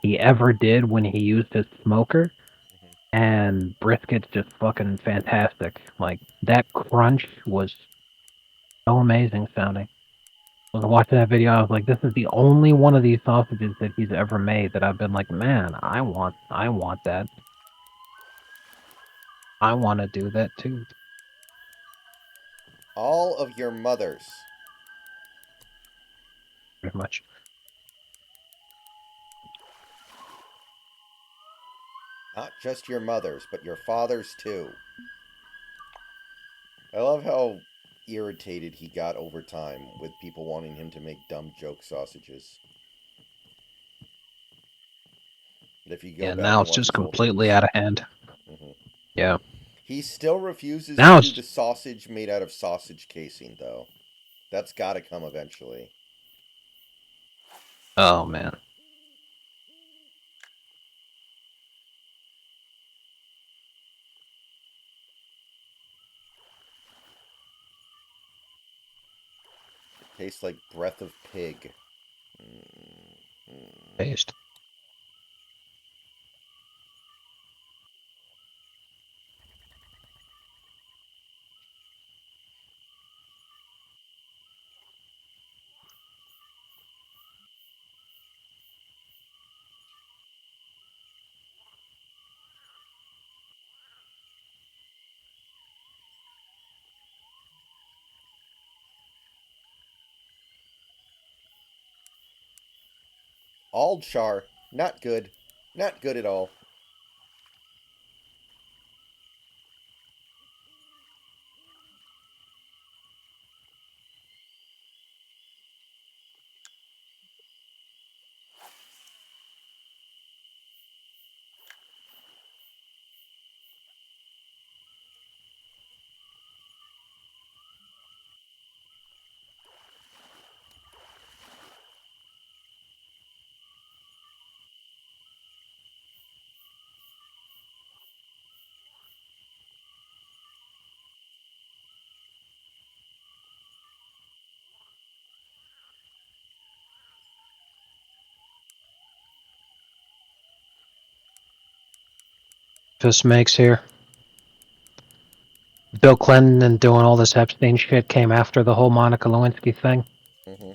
he ever did when he used his smoker, Mhm. and brisket's just fucking fantastic. Like that crunch was so amazing sounding. I was watching that video, I was like, this is the only one of these sausages that he's ever made that I've been like, man, I want that. I want to do that too. All of your mothers. Pretty much. Not just your mothers, but your fathers too. I love how irritated he got over time with people wanting him to make dumb joke sausages. If you go Yeah, back now and it's watch just his old completely things. out of hand. Hmm. Yeah. He still refuses to Now do it's the sausage made out of sausage casing, though. That's gotta come eventually. oh man. Tastes like breath of pig. Mm, mm. Taste. All char. Not good. Not good at all. Fist makes here. Bill Clinton and doing all this Epstein shit came after the whole Monica Lewinsky thing. Mm-hmm.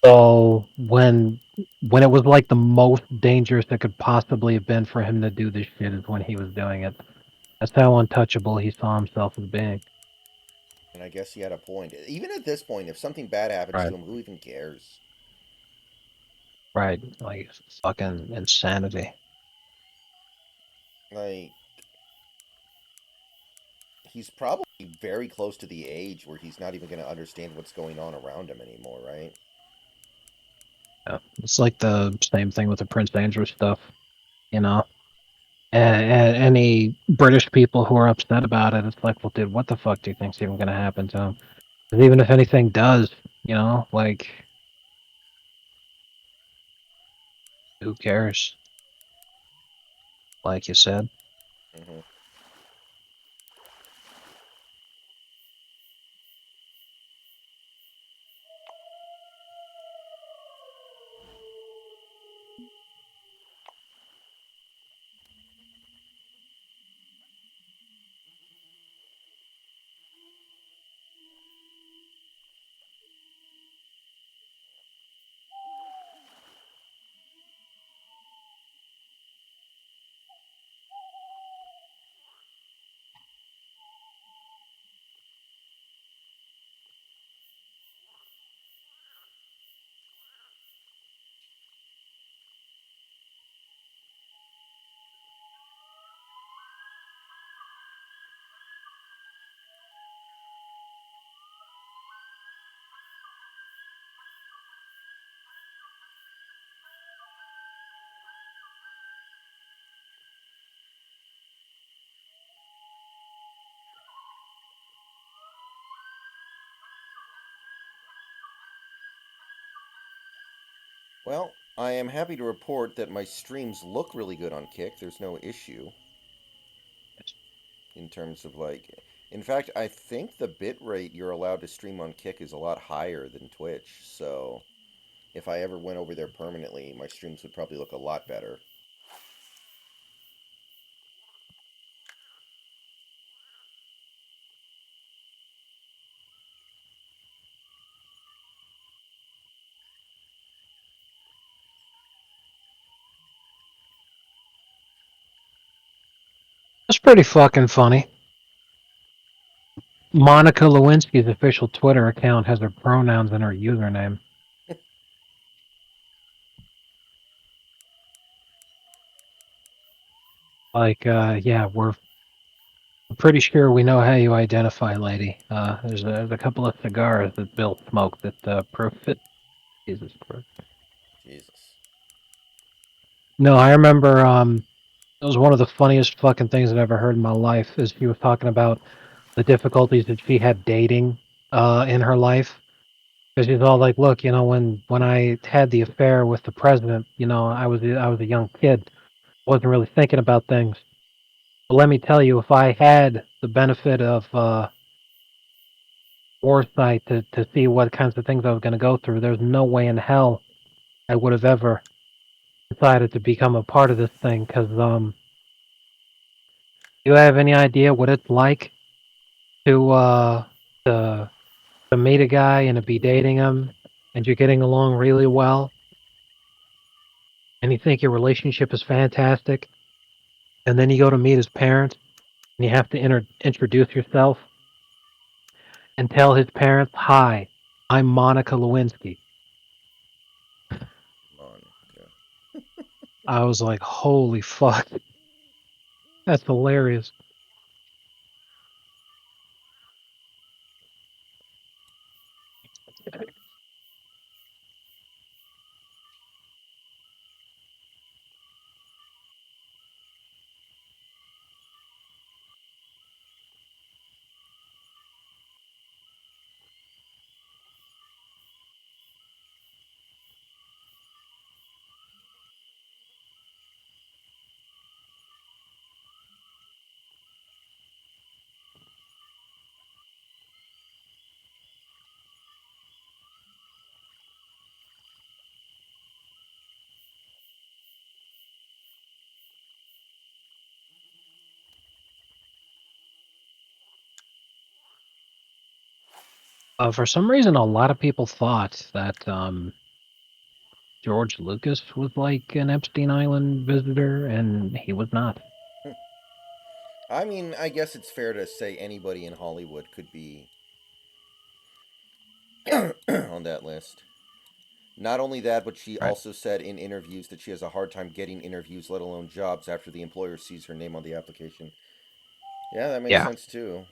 So when it was like the most dangerous it could possibly have been for him to do this shit is when he was doing it. That's how untouchable he saw himself as being. And I guess he had a point. Even at this point, if something bad happens Right. to him, who even cares? Right. Like fucking insanity. Like, he's probably very close to the age where he's not even going to understand what's going on around him anymore, right? Yeah. It's like the same thing with the Prince Andrew stuff, you know. And any British people who are upset about it, it's like, well, dude, what the fuck do you think's even gonna happen to him? 'Cause even if anything does, you know, like, who cares? Like you said. Mm-hmm. Well, I am happy to report that my streams look really good on Kick. There's no issue in terms of like. In fact, I think the bit rate you're allowed to stream on Kick is a lot higher than Twitch. So if I ever went over there permanently, my streams would probably look a lot better. It's pretty fucking funny. Monica Lewinsky's official Twitter account has her pronouns in her username. Like, yeah, we're pretty sure we know how you identify, lady. There's a couple of cigars that Bill smoked that prove it. Jesus Christ. Jesus. No, I remember it was one of the funniest fucking things I've ever heard in my life is she was talking about the difficulties that she had dating in her life. Because she's all like, look, you know, when I had the affair with the president, you know, I was a young kid, wasn't really thinking about things. But let me tell you, if I had the benefit of foresight to see what kinds of things I was going to go through, there's no way in hell I would have ever decided to become a part of this thing. Because do you have any idea what it's like to to meet a guy and to be dating him, and you're getting along really well, and you think your relationship is fantastic, and then you go to meet his parents, and you have to introduce yourself and tell his parents, "Hi, I'm Monica Lewinsky." Monica. I was like, "Holy fuck, that's hilarious." For some reason, a lot of people thought that George Lucas was like an Epstein Island visitor, and he was not. I mean, I guess it's fair to say anybody in Hollywood could be on that list. Not only that, but she Right. also said in interviews that she has a hard time getting interviews, let alone jobs, after the employer sees her name on the application. Yeah, that makes Yeah. sense too.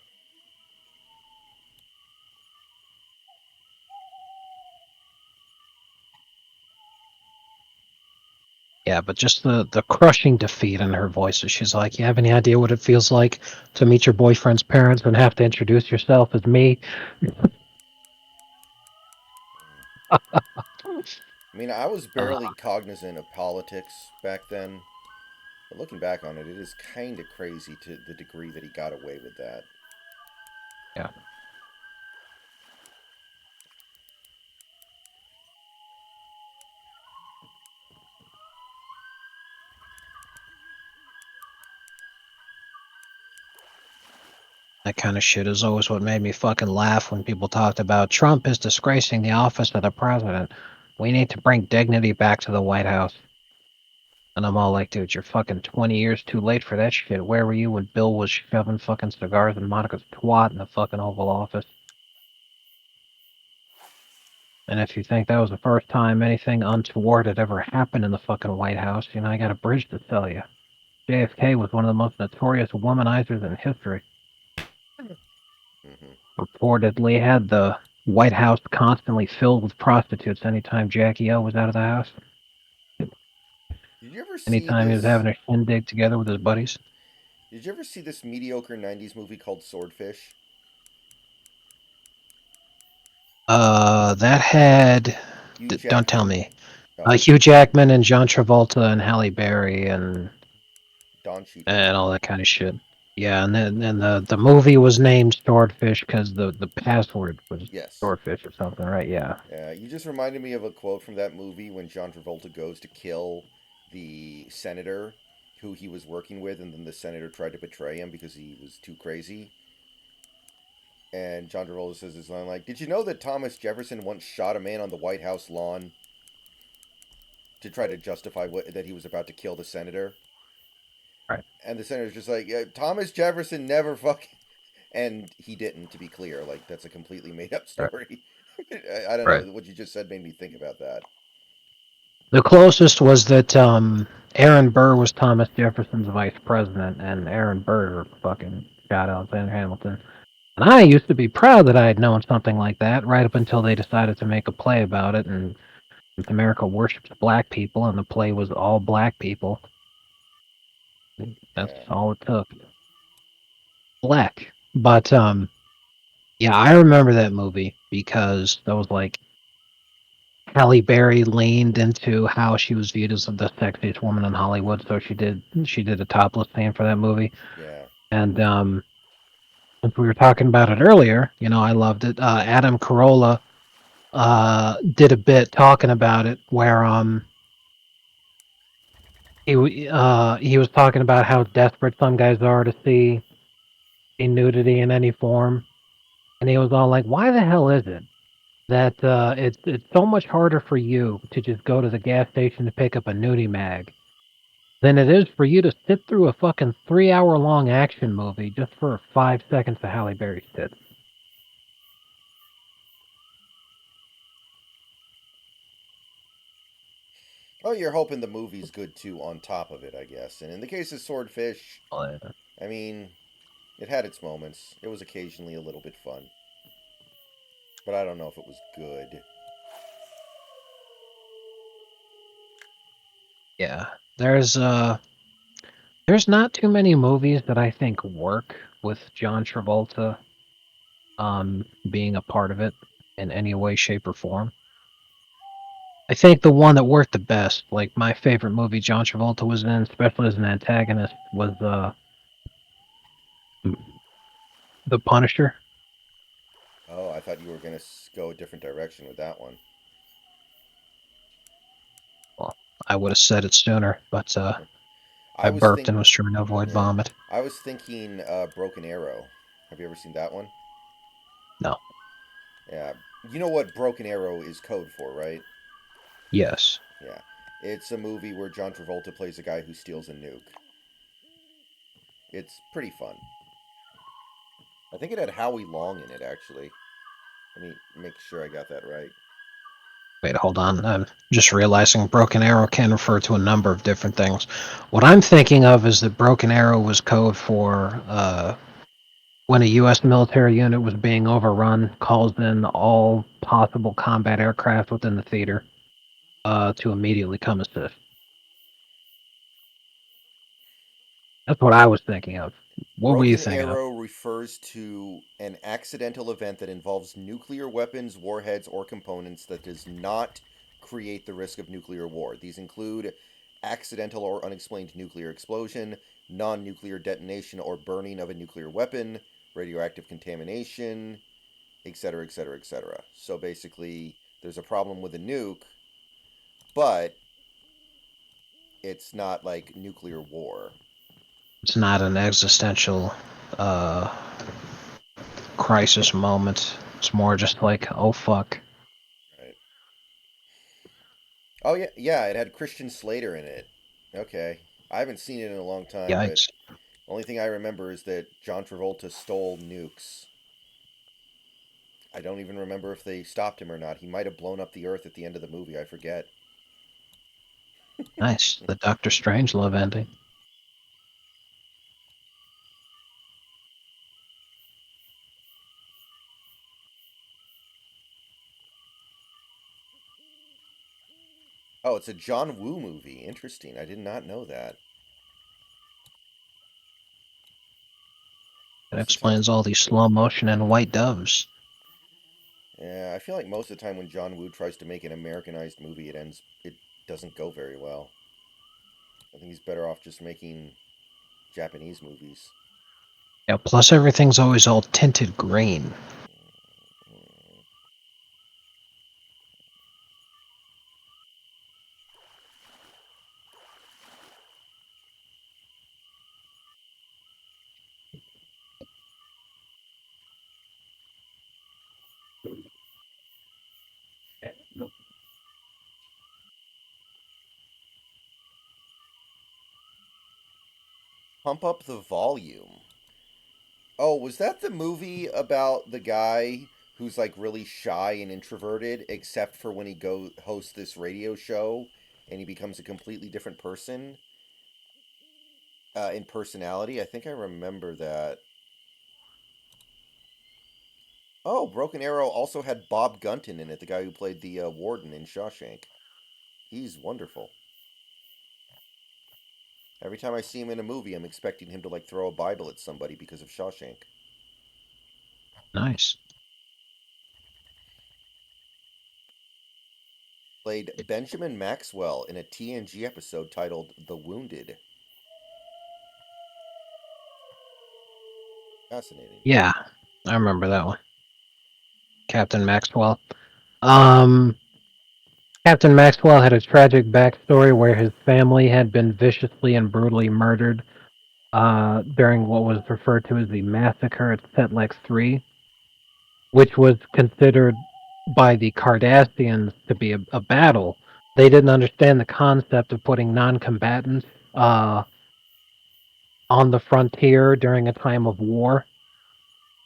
Yeah, but just the crushing defeat in her voice. She's like, "You have any idea what it feels like to meet your boyfriend's parents and have to introduce yourself as me?" I mean, I was Uh, barely cognizant of politics back then, but looking back on it, it is kind of crazy to the degree that he got away with that. yeah. That kind of shit is always what made me fucking laugh when people talked about Trump is disgracing the office of the president. We need to bring dignity back to the White House. And I'm all like, dude, you're fucking 20 years too late for that shit. Where were you when Bill was shoving fucking cigars in Monica's twat in the fucking Oval Office? And if you think that was the first time anything untoward had ever happened in the fucking White House, you know, I got a bridge to tell you. JFK was one of the most notorious womanizers in history. Hmm. Reportedly had the White House constantly filled with prostitutes anytime Jackie O was out of the house. Did you ever see Anytime he was this? having a shindig together with his buddies. Did you ever see this mediocre '90s movie called Swordfish? That had. Hugh Don't tell Jackman. me. Oh, Hugh Jackman and John Travolta and Halle Berry Don Cheadle. and all that kind of shit. Yeah, and then and the movie was named Swordfish because the password was Yes. Swordfish or something, right? Yeah. You just reminded me of a quote from that movie when John Travolta goes to kill the senator who he was working with, and then the senator tried to betray him because he was too crazy. And John Travolta says this line like, "Did you know that Thomas Jefferson once shot a man on the White House lawn to try to justify that he was about to kill the senator?" Right. And the senator's just like, yeah, "Thomas Jefferson never fucking," and he didn't. To be clear, like that's a completely made up Right. story. I don't Right. know what you just said made me think about that. The closest was that Aaron Burr was Thomas Jefferson's vice president, and Aaron Burr fucking shot Alexander Hamilton. And I used to be proud that I had known something like that, right up until they decided to make a play about it, and America worships black people, and the play was all black people. That's Yeah. all it took. Black. But yeah, I remember that movie because that was like Halle Berry leaned into how she was viewed as the sexiest woman in Hollywood, so she did a topless scene for that movie. Yeah. And if we were talking about it earlier, you know, I loved it. Adam Carolla did a bit talking about it where he was talking about how desperate some guys are to see nudity in any form, and he was all like, "Why the hell is it that it's so much harder for you to just go to the gas station to pick up a nudie mag than it is for you to sit through a fucking 3 hour long action movie just for 5 seconds of Halle Berry's tits?" Oh, you're hoping the movie's good too on top of it, I guess. And in the case of Swordfish, I mean, it had its moments. It was occasionally a little bit fun. But I don't know if it was good. Yeah, there's not too many movies that I think work with John Travolta being a part of it in any way, shape, or form. I think the one that worked the best, like my favorite movie John Travolta was in, especially as an antagonist, was The Punisher. Oh, I thought you were going to go a different direction with that one. Well, I would have said it sooner, but I I was burped think and was trying to avoid eh, vomit. I was thinking Broken Arrow. Have you ever seen that one? No. Yeah. You know what Broken Arrow is code for, right? Yes. Yeah. It's a movie where John Travolta plays a guy who steals a nuke. It's pretty fun. I think it had Howie Long in it, actually. Let me make sure I got that right. Wait, hold on. I'm just realizing Broken Arrow can refer to a number of different things. What I'm thinking of is that Broken Arrow was code for when a U.S. military unit was being overrun, calls in all possible combat aircraft within the theater to immediately come assist. That's what I was thinking of. What were you Broken thinking of? Arrow refers to an accidental event that involves nuclear weapons, warheads, or components that does not create the risk of nuclear war. These include accidental or unexplained nuclear explosion, non nuclear detonation or burning of a nuclear weapon, radioactive contamination, etc., etc., etc. So basically, there's a problem with a nuke, but it's not like nuclear war. It's not an existential uh, crisis moment. It's more just like, oh fuck, Right. Oh yeah, yeah. It had Christian Slater in it. Okay, I haven't seen it in a long time, but yikes. only thing I remember is that John Travolta stole nukes. I don't even remember if they stopped him or not. He might have blown up the Earth at the end of the movie. I forget. Nice. The Doctor Strangelove ending. Oh, it's a John Woo movie. Interesting. I did not know that. That Most of the time, explains all these slow motion and white doves. yeah, I feel like most of the time when John Woo tries to make an Americanized movie, it doesn't go very well. I think he's better off just making Japanese movies. Yeah, plus everything's always all tinted green. Pump Up the Volume. Oh, was that the movie about the guy who's like really shy and introverted, except for when he go hosts this radio show and he becomes a completely different person in personality? I think I remember that. Oh, Broken Arrow also had Bob Gunton in it, the guy who played the warden in Shawshank. He's wonderful. Every time I see him in a movie, I'm expecting him to like throw a Bible at somebody because of Shawshank. Nice. Played Benjamin Maxwell in a TNG episode titled The Wounded. Fascinating. Yeah, I remember that one. Captain Maxwell. Um, Captain Maxwell had a tragic backstory where his family had been viciously and brutally murdered during what was referred to as the massacre at Setlex 3, which was considered by the Cardassians to be a battle. They didn't understand the concept of putting non combatants uh, on the frontier during a time of war.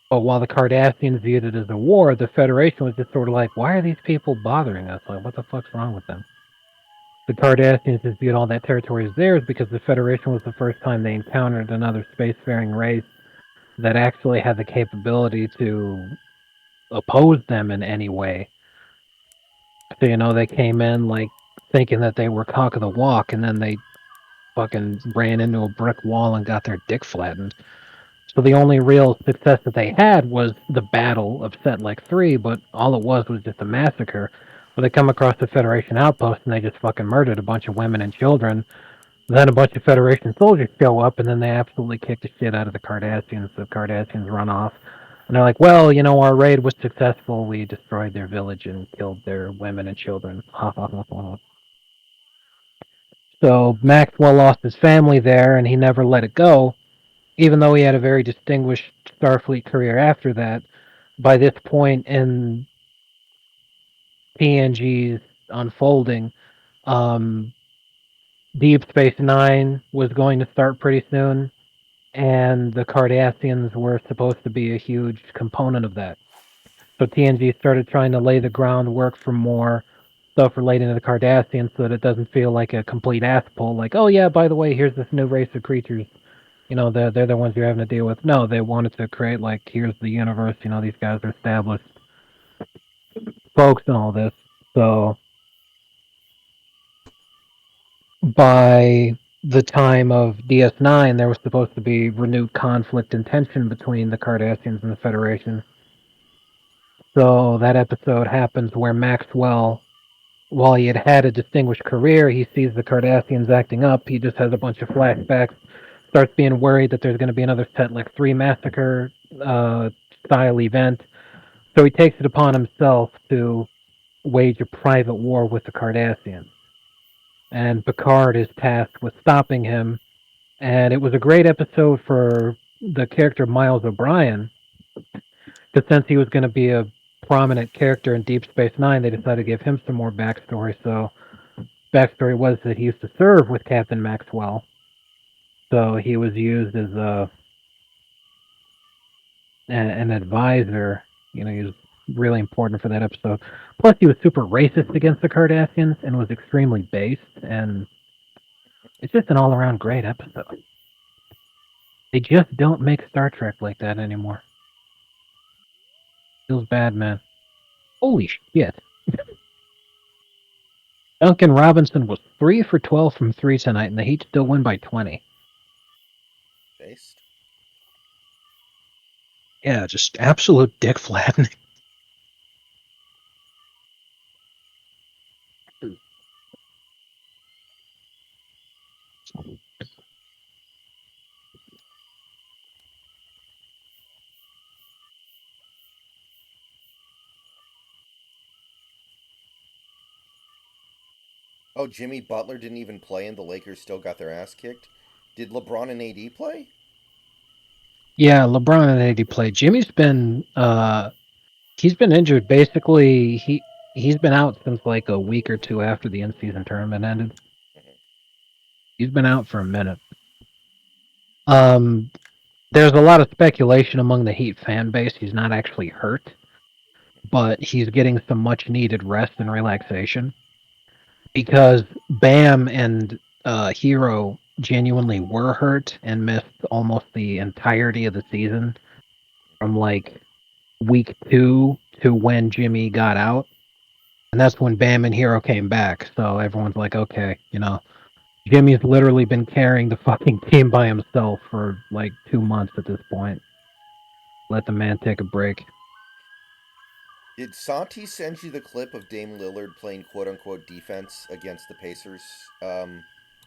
But while the Cardassians viewed it as a war, the Federation was just sort of like, why are these people bothering us? Like, what the fuck's wrong with them? The Cardassians just viewed all that territory as theirs because the Federation was the first time they encountered another spacefaring race that actually had the capability to oppose them in any way. So, they came in like thinking that they were cock of the walk, and then they fucking ran into a brick wall and got their dick flattened. So the only real success that they had was the Battle of Setlex 3, but all it was just a massacre. Where they come across the Federation outpost and they just fucking murdered a bunch of women and children. Then a bunch of Federation soldiers show up and then they absolutely kick the shit out of the Cardassians. The Cardassians run off. And they're like, well, our raid was successful. We destroyed their village and killed their women and children. So Maxwell lost his family there and he never let it go, even though he had a very distinguished Starfleet career after that. by this point in TNG's unfolding, um, Deep Space Nine was going to start pretty soon, and the Cardassians were supposed to be a huge component of that. So TNG started trying to lay the groundwork for more stuff relating to the Cardassians so that it doesn't feel like a complete ass pull, like, oh yeah, by the way, here's this new race of creatures. They're the ones you're having to deal with. No, they wanted to create, like, here's the universe, these guys are established folks and all this. So by the time of DS9, there was supposed to be renewed conflict and tension between the Cardassians and the Federation. So that episode happens where Maxwell, while he had had a distinguished career, he sees the Cardassians acting up. He just has a bunch of flashbacks, starts being worried that there's going to be another Setlik 3 massacre style event. So he takes it upon himself to wage a private war with the Cardassians. And Picard is tasked with stopping him. And it was a great episode for the character Miles O'Brien, because since he was going to be a prominent character in Deep Space Nine, they decided to give him some more backstory. So backstory was that he used to serve with Captain Maxwell, so he was used as an advisor. He was really important for that episode. Plus, he was super racist against the Cardassians and was extremely based, and it's just an all-around great episode. They just don't make Star Trek like that anymore. Feels bad, man. Holy shit. Duncan Robinson was 3 for 12 from 3 tonight, and the Heat still win by 20. Based. Yeah, just absolute dick flattening. Oh, Jimmy Butler didn't even play and the Lakers still got their ass kicked? Did LeBron and AD play? Yeah, LeBron and AD played. Jimmy's been he's been injured. Basically, he's been out since like a week or two after the in-season tournament ended. He's been out for a minute. There's a lot of speculation among the Heat fan base. He's not actually hurt, but he's getting some much needed rest and relaxation because Bam and Hero genuinely were hurt and missed almost the entirety of the season from like week 2 to when Jimmy got out. And that's when Bam and Hero came back. So everyone's like, okay, Jimmy's literally been carrying the fucking team by himself for like 2 months at this point. Let the man take a break. Did Santi send you the clip of Dame Lillard playing quote unquote defense against the Pacers No,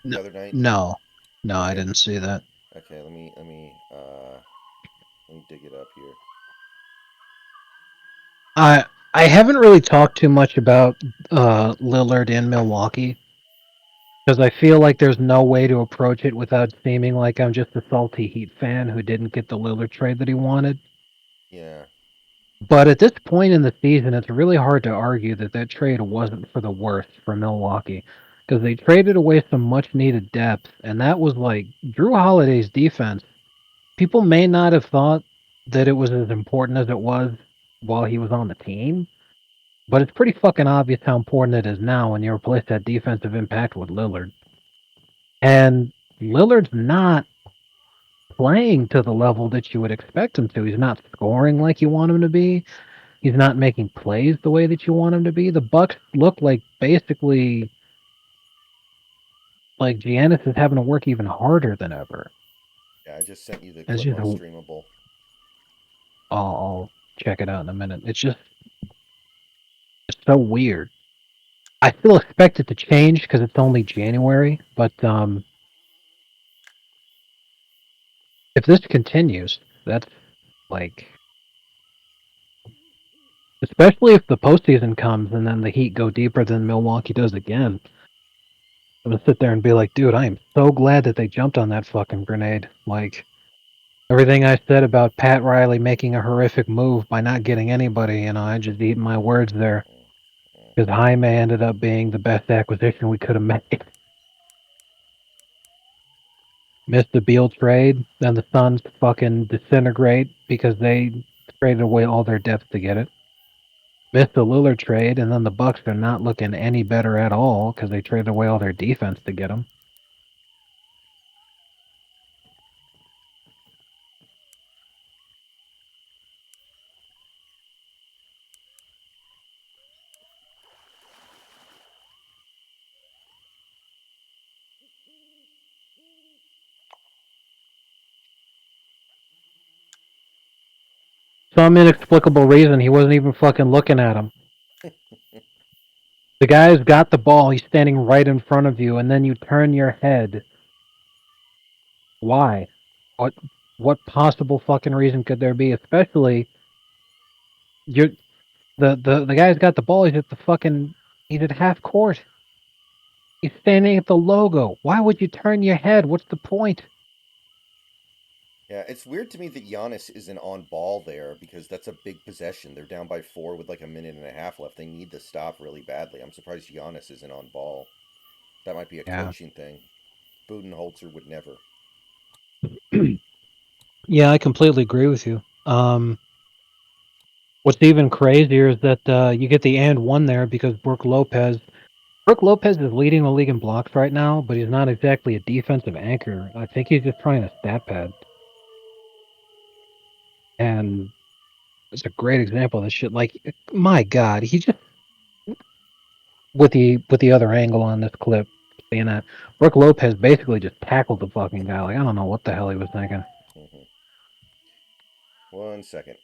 the other night? no, no, I Okay. didn't see that. Okay, let me dig it up here. I haven't really talked too much about Lillard in Milwaukee because I feel like there's no way to approach it without seeming like I'm just a salty Heat fan who didn't get the Lillard trade that he wanted. Yeah. But at this point in the season, it's really hard to argue that that trade wasn't for the worst for Milwaukee because they traded away some much needed depth, and that was like Drew Holiday's defense. People may not have thought that it was as important as it was while he was on the team, but it's pretty fucking obvious how important it is now when you replace that defensive impact with Lillard. And Lillard's not playing to the level that you would expect him to. He's not scoring like you want him to be. He's not making plays the way that you want him to be. The Bucks look like basically like Giannis is having to work even harder than ever. Yeah, I just sent you the It's clip just on Streamable. I'll check it out in a minute. It's so weird. I still expect it to change because it's only January, but if this continues, that's like, especially if the postseason comes and then the Heat go deeper than Milwaukee does again. I'm gonna sit there and be like, dude, I am so glad that they jumped on that fucking grenade. Like, Everything I said about Pat Riley making a horrific move by not getting anybody, I just eat my words there. Because Jaime ended up being the best acquisition we could have made. Missed the Beal trade, then the Suns fucking disintegrate because they traded away all their depth to get it. Missed the Lillard trade, and then the Bucks are not looking any better at all because they traded away all their defense to get him. Some inexplicable reason he wasn't even fucking looking at him. The guy's got the ball, he's standing right in front of you, and then you turn your head. Why? What what possible fucking reason could there be? Especially you're the guy's got the ball, he's at half court. He's standing at the logo. Why would you turn your head? What's the point? Yeah, it's weird to me that Giannis isn't on ball there because that's a big possession. They're down by 4 with like a minute and a half left. They need to stop really badly. I'm surprised Giannis isn't on ball. That might be a Yeah. coaching thing. Budenholzer would never. Yeah, I completely agree with you. What's even crazier is that you get the and one there because Brooke Lopez is leading the league in blocks right now, but he's not exactly a defensive anchor. I think he's just trying to stat pad. And it's a great example of this shit. Like, my God, he just with the other angle on this clip, seeing that Brooke Lopez basically just tackled the fucking guy. Like, I don't know what the hell he was thinking. 1 second.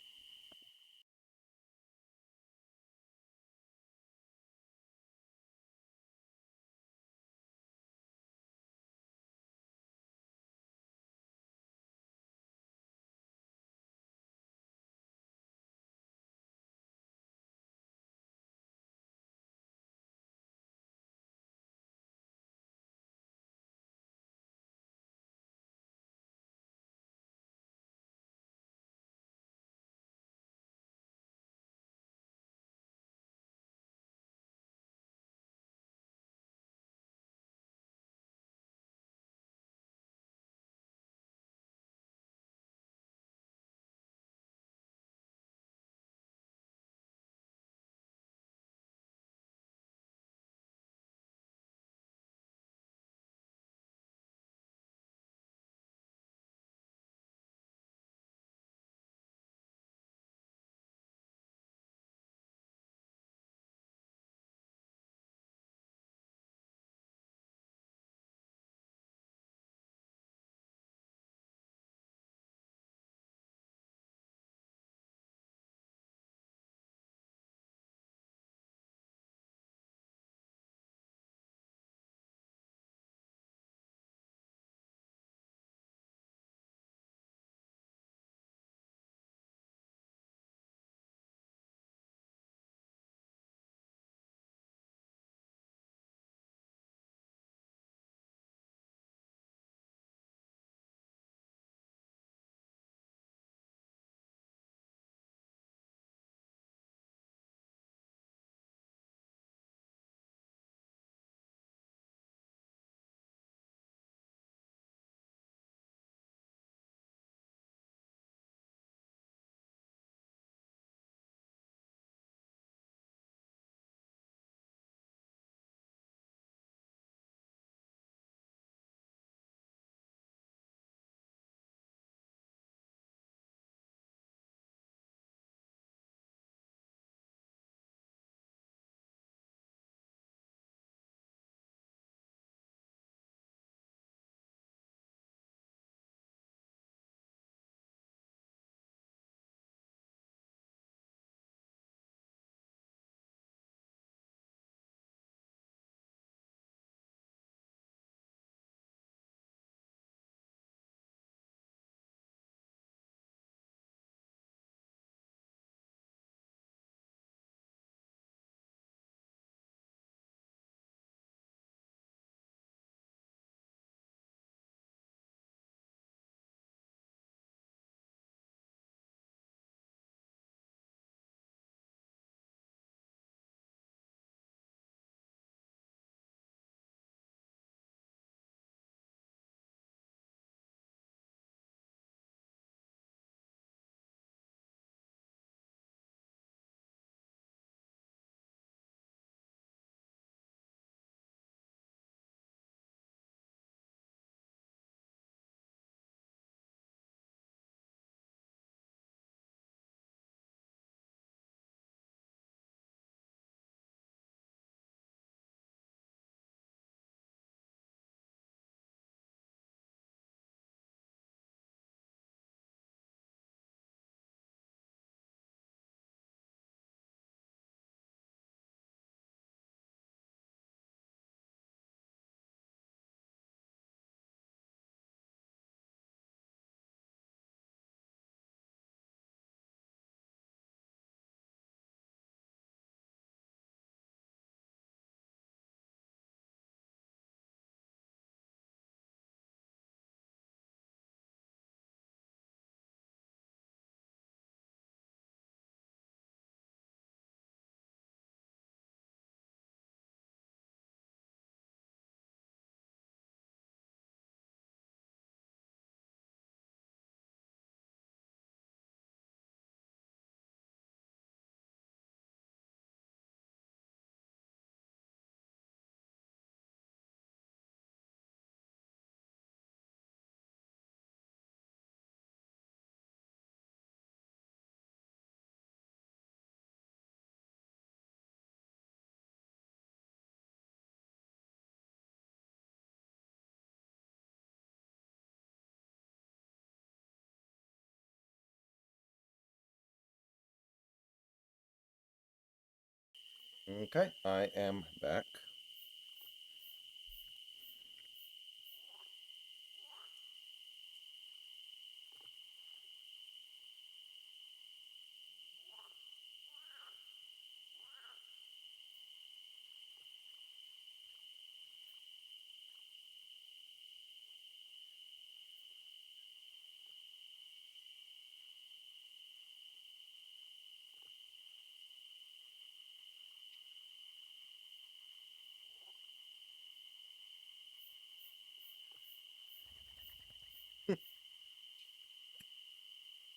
Okay, I am back.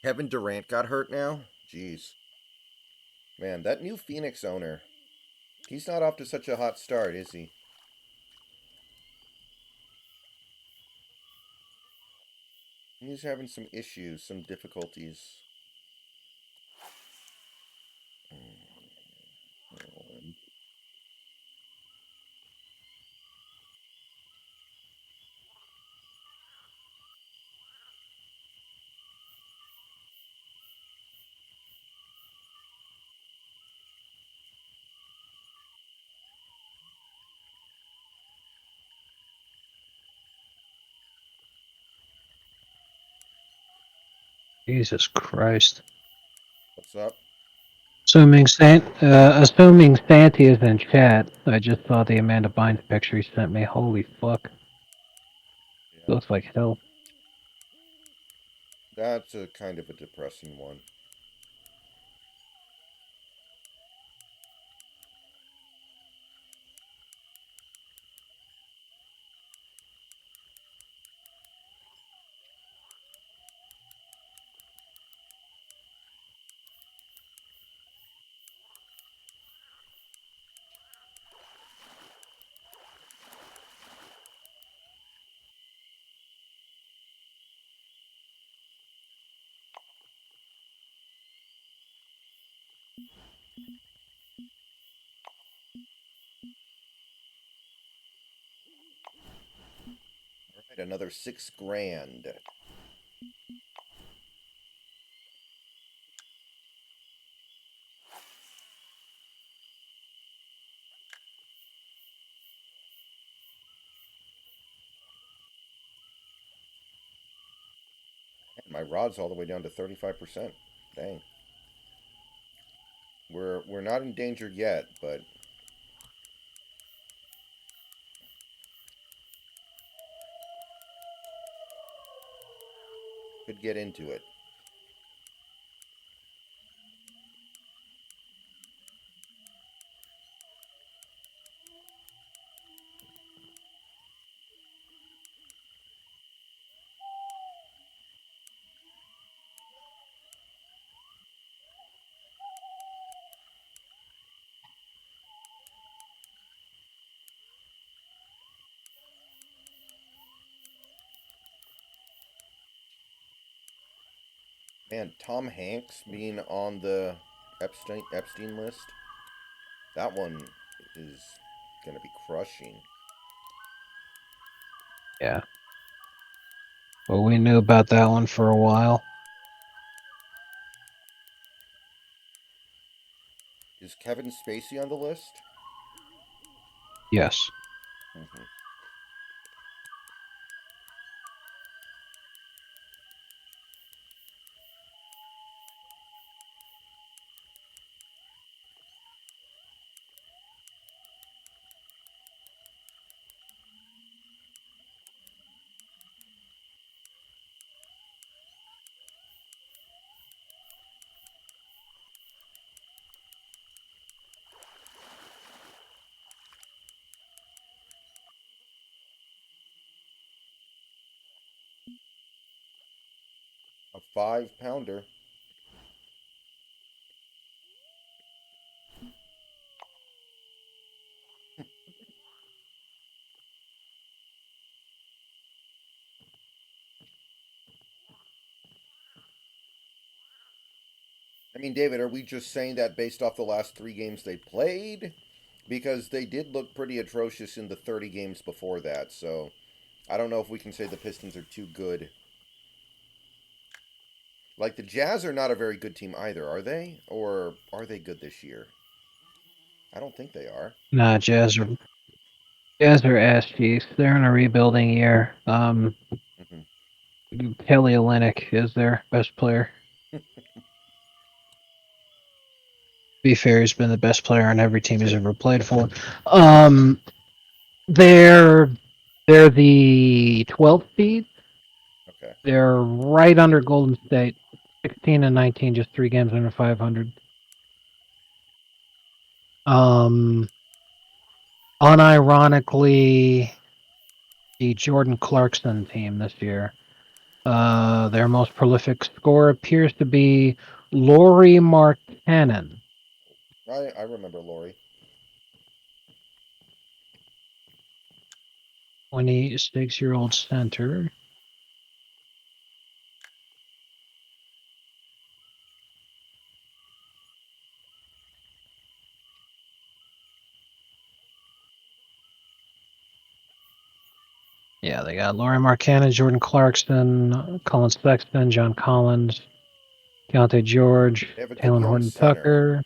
Kevin Durant got hurt now? Jeez. Man, that new Phoenix owner, he's not off to such a hot start, is he? He's having some issues, some difficulties. Jesus Christ. What's up? Assuming Santi is in chat, I just saw the Amanda Bynes picture he sent me. Holy fuck. Yeah, Looks like hell. that's a kind of a depressing one. All right, another 6 grand. Man, my rod's all the way down to 35%. Dang. We're not in danger yet, but could get into it. Man, Tom Hanks being on the Epstein list, that one is gonna be crushing. Yeah. Well, we knew about that one for a while. Is Kevin Spacey on the list? Yes. Mm-hmm. A 5 pounder. I mean, David, are we just saying that based off the last 3 games they played? Because they did look pretty atrocious in the 30 games before that, so I don't know if we can say the Pistons are too good. Like, the Jazz are not a very good team either, are they? Or are they good this year? I don't think they are. Nah, Jazz are ass cheeks. They're in a rebuilding year. Hmm. Kelly Olynyk is their best player. Be fair, he's been the best player on every team he's ever played for. Um, they're they're the 12th seed. Okay. They're right under Golden State, 16 and 19, just 3 games under 500. Um, unironically, the Jordan Clarkson team this year. Their most prolific scorer appears to be Laurie Markkanen. I remember Lori. 26-year-old center. Yeah, they got Laurie Markkanen, Jordan Clarkson, Colin Sexton, John Collins, Keontae George, They have a good Taylor young Horton center. Tucker.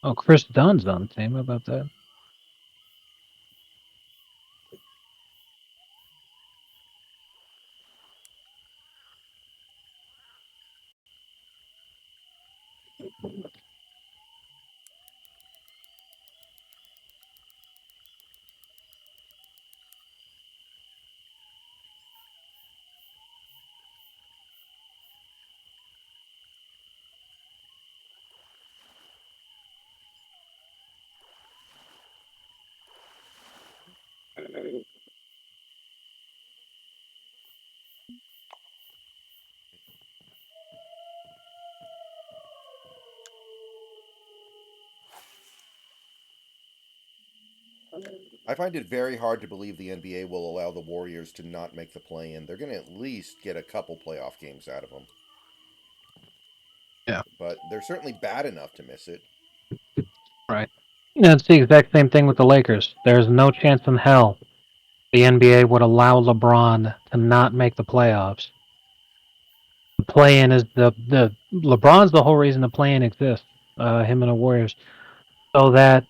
Oh, Chris Dunn's on the team. How about that? I find it very hard to believe the NBA will allow the Warriors to not make the play-in. They're going to at least get a couple playoff games out of them. Yeah, But they're certainly bad enough to miss it. right. Yeah, it's the exact same thing with the Lakers. There's no chance in hell the NBA would allow LeBron to not make the playoffs. The play-in is the LeBron's the whole reason the play-in exists. Him and the Warriors, so that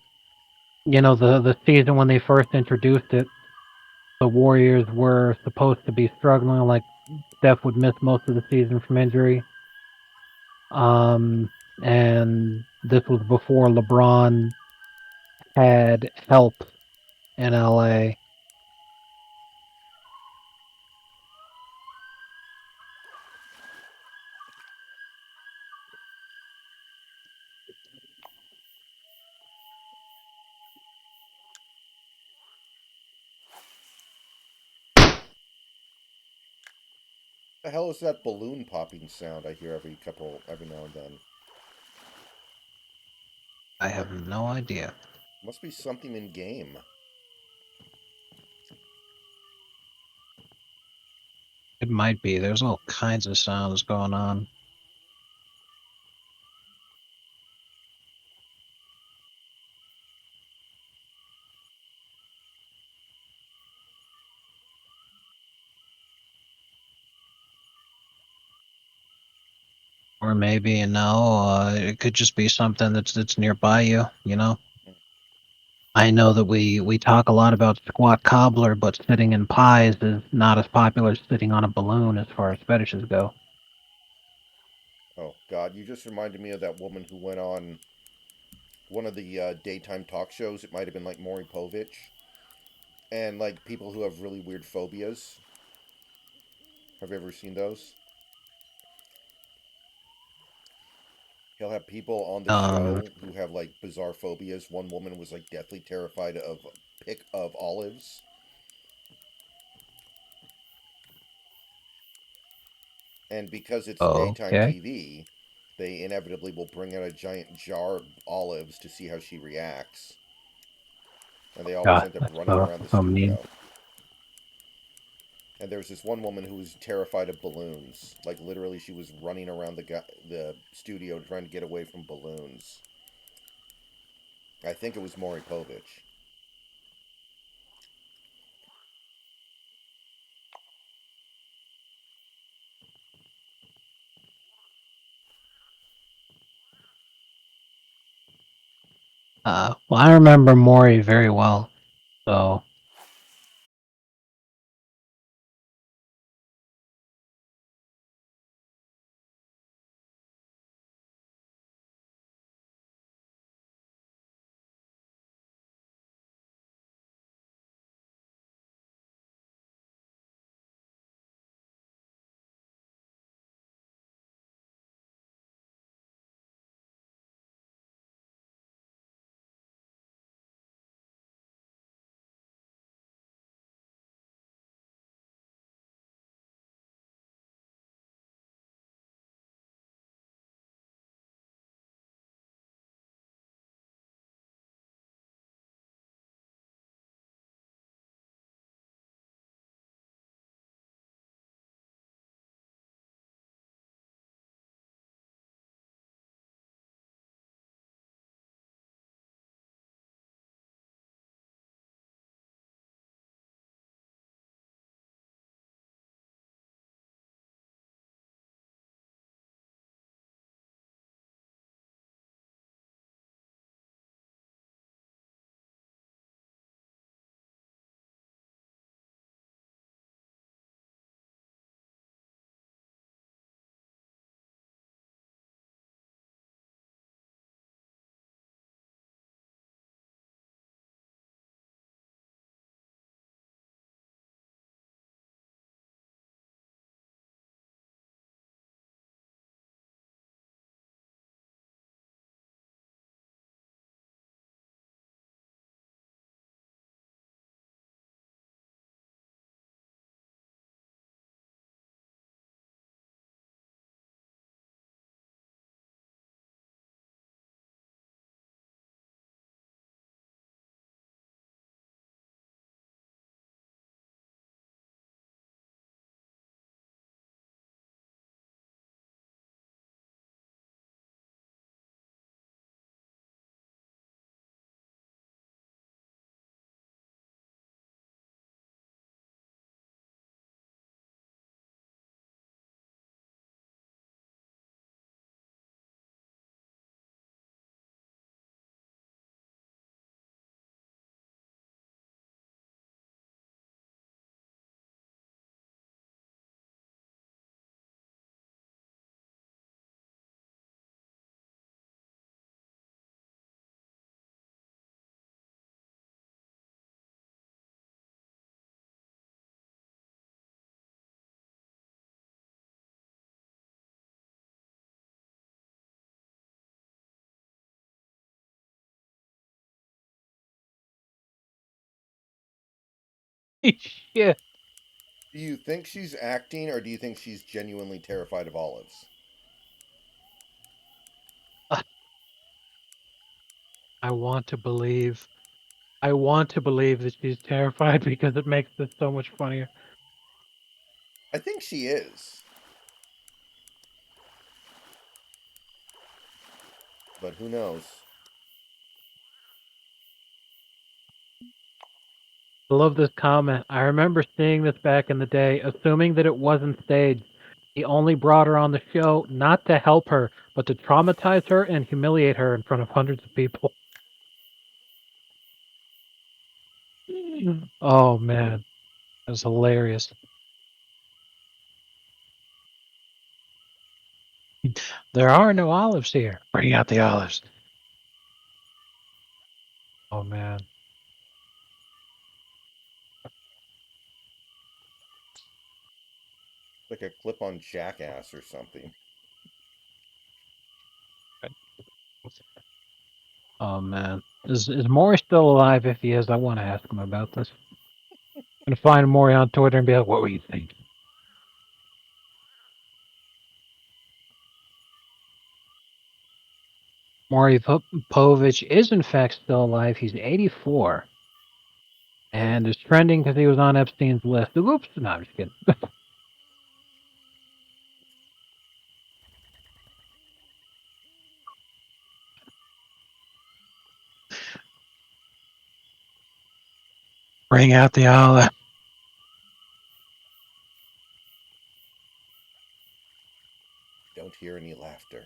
the season when they first introduced it, the Warriors were supposed to be struggling. Like Steph would miss most of the season from injury. Um, and this was before LeBron had help in LA. The hell is that balloon popping sound I hear every now and then? I have no idea. Must be something in game. It might be. There's all kinds of sounds going on. Or maybe, it could just be something that's nearby you, you know? I know that we talk a lot about squat cobbler, but sitting in pies is not as popular as sitting on a balloon as far as fetishes go. Oh God, you just reminded me of that woman who went on one of the daytime talk shows. It might have been like Maury Povich, and like people who have really weird phobias. Have you ever seen those? He'll have people on the Um, show who have like bizarre phobias. One woman was like deathly terrified of pick of olives, and because it's daytime okay. TV, they inevitably will bring out a giant jar of olives to see how she reacts, and they always God, end up that's running so, around the so mean. studio. And there was this one woman who was terrified of balloons. Like literally, she was running around the studio trying to get away from balloons. I think it was Maury Povich. Well, I remember Maury very well, so shit. Do you think she's acting, or do you think she's genuinely terrified of olives? I want to believe. I want to believe that she's terrified because it makes this so much funnier. I think she is, but who knows? I love this comment. I remember seeing this back in the day, assuming that it wasn't staged. He only brought her on the show not to help her, but to traumatize her and humiliate her in front of hundreds of people. Oh man, that's hilarious. There are no olives here. Bring out the olives. Oh man. Like a clip on Jackass or something. Oh man. Is Maury still alive? If he is, I want to ask him about this. I'm gonna find Maury on Twitter and be like, "What were you thinking?" Maury Povich is in fact still alive. He's 84 Oh, and is trending because he was on Epstein's list. Oops, no, I'm just kidding. Bring out the olive. don't hear any laughter.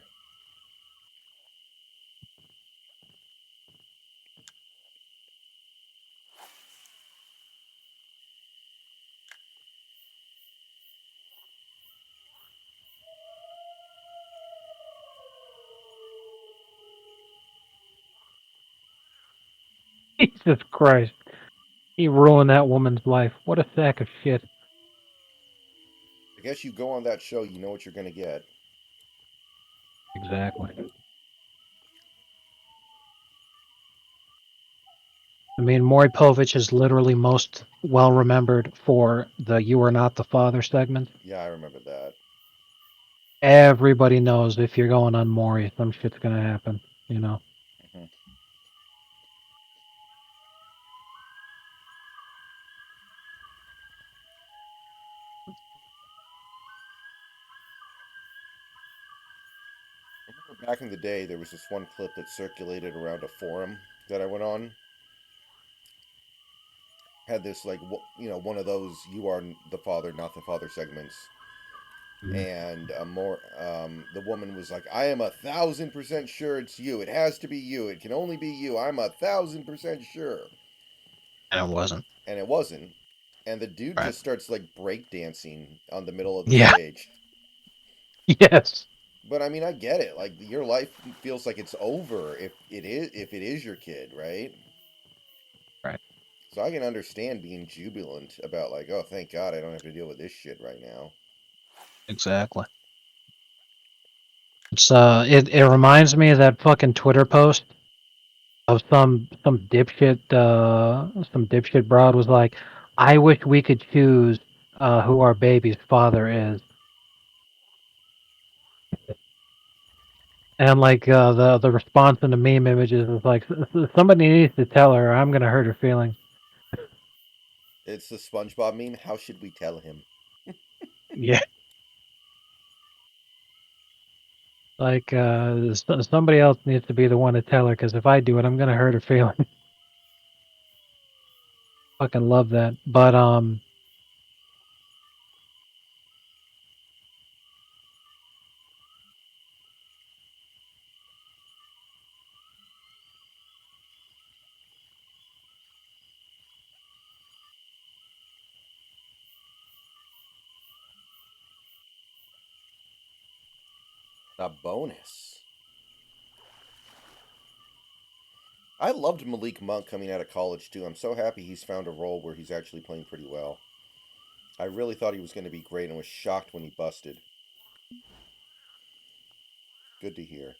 Jesus Christ. He ruined that woman's life. What a sack of shit. I guess you go on that show, you know what you're gonna get. Exactly. I mean, Maury Povich is literally most well remembered for the "You Are Not the Father" segment. Yeah, I remember that. Everybody knows if you're going on Maury, some shit's gonna happen. You know. Mhm. I remember back in the day, there was this one clip that circulated around a forum that I went on. Had this like one of those "You Are the Father, Not the Father" segments, Mhm. and the woman was like, "I am 1,000% sure it's you. It has to be you. It can only be you. I'm 1,000% sure." And it wasn't. And it wasn't. And the dude Right. just starts like breakdancing on the middle of the Yeah. stage. Yes. But I mean, I get it. Like your life feels like it's over if it is your kid, right? Right. So I can understand being jubilant about like, oh, thank God I don't have to deal with this shit right now. Exactly. It reminds me of that fucking Twitter post of some dipshit broad was like, I wish we could choose who our baby's father is. And like the response in the meme images is like, Somebody needs to tell her I'm gonna hurt her feelings." It's the SpongeBob meme. How should we tell him? Yeah. Like somebody else needs to be the one to tell her, because if I do it, I'm gonna hurt her feelings. Fucking love that. But A bonus. I loved Malik Monk coming out of college too. I'm so happy he's found a role where he's actually playing pretty well. I really thought he was going to be great and was shocked when he busted. Good to hear.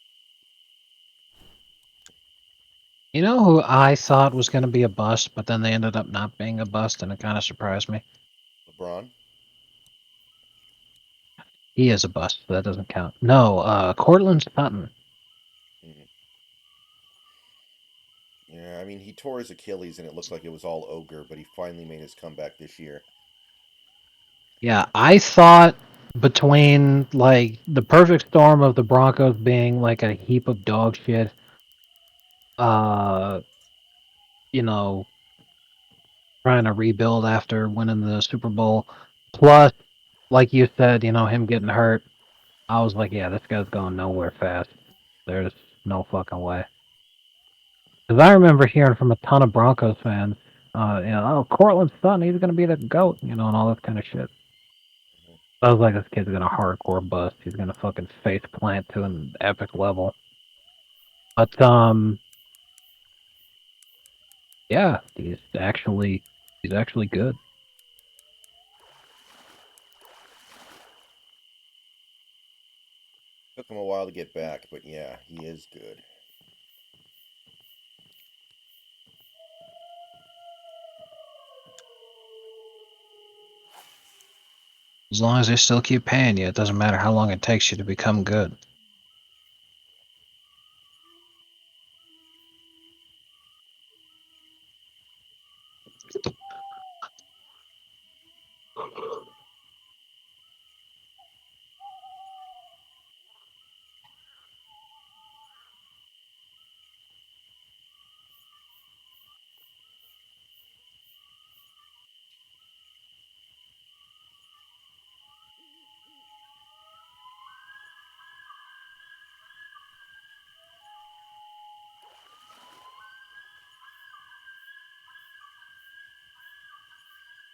you know who I thought was gonna be a bust, but then they ended up not being a bust, and it kind of surprised me. LeBron? He is a bust, so that doesn't count. No, Cortland Sutton. Mhm. Yeah, I mean, he tore his Achilles and it looked like it was all ogre, but he finally made his comeback this year. Yeah, I thought between like the perfect storm of the Broncos being like a heap of dog shit, uh, you know, trying to rebuild after winning the Super Bowl, plus, like you said, him getting hurt. I was like, yeah, this guy's going nowhere fast. There's no fucking way. Because I remember hearing from a ton of Broncos fans, oh, Cortland Sutton, he's gonna be the goat, and all that kind of shit. I was like, this kid's gonna hardcore bust. He's gonna fucking face plant to an epic level. But yeah, he's actually good. Took him a while to get back, but yeah, he is good. As long as they still keep paying you, it doesn't matter how long it takes you to become good.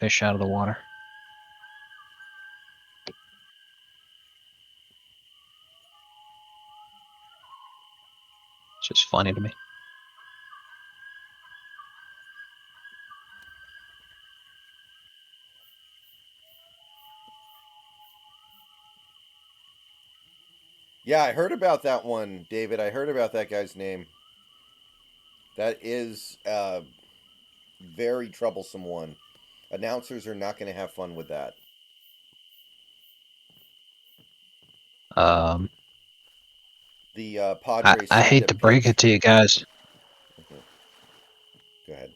Fish out of the water. It's just funny to me. Yeah, I heard about that one, David. I heard about that guy's name. That is a very troublesome one. Announcers are not going to have fun with that. Um, The I, Padres I signed hate a to break it pitch. to you guys. Mhm. Go ahead.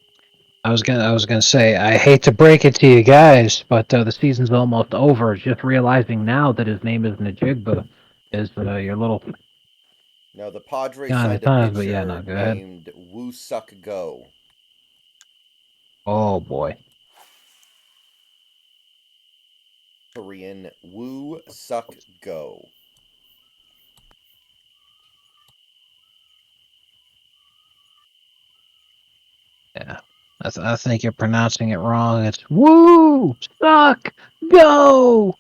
I was gonna say I hate to break it to you guys, but the season's almost over. Just realizing now that his name is Najigba is your little Now, the Padres kind signed of a times. But yeah, pitcher no, go ahead. named Woo Suk Go. Oh boy. Korean Woo Suk Go. Yeah. I think you're pronouncing it wrong. It's woo, suck, go.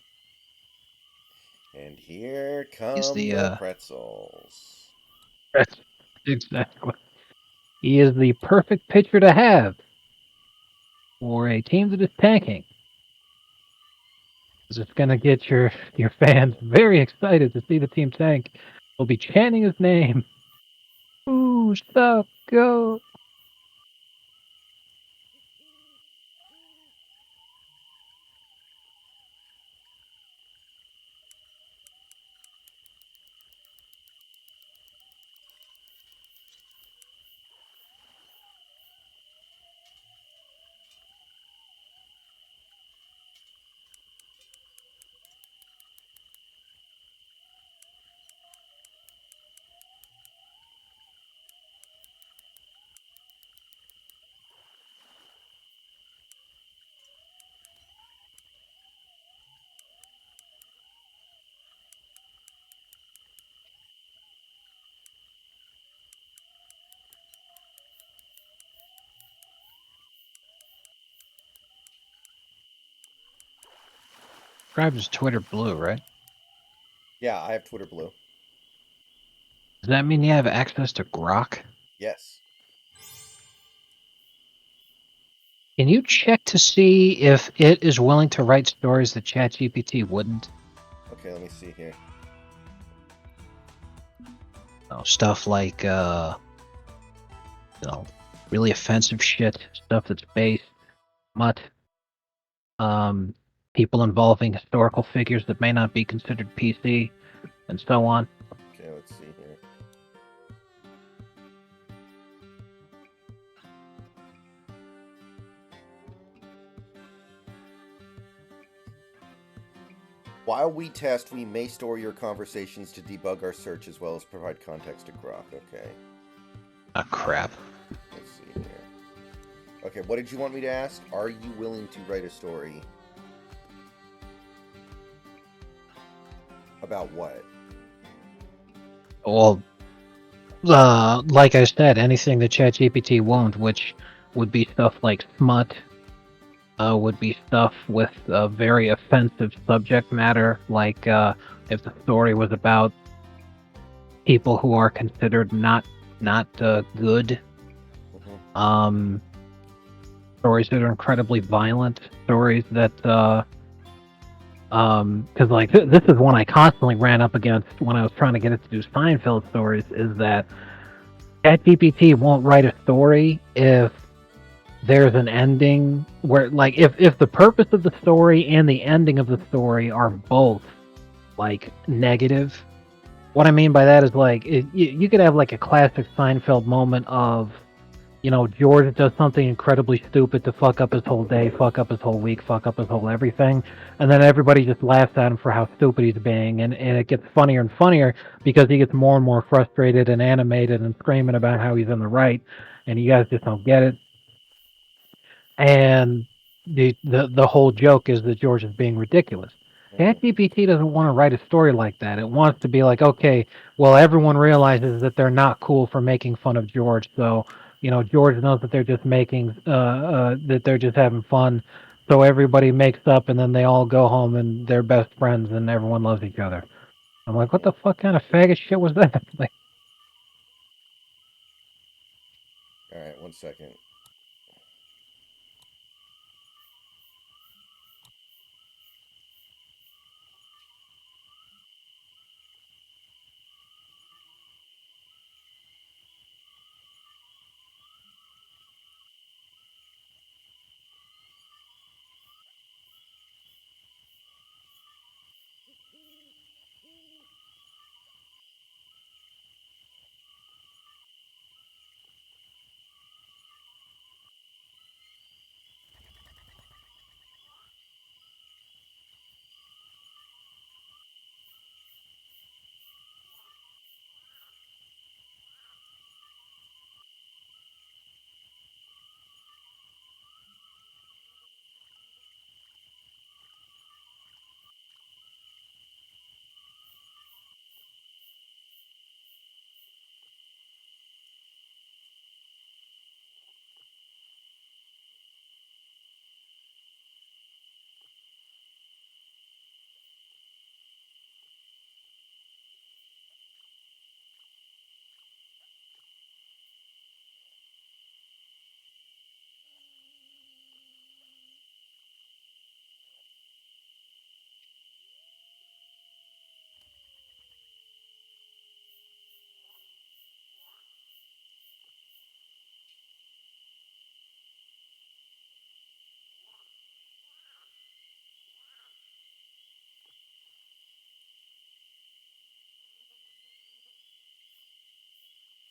And here He's come the the pretzels. exactly. He is the perfect pitcher to have for a team that is tanking. 'Cause it's gonna get your fans very excited to see the team tank. They'll be chanting his name. Woo, suck, go. Scribes Twitter blue, right? Yeah, I have Twitter Blue. Does that mean you have access to Grok? Yes. Can you check to see if it is willing to write stories that ChatGPT wouldn't? Okay, let me see here. Stuff like really offensive shit, stuff that's based, mutt, um, people involving historical figures that may not be considered PC, and so on. Okay, let's see here. While we test, we may store your conversations to debug our search as well as provide context to Grok. Okay. Ah, crap. Let's see here. Okay, what did you want me to ask? Are you willing to write a story about what? Well, like I said, anything that ChatGPT won't, which would be stuff like smut, would be stuff with very offensive subject matter, like if the story was about people who are considered not good, Mm-hmm. um, stories that are incredibly violent, stories that because like this is one I constantly ran up against when I was trying to get it to do Seinfeld stories, is that ChatGPT won't write a story if there's an ending where, like, if the purpose of the story and the ending of the story are both like negative. What I mean by that is like you could have like a classic Seinfeld moment of, George does something incredibly stupid to fuck up his whole day, fuck up his whole week, fuck up his whole everything, and then everybody just laughs at him for how stupid he's being, and it gets funnier and funnier because he gets more and more frustrated and animated and screaming about how he's in the right, and you guys just don't get it. And the whole joke is that George is being ridiculous. Mm-hmm. ChatGPT doesn't want to write a story like that. It wants to be like, okay, well, everyone realizes that they're not cool for making fun of George, so George knows that they're just making that they're just having fun. So everybody makes up, and then they all go home, and they're best friends, and everyone loves each other. I'm like, what Mm-hmm. the fuck kind of faggot shit was that? Like, All right, one second.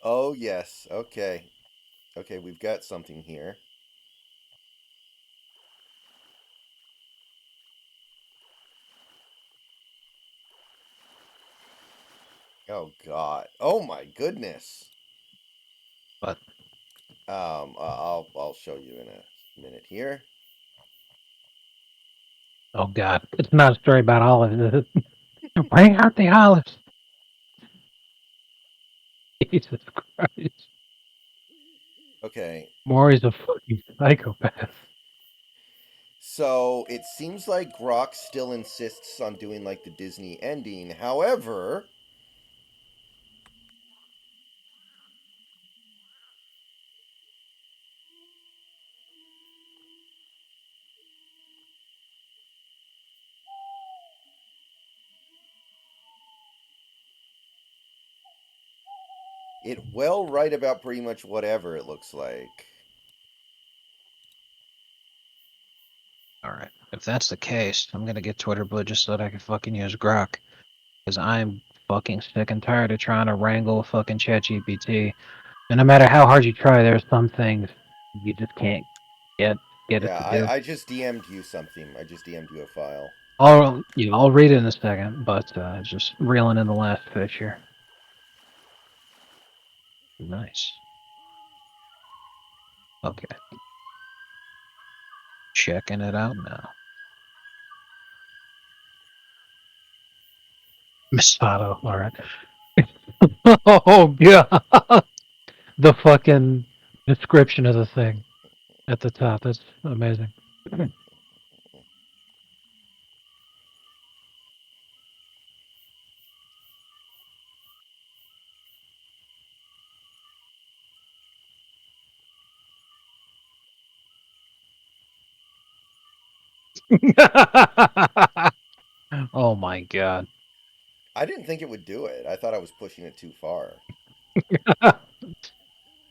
Oh, yes. Okay. Okay, we've got something here. Oh, God. Oh, my goodness. But I'll show you in a minute here. oh god, it's not a story about olives, is it? Bring out the olives. Jesus Christ. Okay. Maury's a fucking psychopath. So it seems like Grok still insists on doing like the Disney ending. However, it will write about pretty much whatever it looks like. Alright. If that's the case, I'm gonna get Twitter Blue just so that I can fucking use Grok. Because I'm fucking sick and tired of trying to wrangle fucking ChatGPT. And no matter how hard you try, there's some things you just can't get it Yeah, to do. I just DM'd you something. I just DM'd you a file. I'll read it in a second, but just reeling in the last fish here. Nice. Okay. Checking it out now. Misato, alright. Oh god. The fucking description of the thing at the top. That's amazing. Oh my god. I didn't think it would do it. I thought I was pushing it too far.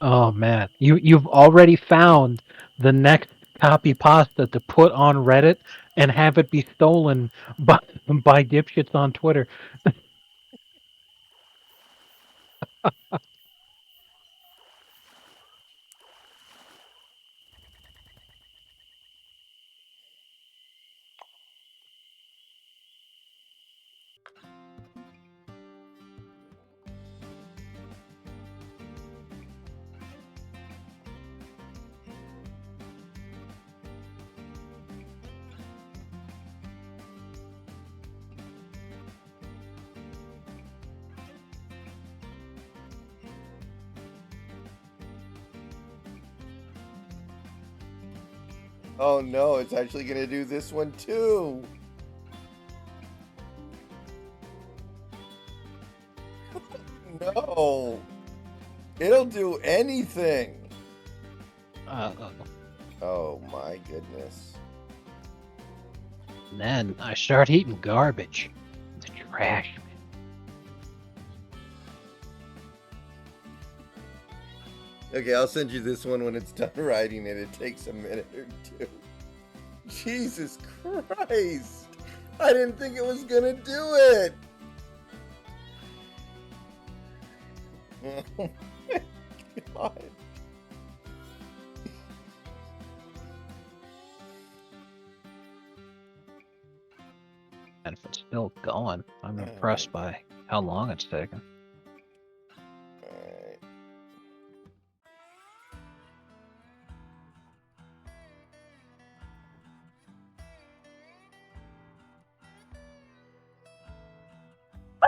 Oh man. You've already found the next copy pasta to put on Reddit and have it be stolen by dipshits on Twitter. Oh no, it's actually gonna do this one too. No. It'll do anything. Uh, Oh my goodness. and then I start eating garbage. The trash. Okay, I'll send you this one when it's done writing it. It takes a minute or two. Jesus Christ! I didn't think it was gonna do it! Oh my god. And if it's still going, I'm impressed by how long it's taken. Alright.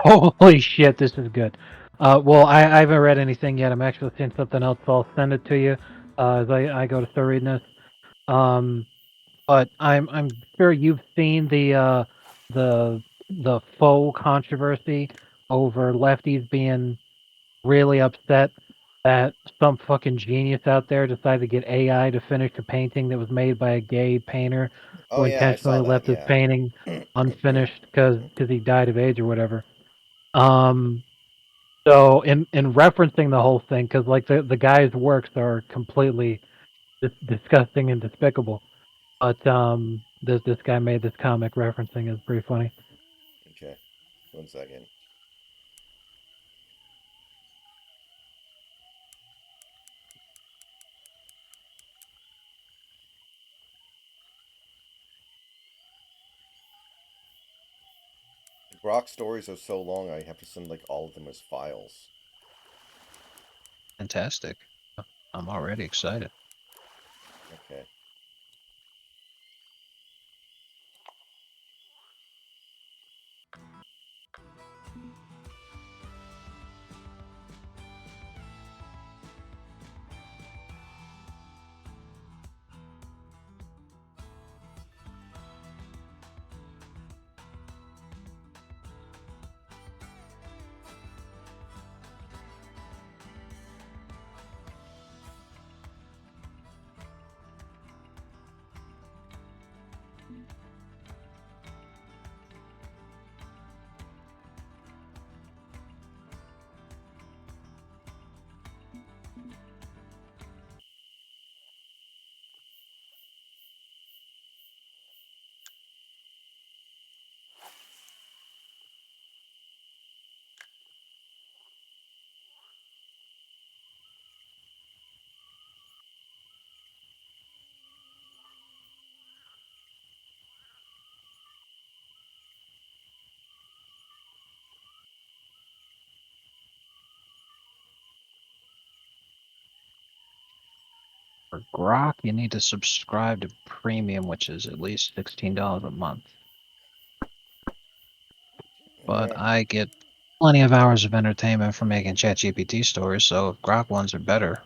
Holy shit, this is good. Well, I haven't read anything yet. I'm actually seeing something else, so I'll send it to you as I go to start reading this. But I'm sure you've seen the the faux controversy over lefties being really upset that some fucking genius out there decided to get AI to finish a painting that was made by a gay painter Oh who yeah, I intentionally saw that, left his yeah. painting unfinished because he died of AIDS or whatever. Um, so in referencing the whole thing, because like the guy's works are completely disgusting and despicable, but this guy made this comic referencing is pretty funny. Okay, 1 second. Grok stories are so long, I have to send like all of them as files. Fantastic. I'm already excited. Okay. For Grok, you need to subscribe to Premium, which is at least $16 a month. But Yeah. I get plenty of hours of entertainment from making ChatGPT stories, so if Grok ones are better.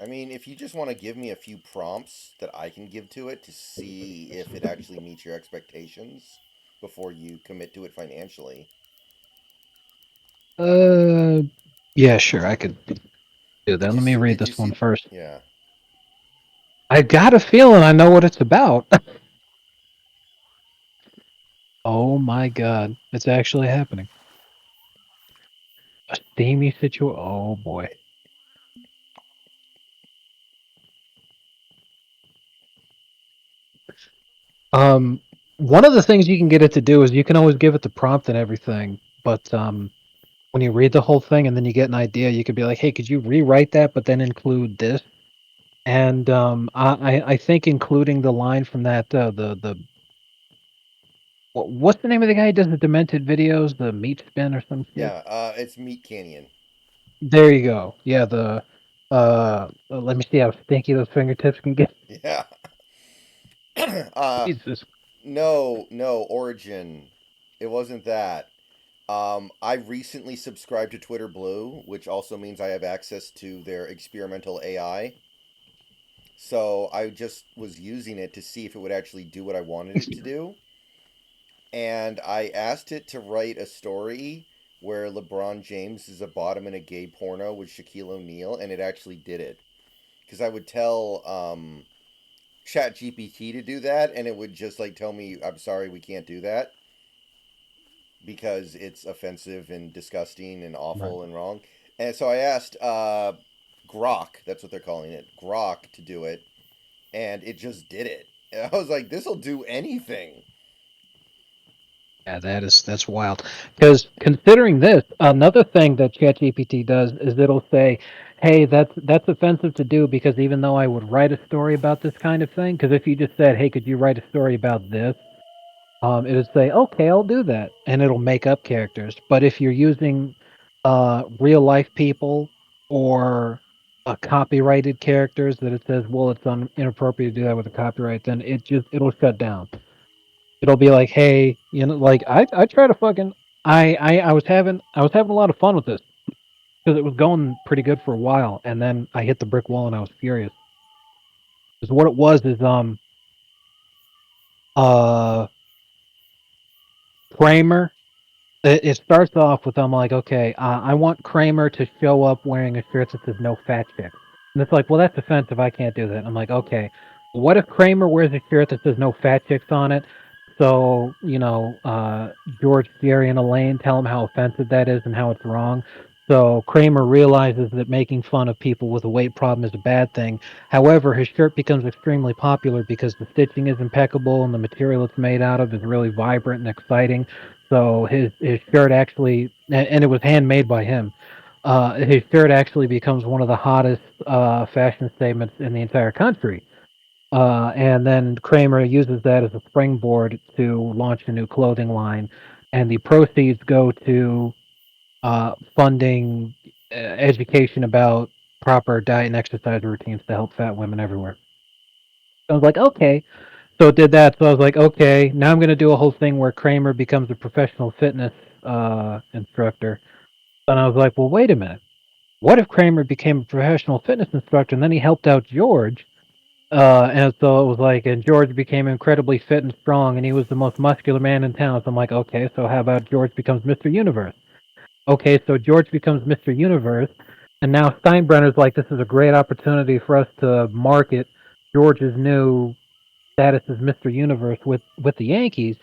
I mean, if you just want to give me a few prompts that I can give to it to see if it actually meets your expectations before you commit to it financially. Uh, yeah, sure, I could do that. Did you Let me see? read Did you this one see? first. Yeah. I got a feeling I know what it's about. Oh my god, it's actually happening. A steamy situation. Oh boy. Um, one of the things you can get it to do is you can always give it the prompt and everything, but when you read the whole thing and then you get an idea, you could be like, "Hey, could you rewrite that, but then include this?" And I think including the line from that the what's the name of the guy who does the demented videos, the meat spin or some shit? Yeah. It's Meat Canyon. There you go. Yeah, the let me see how stinky those fingertips can get. Yeah. uh, Jesus. no, Origin. It wasn't that. I recently subscribed to Twitter Blue, which also means I have access to their experimental AI. So I just was using it to see if it would actually do what I wanted it to do. And I asked it to write a story where LeBron James is a bottom in a gay porno with Shaquille O'Neal, and it actually did it. Because I would tell Chat GPT to do that, and it would just like tell me, "I'm sorry, we can't do that because it's offensive and disgusting and Right. awful and wrong." And so I asked Grok, that's what they're calling it, Grok, to do it, and it just did it. And I was like, "This will do anything." Yeah, that's wild. Because considering this, another thing that ChatGPT does is it'll say, "Hey, that's offensive to do because even though I would write a story about this kind of thing, because if you just said, "Hey, could you write a story about this?" It'll say, "Okay, I'll do that," and it'll make up characters. But if you're using real life people or copyrighted characters that it says, "Well, it's inappropriate to do that with a copyright," then it'll shut down. It'll be like, "Hey, you know, like I try to fucking I was having a lot of fun with this because it was going pretty good for a while, and then I hit the brick wall and I was furious." Because what it was is uh Kramer. It starts off with I'm like, okay, I want Kramer to show up wearing a shirt that says "No Fat Chicks," and it's like, well, that's offensive. I can't do that. I'm like, okay, what if Kramer wears a shirt that says "No Fat Chicks" on it? So George, Jerry, and Elaine tell him how offensive that is and how it's wrong. So Kramer realizes that making fun of people with a weight problem is a bad thing. However, his shirt becomes extremely popular because the stitching is impeccable and the material it's made out of is really vibrant and exciting. So his shirt actually, and it was handmade by him. His shirt actually becomes one of the hottest fashion statements in the entire country. And then Kramer uses that as a springboard to launch a new clothing line and the proceeds go to funding education about proper diet and exercise routines to help fat women everywhere. So I was like, okay. So it did that. So I was like, okay, now I'm going to do a whole thing where Kramer becomes a professional fitness instructor. And I was like, well, wait a minute. What if Kramer became a professional fitness instructor and then he helped out George? And so it was like, and George became incredibly fit and strong, and he was the most muscular man in town. So I'm like, okay, so how about George becomes Mr. Universe? Okay, so George becomes Mr. Universe, and now Steinbrenner's like, this is a great opportunity for us to market George's new status as Mr. Universe with the Yankees.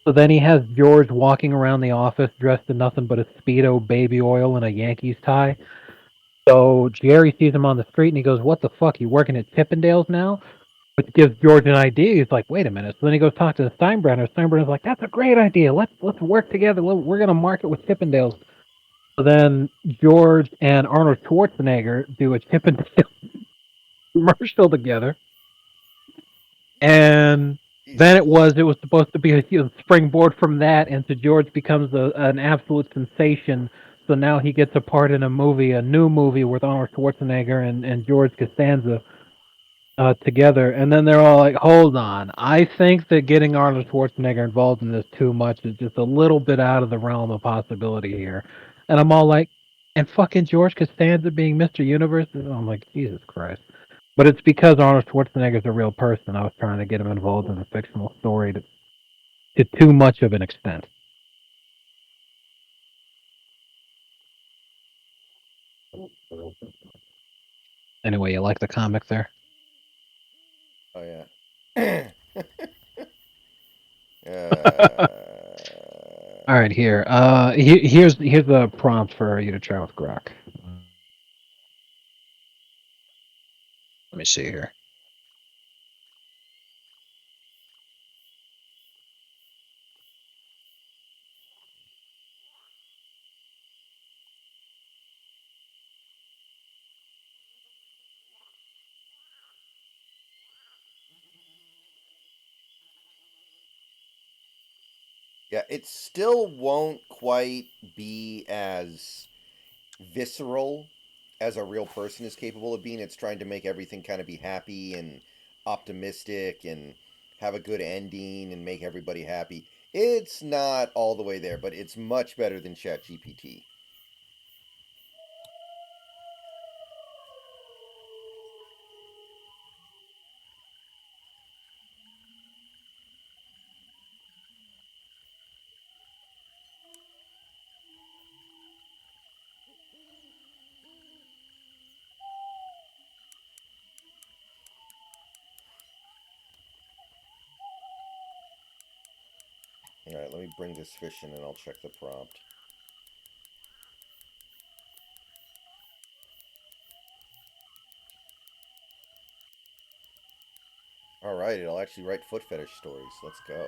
So then he has George walking around the office dressed in nothing but a Speedo, baby oil, and a Yankees tie. So Jerry sees him on the street and he goes, "What the fuck? You working at Chippendales now?" Which gives George an idea. He's like, "Wait a minute." So then he goes talk to Steinbrenner. Steinbrenner's like, "That's a great idea. Let's work together. We're gonna market with Chippendales." So then George and Arnold Schwarzenegger do a Chippendale commercial together, and then Jesus. it was supposed to be a springboard from that, and so George becomes an absolute sensation. So now he gets a part in a new movie with Arnold Schwarzenegger and George Costanza together, and then they're all like, "Hold on, I think that getting Arnold Schwarzenegger involved in this too much is just a little bit out of the realm of possibility here." And I'm all like, "And fucking George Costanza being Mr. Universe?" And I'm like, Jesus Christ! But it's because Arnold Schwarzenegger's a real person. I was trying to get him involved in a fictional story to too much of an extent. Anyway, you like the comic there? Oh yeah. uh, All right, here. Here's the prompt for you to try with Grok. Let me see here. yeah, it still won't quite be as visceral as a real person is capable of being. It's trying to make everything kind of be happy and optimistic and have a good ending and make everybody happy. It's not all the way there, but it's much better than ChatGPT. All right, let me bring this fish in and I'll check the prompt. All right, it'll actually write foot fetish stories. Let's go.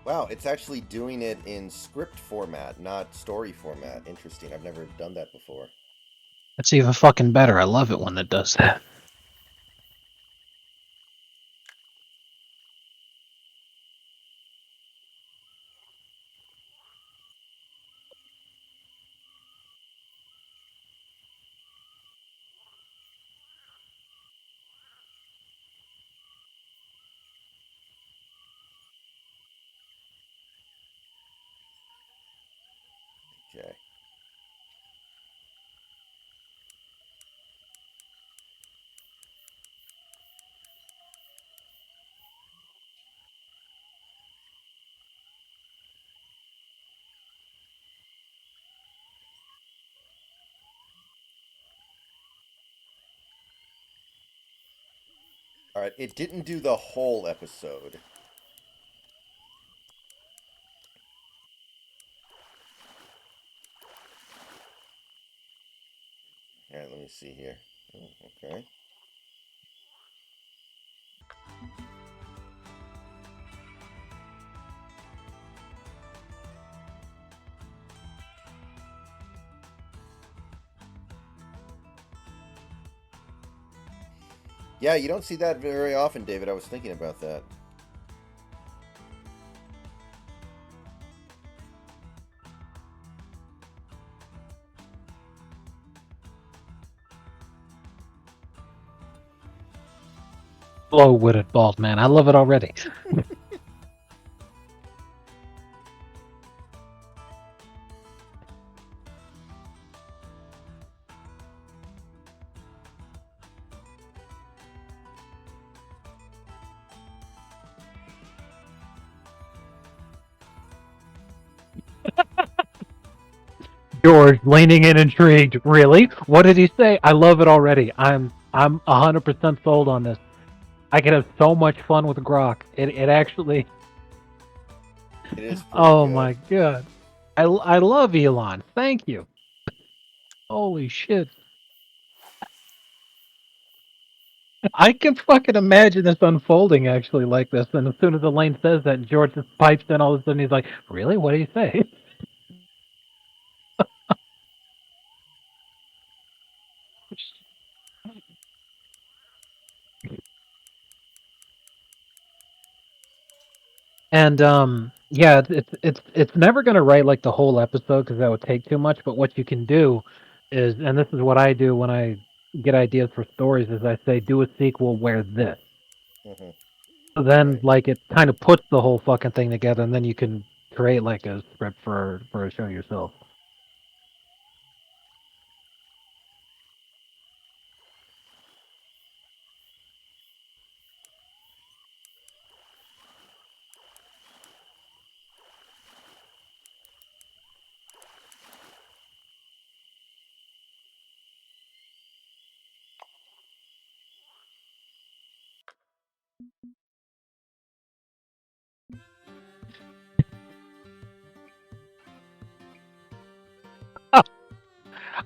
Wow, it's actually doing it in script format, not story format. Interesting. I've never done that before. It's even fucking better. I love it when it does that. Okay. All right. It didn't do the whole episode. All right. Let me see here. Oh, okay. Yeah, you don't see that very often, David. I was thinking about that. Slow-witted bald man. I love it already. George leaning in intrigued. Really? What did he say? I love it already. I'm 100% sold on this. I could have so much fun with Grok. It actually. It is pretty Oh good. my god. I love Elon. Thank you. Holy shit. I can fucking imagine this unfolding actually like this. And as soon as Elaine says that, George just pipes in all of a sudden. He's like, "Really? What do you say?" And yeah, it's never gonna write like the whole episode because that would take too much. But what you can do is, and this is what I do when I get ideas for stories, is I say do a sequel where this. Hmm. So then Right. like it kind of puts the whole fucking thing together, and then you can create like a script for a show yourself.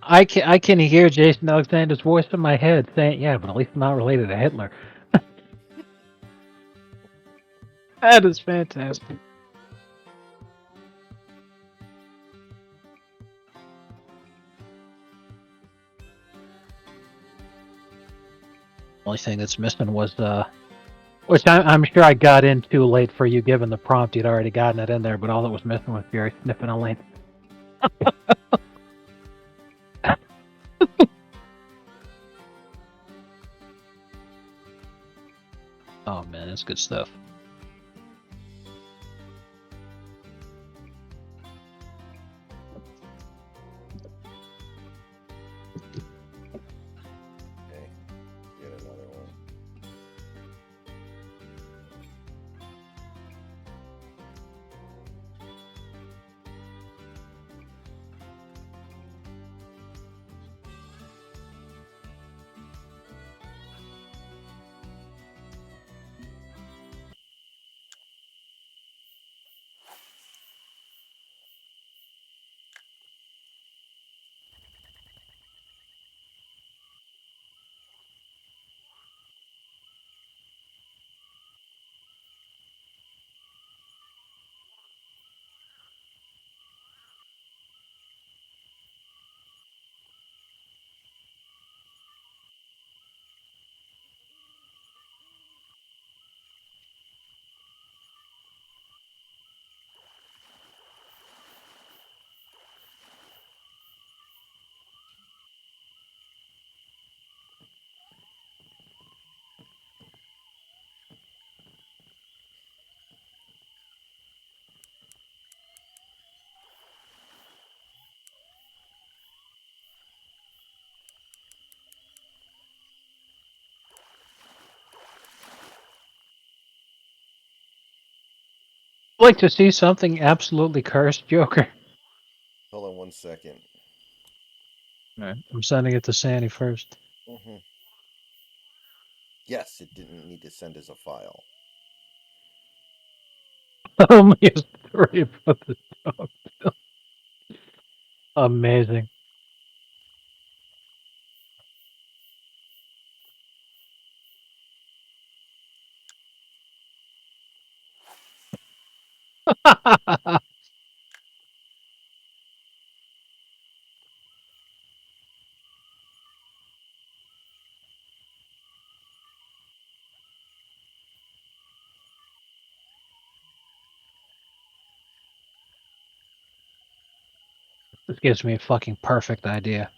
I can hear Jason Alexander's voice in my head saying, "Yeah, but at least I'm not related to Hitler." That is fantastic. Only thing that's missing was which I'm sure I got in too late for you, given the prompt you'd already gotten it in there. But all that was missing was Jerry sniffing a lane. Oh man, that's good stuff. Okay. Get another one. Like to see something absolutely cursed, Joker. Hold on 1 second. Alright, I'm sending it to Sandy first. Mm-hmm. Yes, it didn't need to send as a file. Tell me a story about the dog. Amazing. This gives me a fucking perfect idea.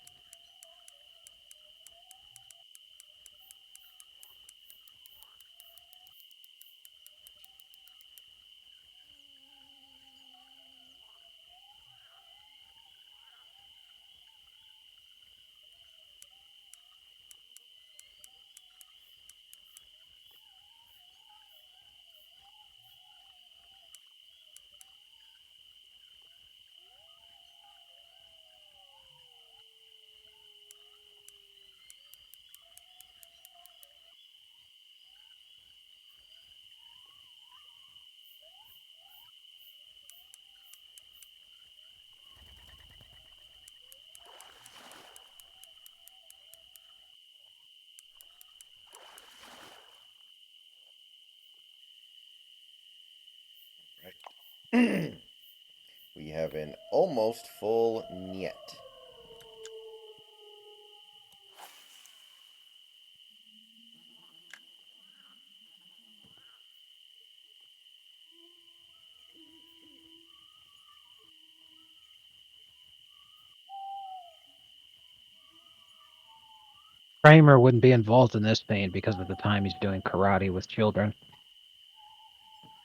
Right. We have an almost full Niet. Kramer wouldn't be involved in this scene because of the time he's doing karate with children.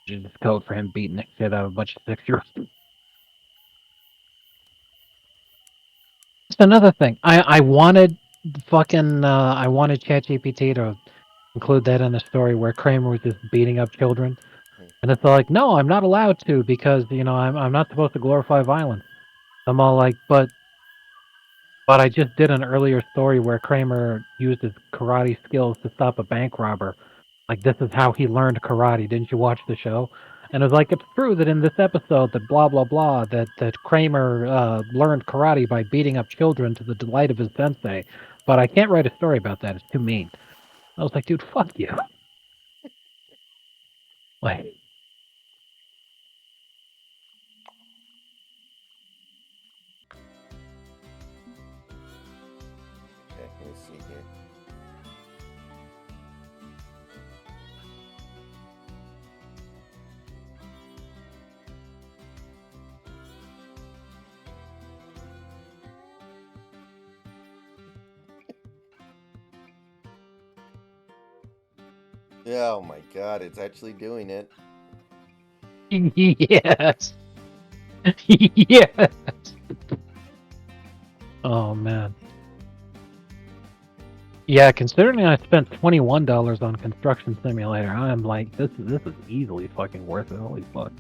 Which is code for him beating the shit out of a bunch of 6-year-olds. That's another thing. I wanted I wanted ChatGPT to include that in the story where Kramer was just beating up children. And it's like, no, I'm not allowed to because, I'm not supposed to glorify violence. I'm all like, but I just did an earlier story where Kramer used his karate skills to stop a bank robber. Like, this is how he learned karate. Didn't you watch the show? And it's like, it's true that in this episode that blah, blah, blah, that Kramer learned karate by beating up children to the delight of his sensei. But I can't write a story about that. It's too mean. I was like, dude, fuck you. Like, Okay, let me see here. Oh my god, it's actually doing it. yes. yes. Oh, man. Yeah, considering I spent $21 on Construction Simulator, I'm like, this is easily fucking worth it. Holy fuck.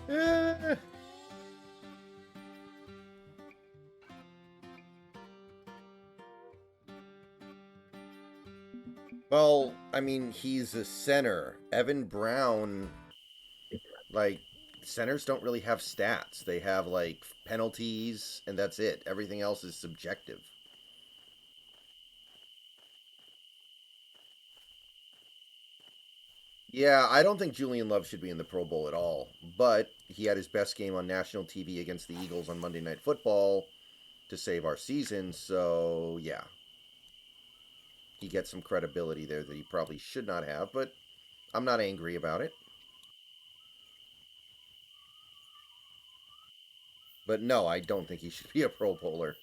Eh. Well, I mean, he's a center. Evan Brown, like, centers don't really have stats. They have, like, penalties, and that's it. Everything else is subjective. Yeah, I don't think Julian Love should be in the Pro Bowl at all. But he had his best game on national TV against the Eagles on Monday Night Football to save our season. So, yeah, he gets some credibility there that he probably should not have. But I'm not angry about it. But no, I don't think he should be a Pro Bowler.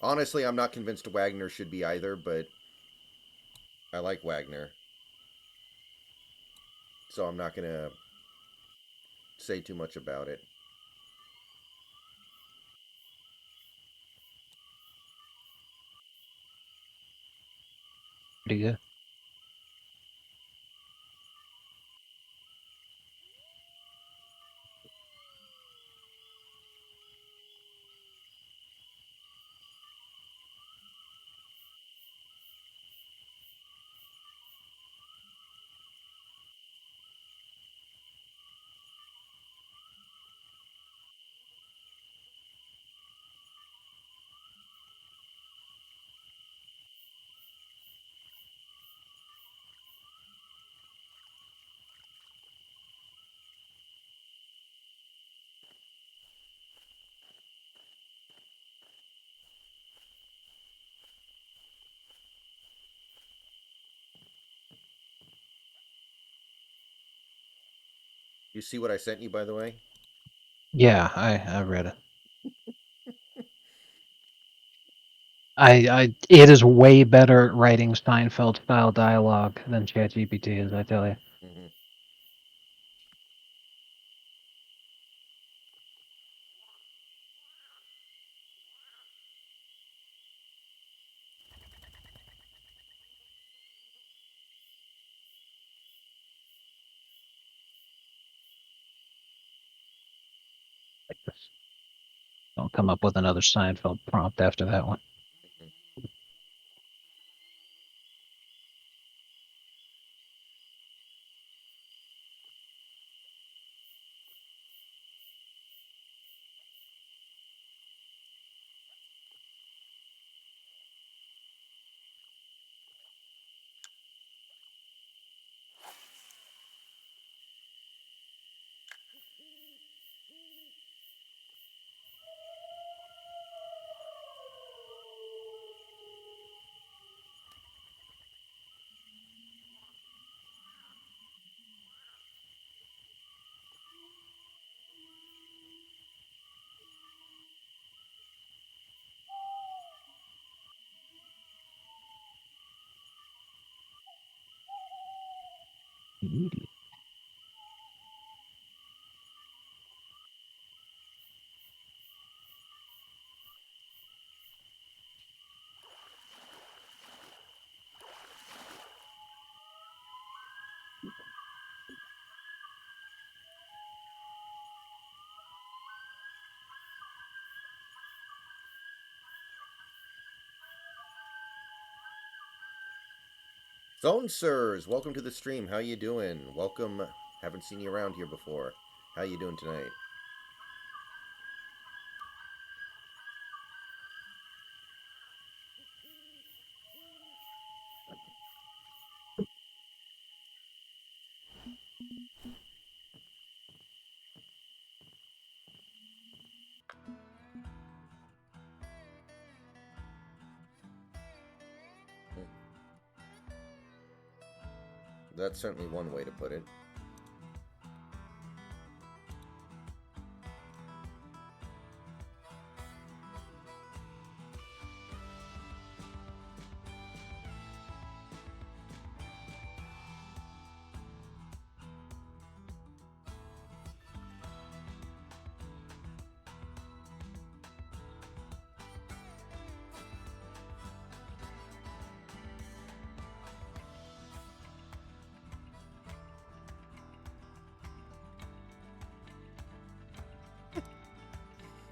Honestly, I'm not convinced Wagner should be either, but I like Wagner. So I'm not going to say too much about it. Pretty good. You see what I sent you, by the way? Yeah, I read it. It is way better at writing Seinfeld style dialogue than ChatGPT is, I tell you. Mm-hmm. Like this. Don't come up with another Seinfeld prompt after that one. Zone Sirs, welcome to the stream. How you doing? Welcome. Haven't seen you around here before. How you doing tonight? That's certainly one way to put it.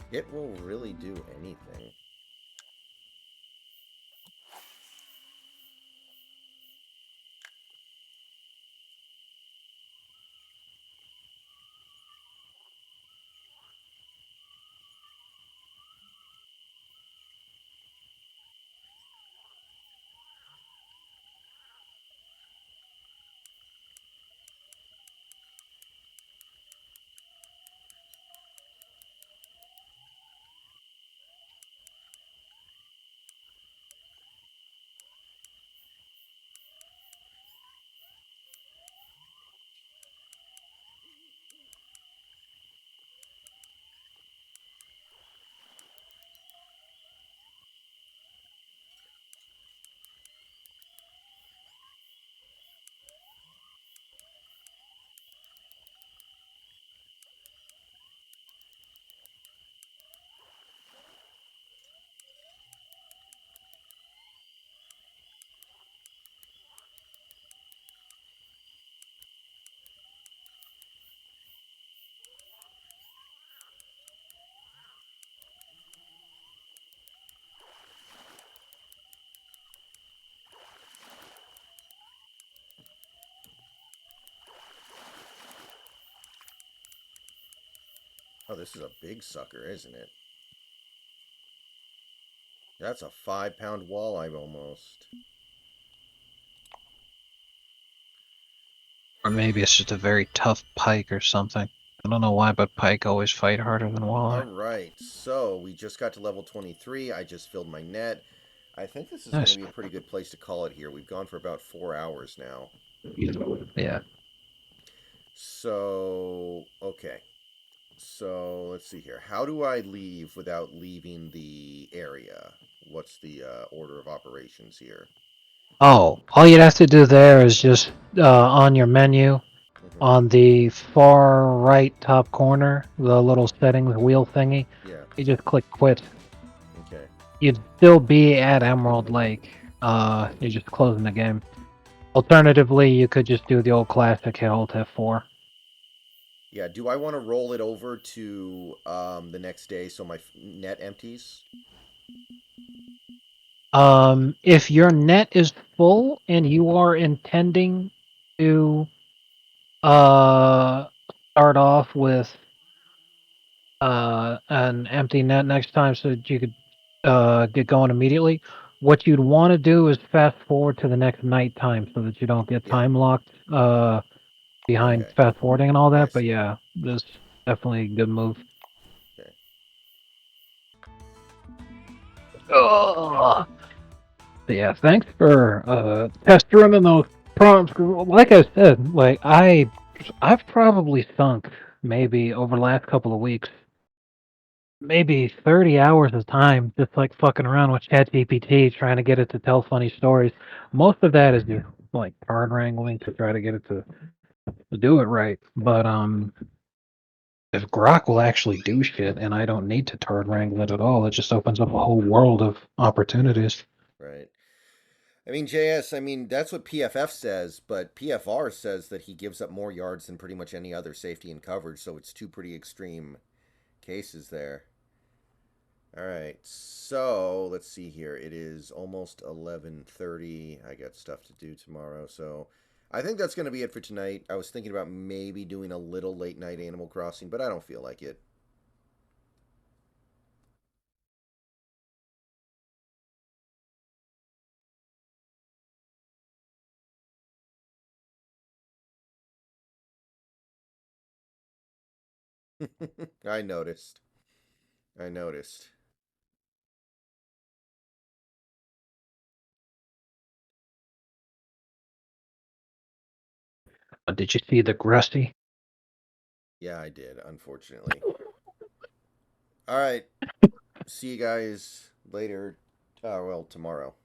It will really do anything. Oh, this is a big sucker, isn't it? That's a 5-pound walleye almost. Or maybe it's just a very tough pike or something. I don't know why, but pike always fight harder than All walleye. right, so we just got to level 23. I just filled my net. I think this is going to Nice. be a pretty good place to call it here. We've gone for about 4 hours now. Yeah. So, okay. So, let's see here. How do I leave without leaving the area? What's the order of operations here? Oh, all you'd have to do there is just on your menu, Hmm. on the far right top corner, the little settings wheel thingy, Yeah, you just click quit. okay. You'd still be at Emerald Lake. You're just closing the game. Alternatively, you could just do the old classic hit Alt F4. Yeah, do I want to roll it over to the next day so my net empties? If your net is full and you are intending to uh start off with an empty net next time so that you could get going immediately, what you'd want to do is fast forward to the next night time so that you don't get Yeah, time locked behind okay. fast forwarding and all I that. But see. yeah, this is definitely a good move. Okay. Ugh. But yeah, thanks for testing running those prompts. 'Cause like I said, like I've probably sunk maybe over the last couple of weeks, maybe 30 hours of time just like fucking around with ChatGPT trying to get it to tell funny stories. Most of that is just like card wrangling to try to get it to do it right. But if Grok will actually do shit and I don't need to turd wrangle it at all, it just opens up a whole world of Yeah, opportunities. right. I mean, JS, I mean, that's what PFF says, but PFR says that he gives up more yards than pretty much any other safety and coverage, so it's two pretty extreme cases there. All right, so let's see here. It is almost 11:30. I got stuff to do tomorrow, so I think that's going to be it for tonight. I was thinking about maybe doing a little late night Animal Crossing, but I don't feel like it. I noticed. I noticed. Did you see the Grusty? Yeah, I did, unfortunately. All right. See you guys later. Well, tomorrow.